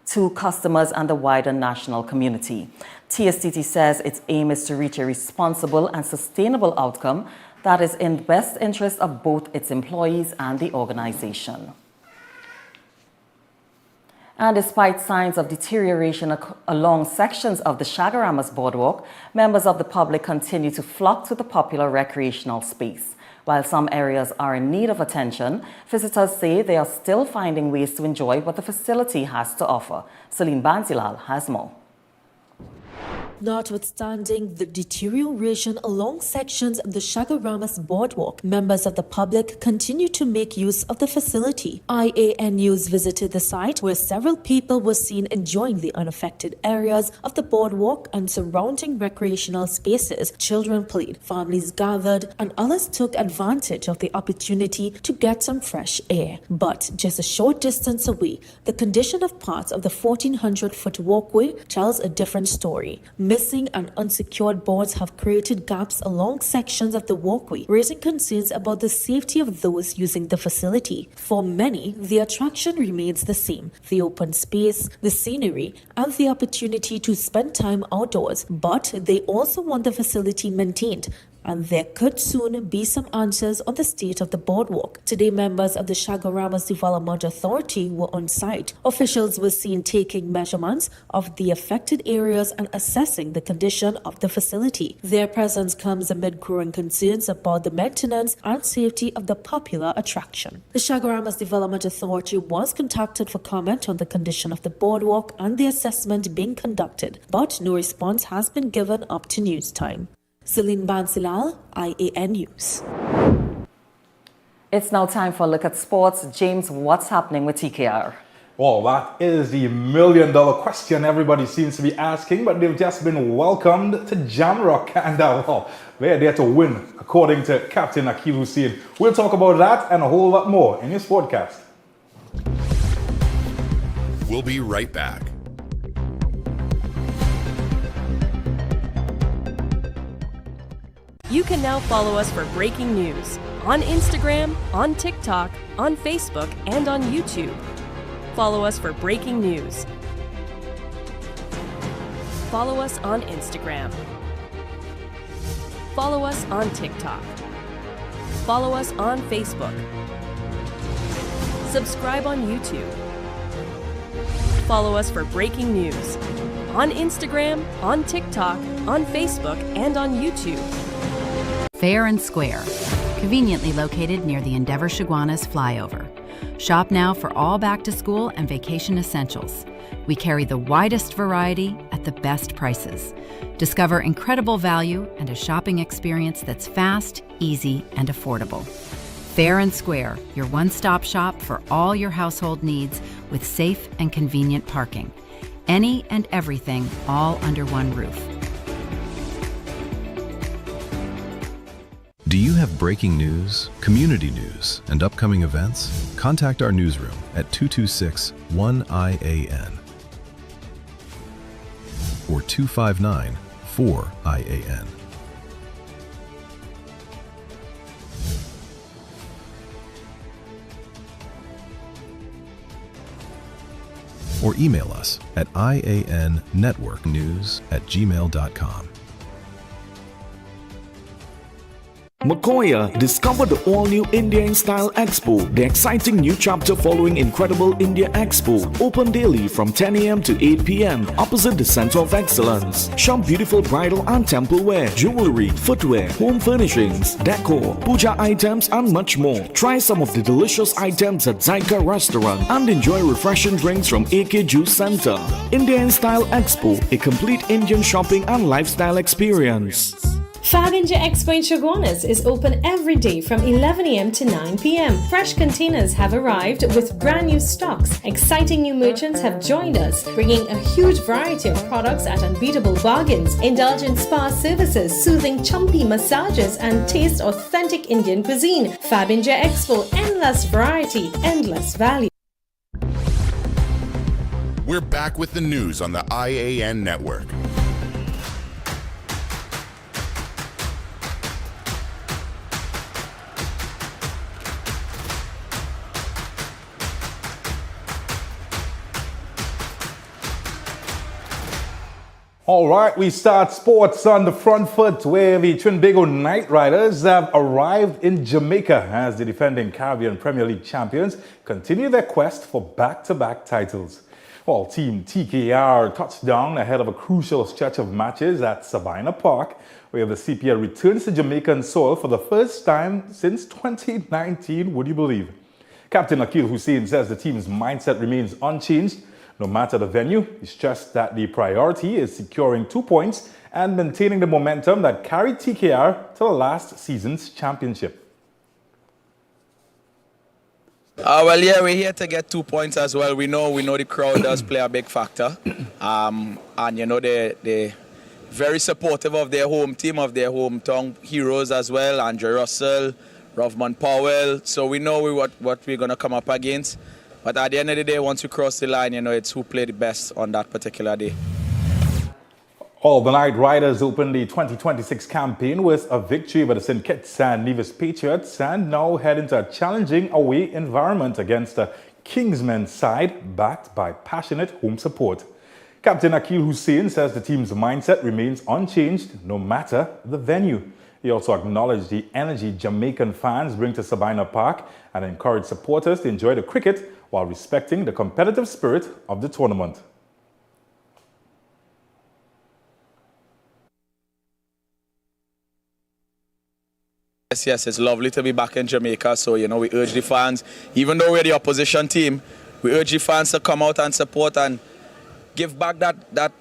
Speaker 9: to customers and the wider national community. TSTT says its aim is to reach a responsible and sustainable outcome that is in the best interest of both its employees and the organization. And despite signs of deterioration along sections of the Chaguaramas Boardwalk, members of the public continue to flock to the popular recreational space. While some areas are in need of attention, visitors say they are still finding ways to enjoy what the facility has to offer. Celine Banzilal has more.
Speaker 13: Notwithstanding the deterioration along sections of the Chaguaramas Boardwalk, members of the public continue to make use of the facility. I.A.N. News visited the site where several people were seen enjoying the unaffected areas of the boardwalk and surrounding recreational spaces. Children played, families gathered, and others took advantage of the opportunity to get some fresh air. But just a short distance away, the condition of parts of the 1,400-foot walkway tells a different story. Missing and unsecured boards have created gaps along sections of the walkway, raising concerns about the safety of those using the facility. For many, the attraction remains the same: the open space, the scenery, and the opportunity to spend time outdoors. But they also want the facility maintained, and there could soon be some answers on the state of the boardwalk. Today, members of the Chaguaramas Development Authority were on site. Officials were seen taking measurements of the affected areas and assessing the condition of the facility. Their presence comes amid growing concerns about the maintenance and safety of the popular attraction. The Chaguaramas Development Authority was contacted for comment on the condition of the boardwalk and the assessment being conducted, but no response has been given up to news time. Celine Bansilal, I.A.N. News.
Speaker 9: It's now time for a look at sports. James, what's happening with TKR?
Speaker 10: Well, that is the million-dollar question everybody seems to be asking, but they've just been welcomed to Jamrock, and well, they're there to win, according to Captain Akil Hussein. We'll talk about that and a whole lot more in your Sportcast.
Speaker 6: We'll be right back.
Speaker 3: You can now follow us for breaking news on Instagram, on TikTok, on Facebook, and on YouTube. Follow us for breaking news. Follow us on Instagram. Follow us on TikTok. Follow us on Facebook. Subscribe on YouTube. Follow us for breaking news on Instagram, on TikTok, on Facebook, and on YouTube.
Speaker 18: Fair and Square, conveniently located near the Endeavor Chaguanas flyover. Shop now for all back-to-school and vacation essentials. We carry the widest variety at the best prices. Discover incredible value and a shopping experience that's fast, easy, and affordable. Fair and Square, your one-stop shop for all your household needs with safe and convenient parking. Any and everything all under one roof.
Speaker 5: Do you have breaking news, community news, and upcoming events? Contact our newsroom at 226-1-I-A-N or 259-4-I-A-N. Or email us at iannetworknews@gmail.com.
Speaker 1: Makoya, discover the all-new India in Style Expo, the exciting new chapter following Incredible India Expo. Open daily from 10 a.m. to 8 p.m. opposite the Center of Excellence. Shop beautiful bridal and temple wear, jewelry, footwear, home furnishings, decor, puja items, and much more. Try some of the delicious items at Zaika Restaurant and enjoy refreshing drinks from AK Juice Center. India in Style Expo, a complete Indian shopping and lifestyle experience.
Speaker 14: Fab India Expo in Chaguanas is open every day from 11 a.m. to 9 p.m. Fresh containers have arrived with brand new stocks. Exciting new merchants have joined us, bringing a huge variety of products at unbeatable bargains. Indulge in spa services, soothing chumpy massages, and taste authentic Indian cuisine. Fab India Expo, endless variety, endless value.
Speaker 6: We're back with the news on the I.A.N. network.
Speaker 10: All right, we start sports on the front foot where the Trinidad Knight Riders have arrived in Jamaica as the defending Caribbean Premier League champions continue their quest for back-to-back titles. Well, Team TKR touched down ahead of a crucial stretch of matches at Sabina Park, where the CPL returns to Jamaican soil for the first time since 2019, would you believe? Captain Akil Hussein says the team's mindset remains unchanged no matter the venue. He stressed that the priority is securing 2 points and maintaining the momentum that carried TKR to the last season's championship.
Speaker 19: Well, yeah, we're here to get 2 points as well. We know the crowd does play a big factor. And, you know, they're very supportive of their home team, of their hometown heroes as well. Andre Russell, Rovman Powell. So we know what we're going to come up against. But at the end of the day, once you cross the line, you know, it's who played the best on that particular day.
Speaker 10: All the Knight Riders opened the 2026 campaign with a victory over the St. Kitts and Nevis Patriots and now head into a challenging away environment against the Kingsmen side backed by passionate home support. Captain Akil Hussein says the team's mindset remains unchanged no matter the venue. He also acknowledged the energy Jamaican fans bring to Sabina Park and encouraged supporters to enjoy the cricket while respecting the competitive spirit of the tournament.
Speaker 19: Yes, it's lovely to be back in Jamaica. So, you know, we urge the fans, even though we're the opposition team, we urge the fans to come out and support and give back that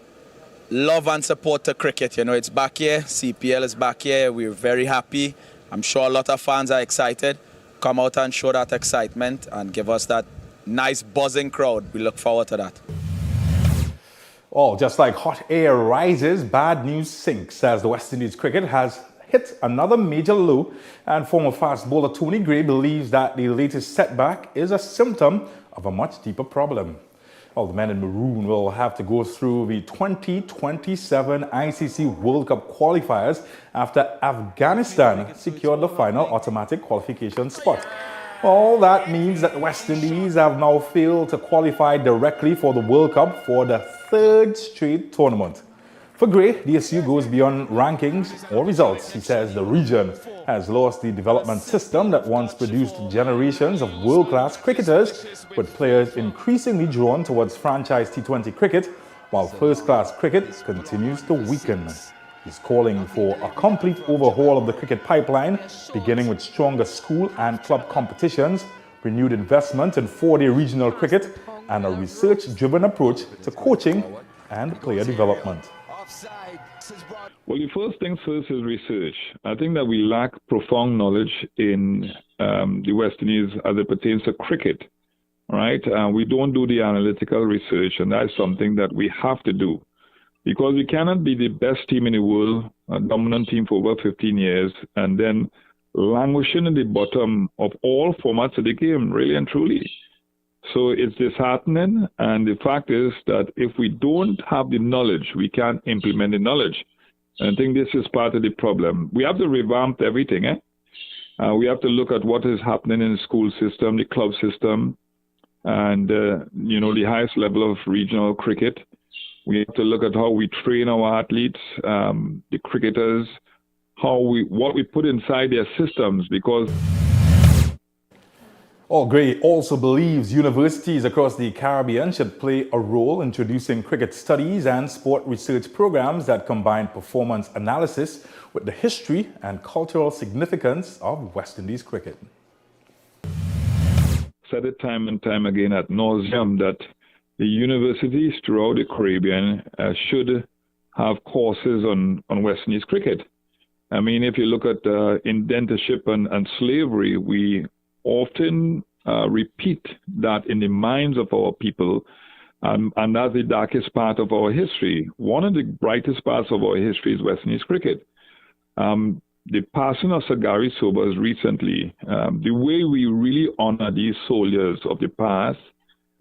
Speaker 19: love and support to cricket. You know, it's back here. CPL is back here. We're very happy. I'm sure a lot of fans are excited. Come out and show that excitement and give us that nice buzzing crowd. We look forward to that.
Speaker 10: Oh, just like hot air rises, bad news sinks as the West Indies cricket has hit another major low, and former fast bowler Tony Gray believes that the latest setback is a symptom of a much deeper problem. Well, the men in maroon will have to go through the 2027 ICC World Cup qualifiers after Afghanistan secured the final automatic qualification spot. All that means that the West Indies have now failed to qualify directly for the World Cup for the third straight tournament. For Gray, the issue goes beyond rankings or results. He says the region has lost the development system that once produced generations of world-class cricketers, with players increasingly drawn towards franchise T20 cricket, while first-class cricket continues to weaken. He's calling for a complete overhaul of the cricket pipeline, beginning with stronger school and club competitions, renewed investment in 4-day regional cricket, and a research-driven approach to coaching and player development.
Speaker 23: Well, the first things first is research. I think that we lack profound knowledge in the West Indies as it pertains to cricket, right? We don't do the analytical research, and that's something that we have to do. Because we cannot be the best team in the world, a dominant team for over 15 years, and then languishing in the bottom of all formats of the game, really and truly. So it's disheartening, and the fact is that if we don't have the knowledge, we can't implement the knowledge. And I think this is part of the problem. We have to revamp everything. We have to look at what is happening in the school system, the club system, and the highest level of regional cricket. We have to look at how we train our athletes, the cricketers, what we put inside their systems, because
Speaker 10: Gray also believes universities across the Caribbean should play a role in introducing cricket studies and sport research programs that combine performance analysis with the history and cultural significance of West Indies cricket.
Speaker 23: Said it time and time again ad nauseum that the universities throughout the Caribbean should have courses on West Indies cricket. I mean, if you look at indentureship and slavery, we often repeat that in the minds of our people, and that's the darkest part of our history. One of the brightest parts of our history is West Indies cricket. The passing of Sir Gary Sobers recently, the way we really honor these soldiers of the past,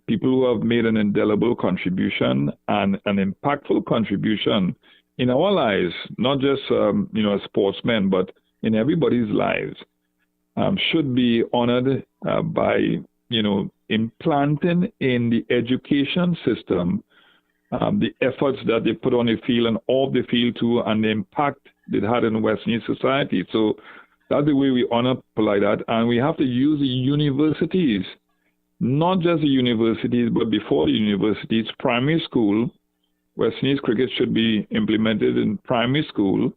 Speaker 23: people who have made an indelible contribution and an impactful contribution in our lives, not just as sportsmen, but in everybody's lives, should be honored by implanting in the education system the efforts that they put on the field and off the field too, and the impact it had in West Indies society. So that's the way we honor people like that. And we have to use the universities, not just the universities, but before the universities, primary school. West Indies cricket should be implemented in primary school,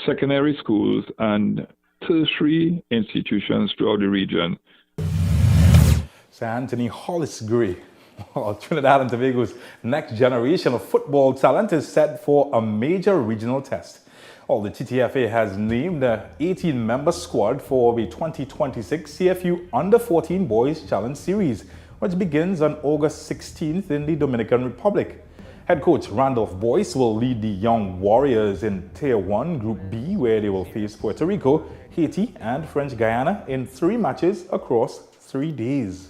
Speaker 23: secondary schools, and tertiary institutions throughout the region.
Speaker 10: Sir Anthony Hollis Gray, Trinidad and Tobago's next generation of football talent, is set for a major regional test. The TTFA has named the 18-member squad for the 2026 CFU Under-14 Boys Challenge Series, which begins on August 16th in the Dominican Republic. Head coach Randolph Boyce will lead the Young Warriors in Tier 1 Group B, where they will face Puerto Rico, Haiti, and French Guyana in 3 matches across 3 days.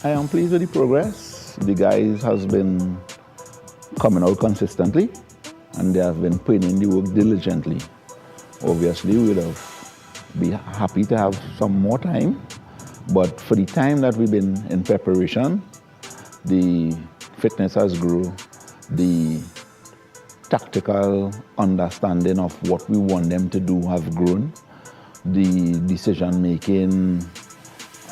Speaker 15: I am pleased with the progress. The guys has been coming out consistently, and they have been putting in the work diligently. Obviously, we would have be happy to have some more time, but for the time that we've been in preparation, the fitness has grown, the tactical understanding of what we want them to do have grown, the decision making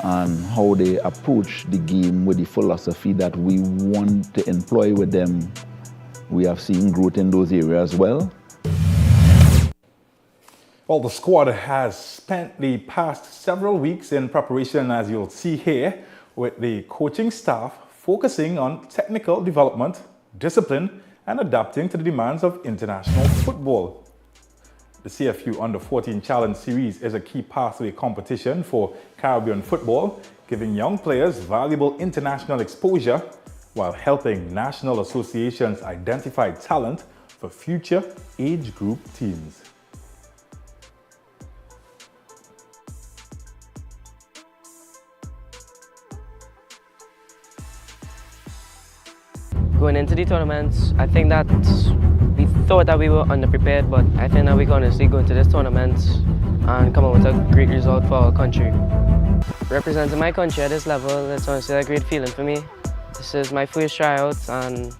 Speaker 15: and how they approach the game with the philosophy that we want to employ with them. We have seen growth in those areas as well.
Speaker 10: The squad has spent the past several weeks in preparation, as you'll see here, with the coaching staff focusing on technical development, discipline, and adapting to the demands of international football. The CFU Under-14 Challenge Series is a key pathway competition for Caribbean football, giving young players valuable international exposure while helping national associations identify talent for future age group teams.
Speaker 20: Going into the tournaments, I think that we thought that we were underprepared, but I think that we can honestly go into this tournament and come out with a great result for our country. Representing my country at this level, it's honestly a great feeling for me. This is my first tryout, and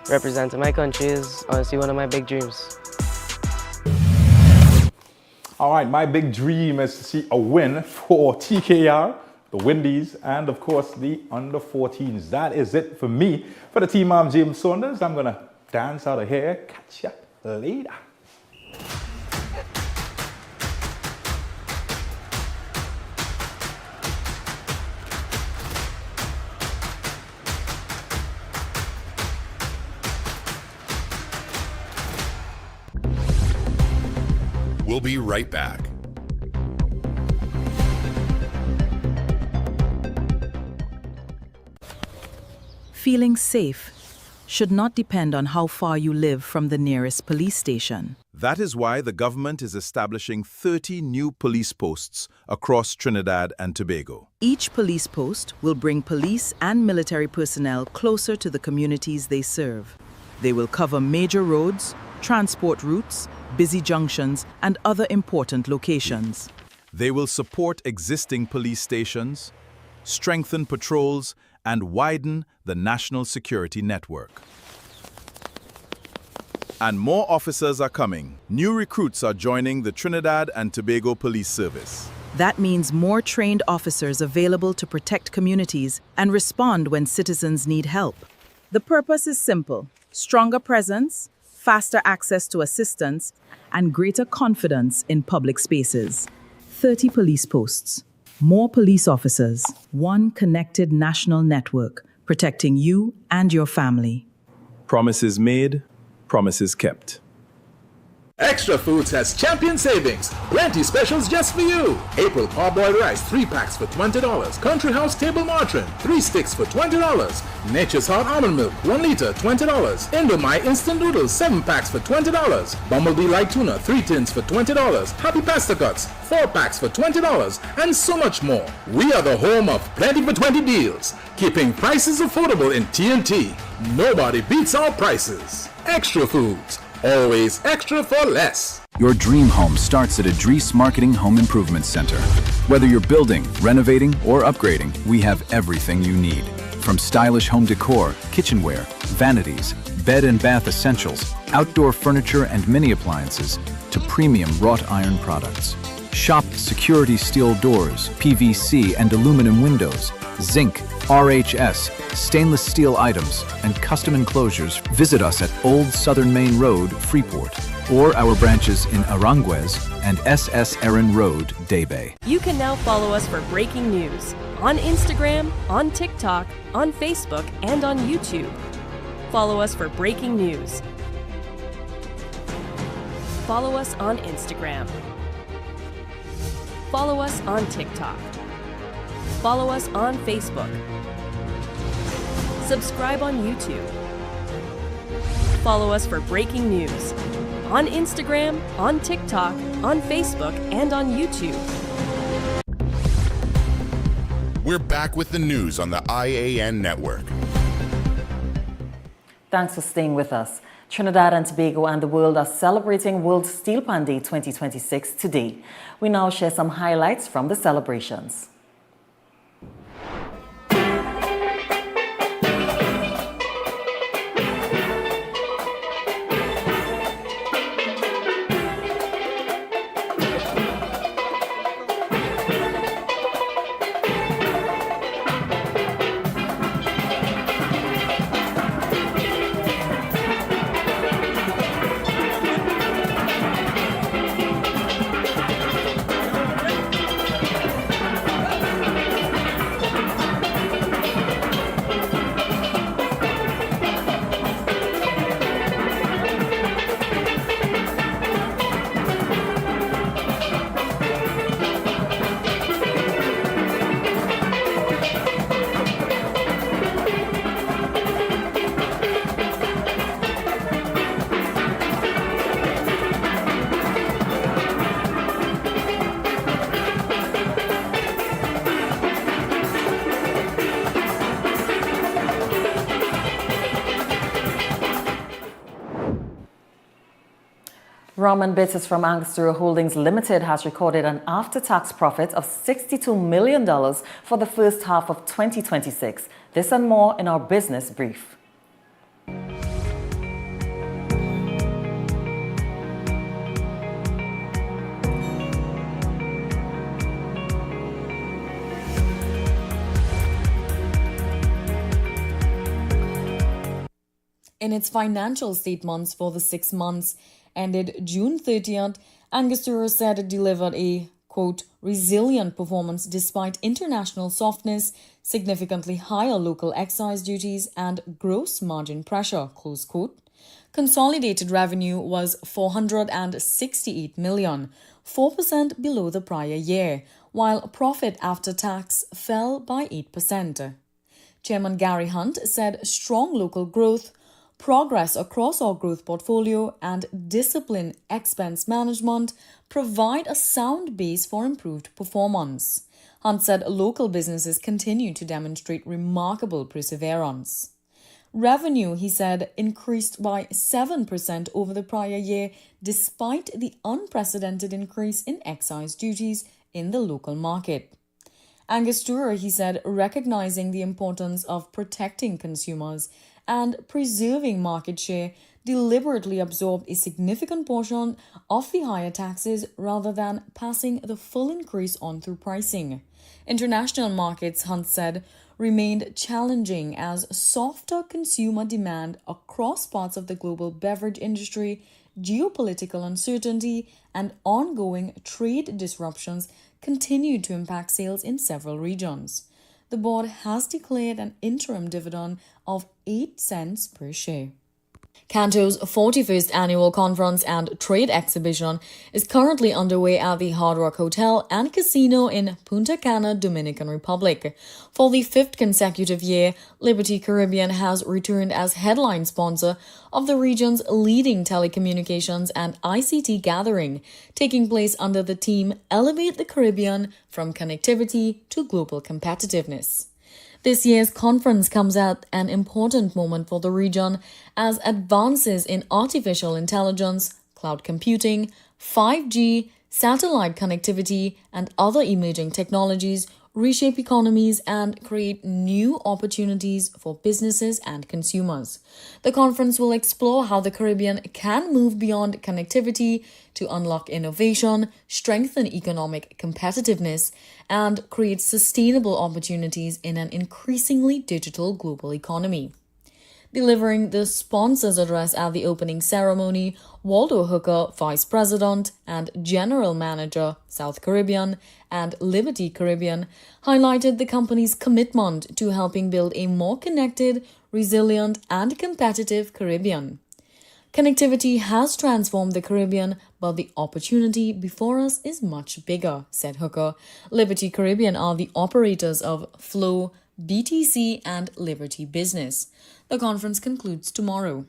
Speaker 20: representing my country is honestly one of my big dreams.
Speaker 10: All right, my big dream is to see a win for TKR, the Windies, and of course the Under-14s. That is it for me. For the team, I'm James Saunders. I'm going to dance out of here. Catch ya later.
Speaker 6: We'll be right back.
Speaker 21: Feeling safe should not depend on how far you live from the nearest police station.
Speaker 7: That is why the government is establishing 30 new police posts across Trinidad and Tobago.
Speaker 21: Each police post will bring police and military personnel closer to the communities they serve. They will cover major roads, transport routes, busy junctions, and other important locations.
Speaker 7: They will support existing police stations, strengthen patrols, and widen the national security network. And more officers are coming. New recruits are joining the Trinidad and Tobago Police Service.
Speaker 21: That means more trained officers available to protect communities and respond when citizens need help. The purpose is simple: stronger presence, faster access to assistance, and greater confidence in public spaces. 30 police posts, more police officers, one connected national network, protecting you and your family.
Speaker 7: Promises made, promises kept.
Speaker 4: Extra Foods has champion savings. Plenty specials just for you. April parboiled rice 3 packs for $20. Country House table margarine 3 sticks for $20. Nature's Hot almond milk 1 liter $20. Indomie instant noodles 7 packs for $20. Bumblebee light tuna 3 tins for $20. Happy pasta cuts 4 packs for $20, and so much more. We are the home of plenty for 20 deals, keeping prices affordable in TNT. Nobody beats our prices. Extra Foods. Always extra for less.
Speaker 12: Your dream home starts at Advertise Marketing Home Improvement Center. Whether you're building, renovating, or upgrading, we have everything you need. From stylish home decor, kitchenware, vanities, bed and bath essentials, outdoor furniture and mini appliances, to premium wrought iron products. Shop security steel doors, PVC and aluminum windows, zinc, RHS, stainless steel items, and custom enclosures. Visit us at Old Southern Main Road, Freeport, or our branches in Aranguez and SS Erin Road, Daybay.
Speaker 3: You can now follow us for breaking news on Instagram, on TikTok, on Facebook, and on YouTube. Follow us for breaking news. Follow us on Instagram. Follow us on TikTok. Follow us on Facebook. Subscribe on YouTube. Follow us for breaking news on Instagram, on TikTok, on Facebook, and on YouTube.
Speaker 6: We're back with the news on the I.A.N. network.
Speaker 9: Thanks for staying with us. Trinidad and Tobago and the world are celebrating World Steel Pan Day 2026 today. We now share some highlights from the celebrations. Raman Bitters from Angostura Holdings Limited has recorded an after-tax profit of $62 million for the first half of 2026. This and more in our business brief.
Speaker 11: In its financial statements for the 6 months ended June 30th, Angostura said it delivered a, quote, resilient performance despite international softness, significantly higher local excise duties, and gross margin pressure, close quote. Consolidated revenue was $468 million, 4% below the prior year, while profit after tax fell by 8%. Chairman Gary Hunt said strong local growth, progress across our growth portfolio, and disciplined expense management provide a sound base for improved performance. Hunt said local businesses continue to demonstrate remarkable perseverance. Revenue, he said, increased by 7% over the prior year despite the unprecedented increase in excise duties in the local market. Angostura, he said, recognizing the importance of protecting consumers and preserving market share, deliberately absorbed a significant portion of the higher taxes rather than passing the full increase on through pricing. International markets, Hunt said, remained challenging as softer consumer demand across parts of the global beverage industry, geopolitical uncertainty, and ongoing trade disruptions continued to impact sales in several regions. The board has declared an interim dividend of 8 cents per share. Canto's 41st annual conference and trade exhibition is currently underway at the Hard Rock Hotel and Casino in Punta Cana, Dominican Republic. For the 5th consecutive year, Liberty Caribbean has returned as headline sponsor of the region's leading telecommunications and ICT gathering, taking place under the theme Elevate the Caribbean from Connectivity to Global Competitiveness. This year's conference comes at an important moment for the region as advances in artificial intelligence, cloud computing, 5G, satellite connectivity, and other emerging technologies reshape economies and create new opportunities for businesses and consumers. The conference will explore how the Caribbean can move beyond connectivity to unlock innovation, strengthen economic competitiveness, and create sustainable opportunities in an increasingly digital global economy. Delivering the sponsor's address at the opening ceremony, Waldo Hooker, Vice President and General Manager, South Caribbean and Liberty Caribbean, highlighted the company's commitment to helping build a more connected, resilient, and competitive Caribbean. Connectivity has transformed the Caribbean, but the opportunity before us is much bigger, said Hooker. Liberty Caribbean are the operators of Flow, BTC, and Liberty Business. The conference concludes tomorrow.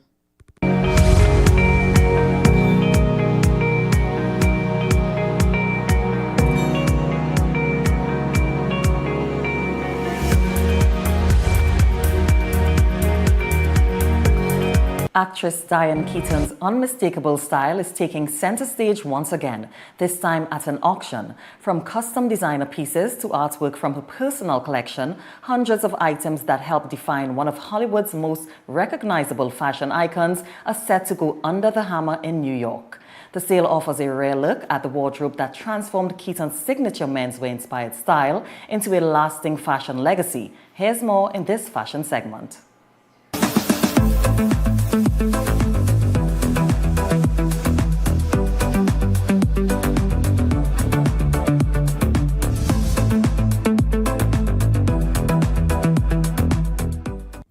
Speaker 9: Actress Diane Keaton's unmistakable style is taking center stage once again, this time at an auction. From custom designer pieces to artwork from her personal collection, hundreds of items that help define one of Hollywood's most recognizable fashion icons are set to go under the hammer in New York. The sale offers a rare look at the wardrobe that transformed Keaton's signature menswear-inspired style into a lasting fashion legacy. Here's more in this fashion segment.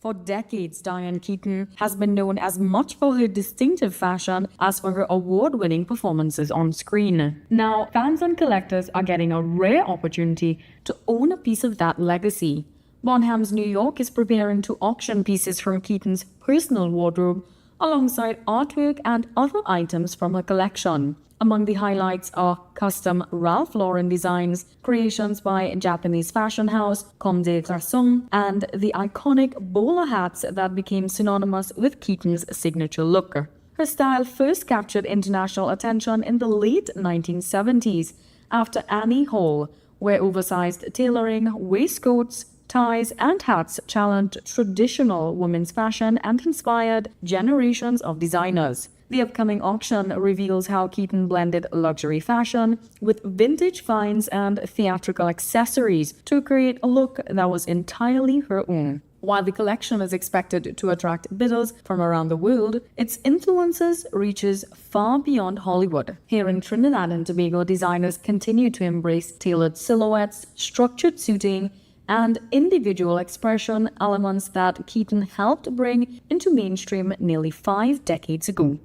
Speaker 11: For decades, Diane Keaton has been known as much for her distinctive fashion as for her award-winning performances on screen. Now, fans and collectors are getting a rare opportunity to own a piece of that legacy. Bonhams, New York is preparing to auction pieces from Keaton's personal wardrobe alongside artwork and other items from her collection. Among the highlights are custom Ralph Lauren designs, creations by Japanese fashion house Comme des Garçons, and the iconic bowler hats that became synonymous with Keaton's signature look. Her style first captured international attention in the late 1970s after Annie Hall, where oversized tailoring, waistcoats, ties, and hats challenged traditional women's fashion and inspired generations of designers. The upcoming auction reveals how Keaton blended luxury fashion with vintage finds and theatrical accessories to create a look that was entirely her own. While the collection is expected to attract bidders from around the world, its influences reaches far beyond Hollywood. Here in Trinidad and Tobago, designers continue to embrace tailored silhouettes, structured suiting, and individual expression, elements that Keaton helped bring into mainstream nearly 5 decades ago.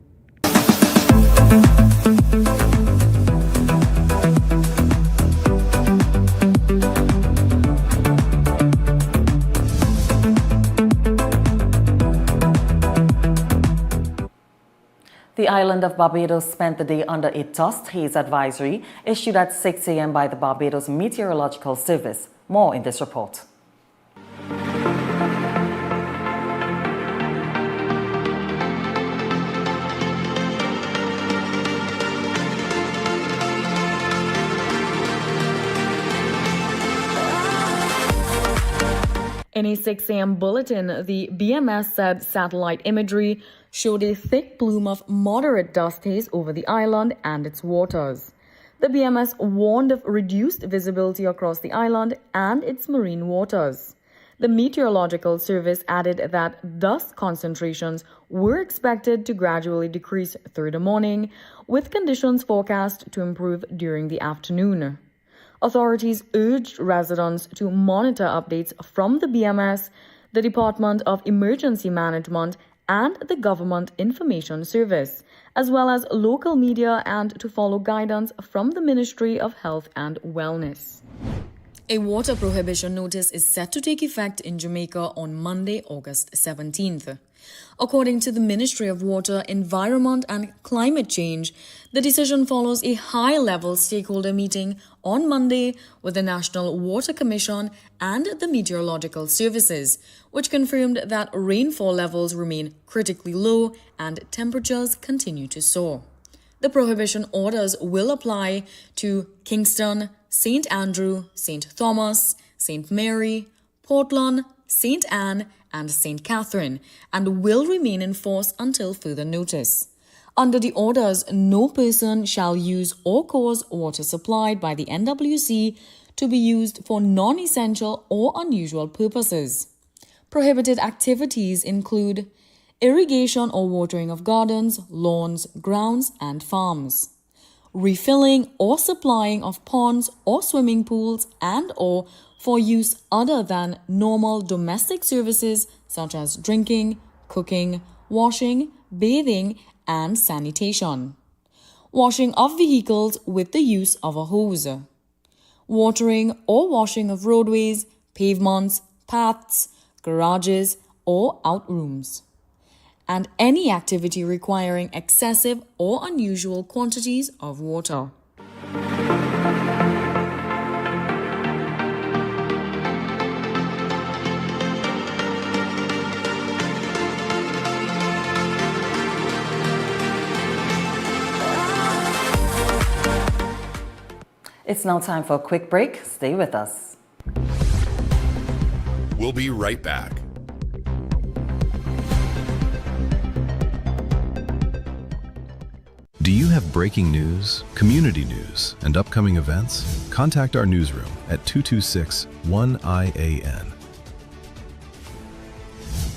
Speaker 9: The island of Barbados spent the day under a dust haze advisory issued at 6 a.m. by the Barbados Meteorological Service. More in this report.
Speaker 11: In a 6 a.m. bulletin, the BMS said satellite imagery showed a thick plume of moderate dust haze over the island and its waters. The BMS warned of reduced visibility across the island and its marine waters. The Meteorological Service added that dust concentrations were expected to gradually decrease through the morning, with conditions forecast to improve during the afternoon. Authorities urged residents to monitor updates from the BMS, the Department of Emergency Management, and the Government Information Service, as well as local media, and to follow guidance from the Ministry of Health and Wellness. A water prohibition notice is set to take effect in Jamaica on Monday, August 17th. According to the Ministry of Water, Environment and Climate Change, the decision follows a high-level stakeholder meeting on Monday with the National Water Commission and the Meteorological Services, which confirmed that rainfall levels remain critically low and temperatures continue to soar. The prohibition orders will apply to Kingston, St. Andrew, St. Thomas, St. Mary, Portland, St. Anne, and St. Catherine, and will remain in force until further notice. Under the orders, no person shall use or cause water supplied by the NWC to be used for non-essential or unusual purposes. Prohibited activities include irrigation or watering of gardens, lawns, grounds, and farms, refilling or supplying of ponds or swimming pools and or for use other than normal domestic services such as drinking, cooking, washing, bathing, and sanitation. Washing of vehicles with the use of a hose. Watering or washing of roadways, pavements, paths, garages, or outrooms. And any activity requiring excessive or unusual quantities of water.
Speaker 9: It's now time for a quick break. Stay with us.
Speaker 6: We'll be right back.
Speaker 5: Do you have breaking news, community news, and upcoming events? Contact our newsroom at 226-1-I.A.N.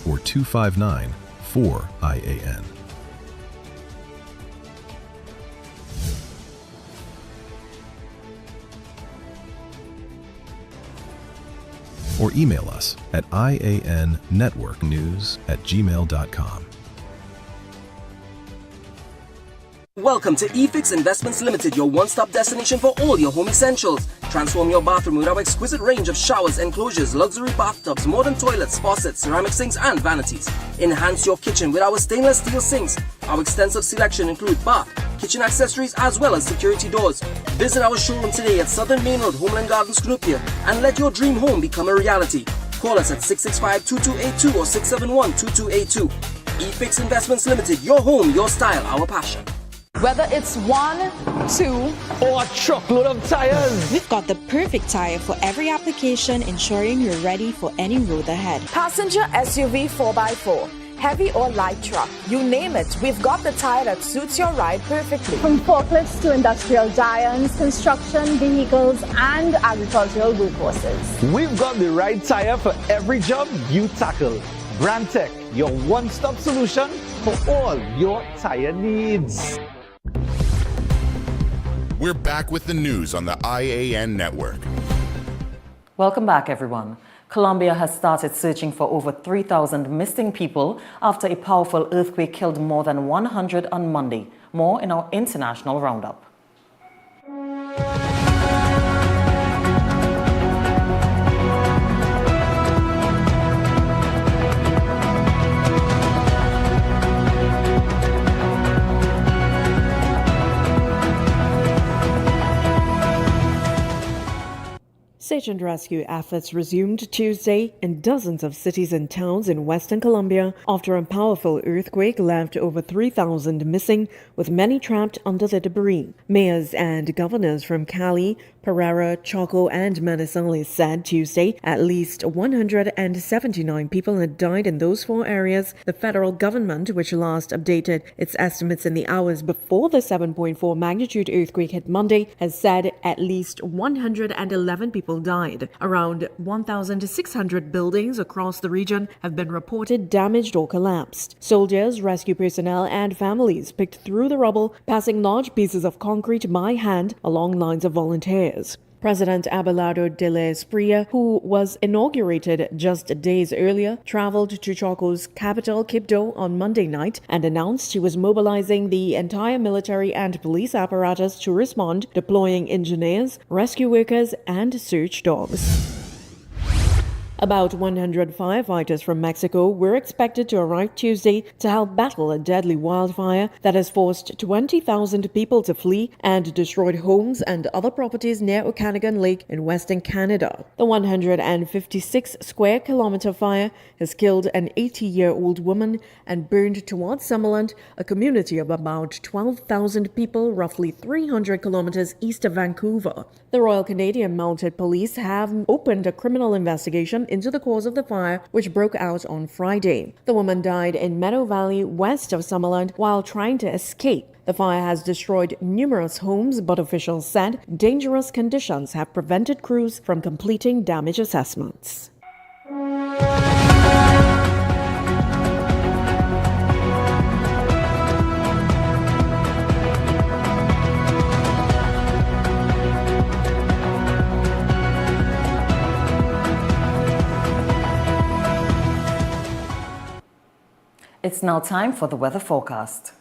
Speaker 5: or 259-4-I.A.N. Or email us at iannetworknews@gmail.com.
Speaker 2: Welcome to eFix Investments Limited, your one-stop destination for all your home essentials. Transform your bathroom with our exquisite range of showers, enclosures, luxury bathtubs, modern toilets, faucets, ceramic sinks, and vanities. Enhance your kitchen with our stainless steel sinks. Our extensive selection includes bath, kitchen accessories, as well as security doors. Visit our showroom today at Southern Main Road, Homeland Gardens, Cunupia, and let your dream home become a reality. Call us at 665-2282 or 671-2282. eFix Investments Limited, your home, your style, our passion.
Speaker 8: Whether it's 1, 2, or a truckload of tires,
Speaker 17: we've got the perfect tire for every application, ensuring you're ready for any road ahead.
Speaker 8: Passenger SUV 4x4, heavy or light truck, you name it, we've got the tire that suits your ride perfectly.
Speaker 24: From forklifts to industrial giants, construction, vehicles, and agricultural workhorses,
Speaker 8: we've got the right tire for every job you tackle. Brandtech, your one-stop solution for all your tire needs.
Speaker 6: We're back with the news on the I.A.N. network.
Speaker 9: Welcome back, everyone. Colombia has started searching for over 3,000 missing people after a powerful earthquake killed more than 100 on Monday. More in our international roundup.
Speaker 13: search and rescue efforts resumed Tuesday in dozens of cities and towns in Western Colombia after a powerful earthquake left over 3,000 missing, with many trapped under the debris. Mayors and governors from Cali, Pereira, Choco, and Manizales said Tuesday at least 179 people had died in those four areas. The federal government, which last updated its estimates in the hours before the 7.4 magnitude earthquake hit Monday, has said at least 111 people died. Around 1,600 buildings across the region have been reported damaged or collapsed. Soldiers, rescue personnel, and families picked through the rubble, passing large pieces of concrete by hand along lines of volunteers. President Abelardo de la Espriella, who was inaugurated just days earlier, traveled to Choco's capital, Quibdó, on Monday night and announced he was mobilizing the entire military and police apparatus to respond, deploying engineers, rescue workers, and search dogs. About 100 firefighters from Mexico were expected to arrive Tuesday to help battle a deadly wildfire that has forced 20,000 people to flee and destroyed homes and other properties near Okanagan Lake in western Canada. The 156 square kilometer fire has killed an 80-year-old woman and burned towards Summerland, a community of about 12,000 people roughly 300 kilometers east of Vancouver. The Royal Canadian Mounted Police have opened a criminal investigation into the cause of the fire, which broke out on Friday. The woman died in Meadow Valley, west of Summerland, while trying to escape. The fire has destroyed numerous homes, but officials said dangerous conditions have prevented crews from completing damage assessments.
Speaker 9: It's now time for the weather forecast.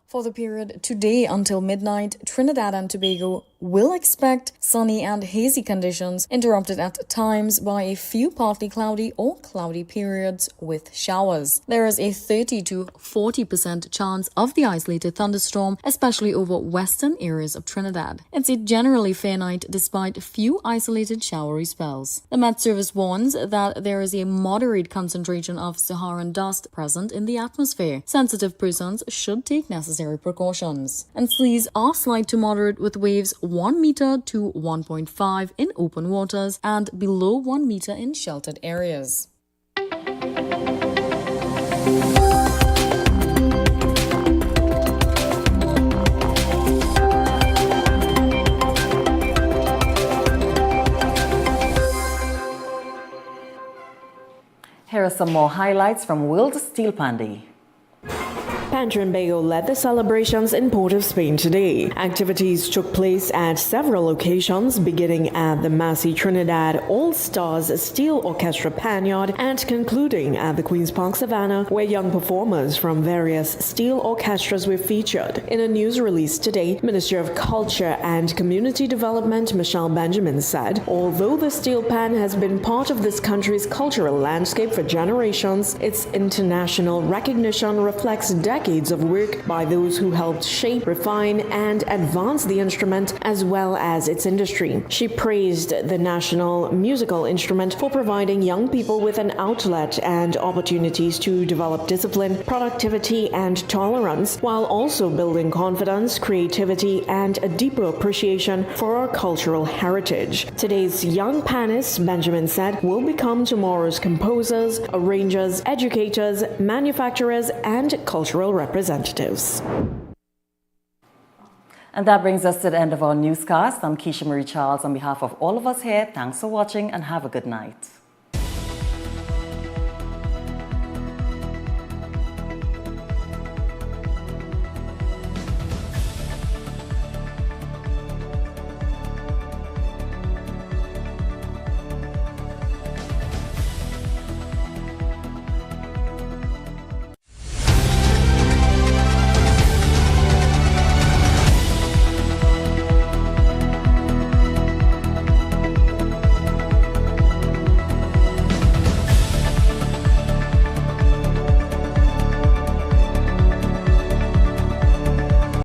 Speaker 9: For the period today until midnight, Trinidad and Tobago will expect sunny and hazy conditions, interrupted at times by a few partly cloudy or cloudy periods with showers. There is a 30 to 40% chance of the isolated thunderstorm, especially over western areas of Trinidad. It's a generally fair night despite few isolated showery spells. The Met Service warns that there is a moderate concentration of Saharan dust present in the atmosphere. Sensitive persons should take necessary precautions. And seas are slight to moderate with waves 1 meter to 1.5 in open waters and below 1 meter in sheltered areas. Here are some more highlights from World Steel Pan Day.
Speaker 13: Trinbago led the celebrations in Port of Spain today. Activities took place at several locations, beginning at the Massey Trinidad All-Stars Steel Orchestra Panyard and concluding at the Queen's Park Savannah, where young performers from various steel orchestras were featured. In a news release today, Minister of Culture and Community Development Michelle Benjamin said, although the steel pan has been part of this country's cultural landscape for generations, its international recognition reflects decades of work by those who helped shape, refine, and advance the instrument as well as its industry. She praised the national musical instrument for providing young people with an outlet and opportunities to develop discipline, productivity, and tolerance, while also building confidence, creativity, and a deeper appreciation for our cultural heritage. Today's young panists, Benjamin said, will become tomorrow's composers, arrangers, educators, manufacturers, and cultural representatives.
Speaker 9: And that brings us to the end of our newscast. I'm Keisha Marie Charles. On behalf of all of us here, thanks for watching and have a good night.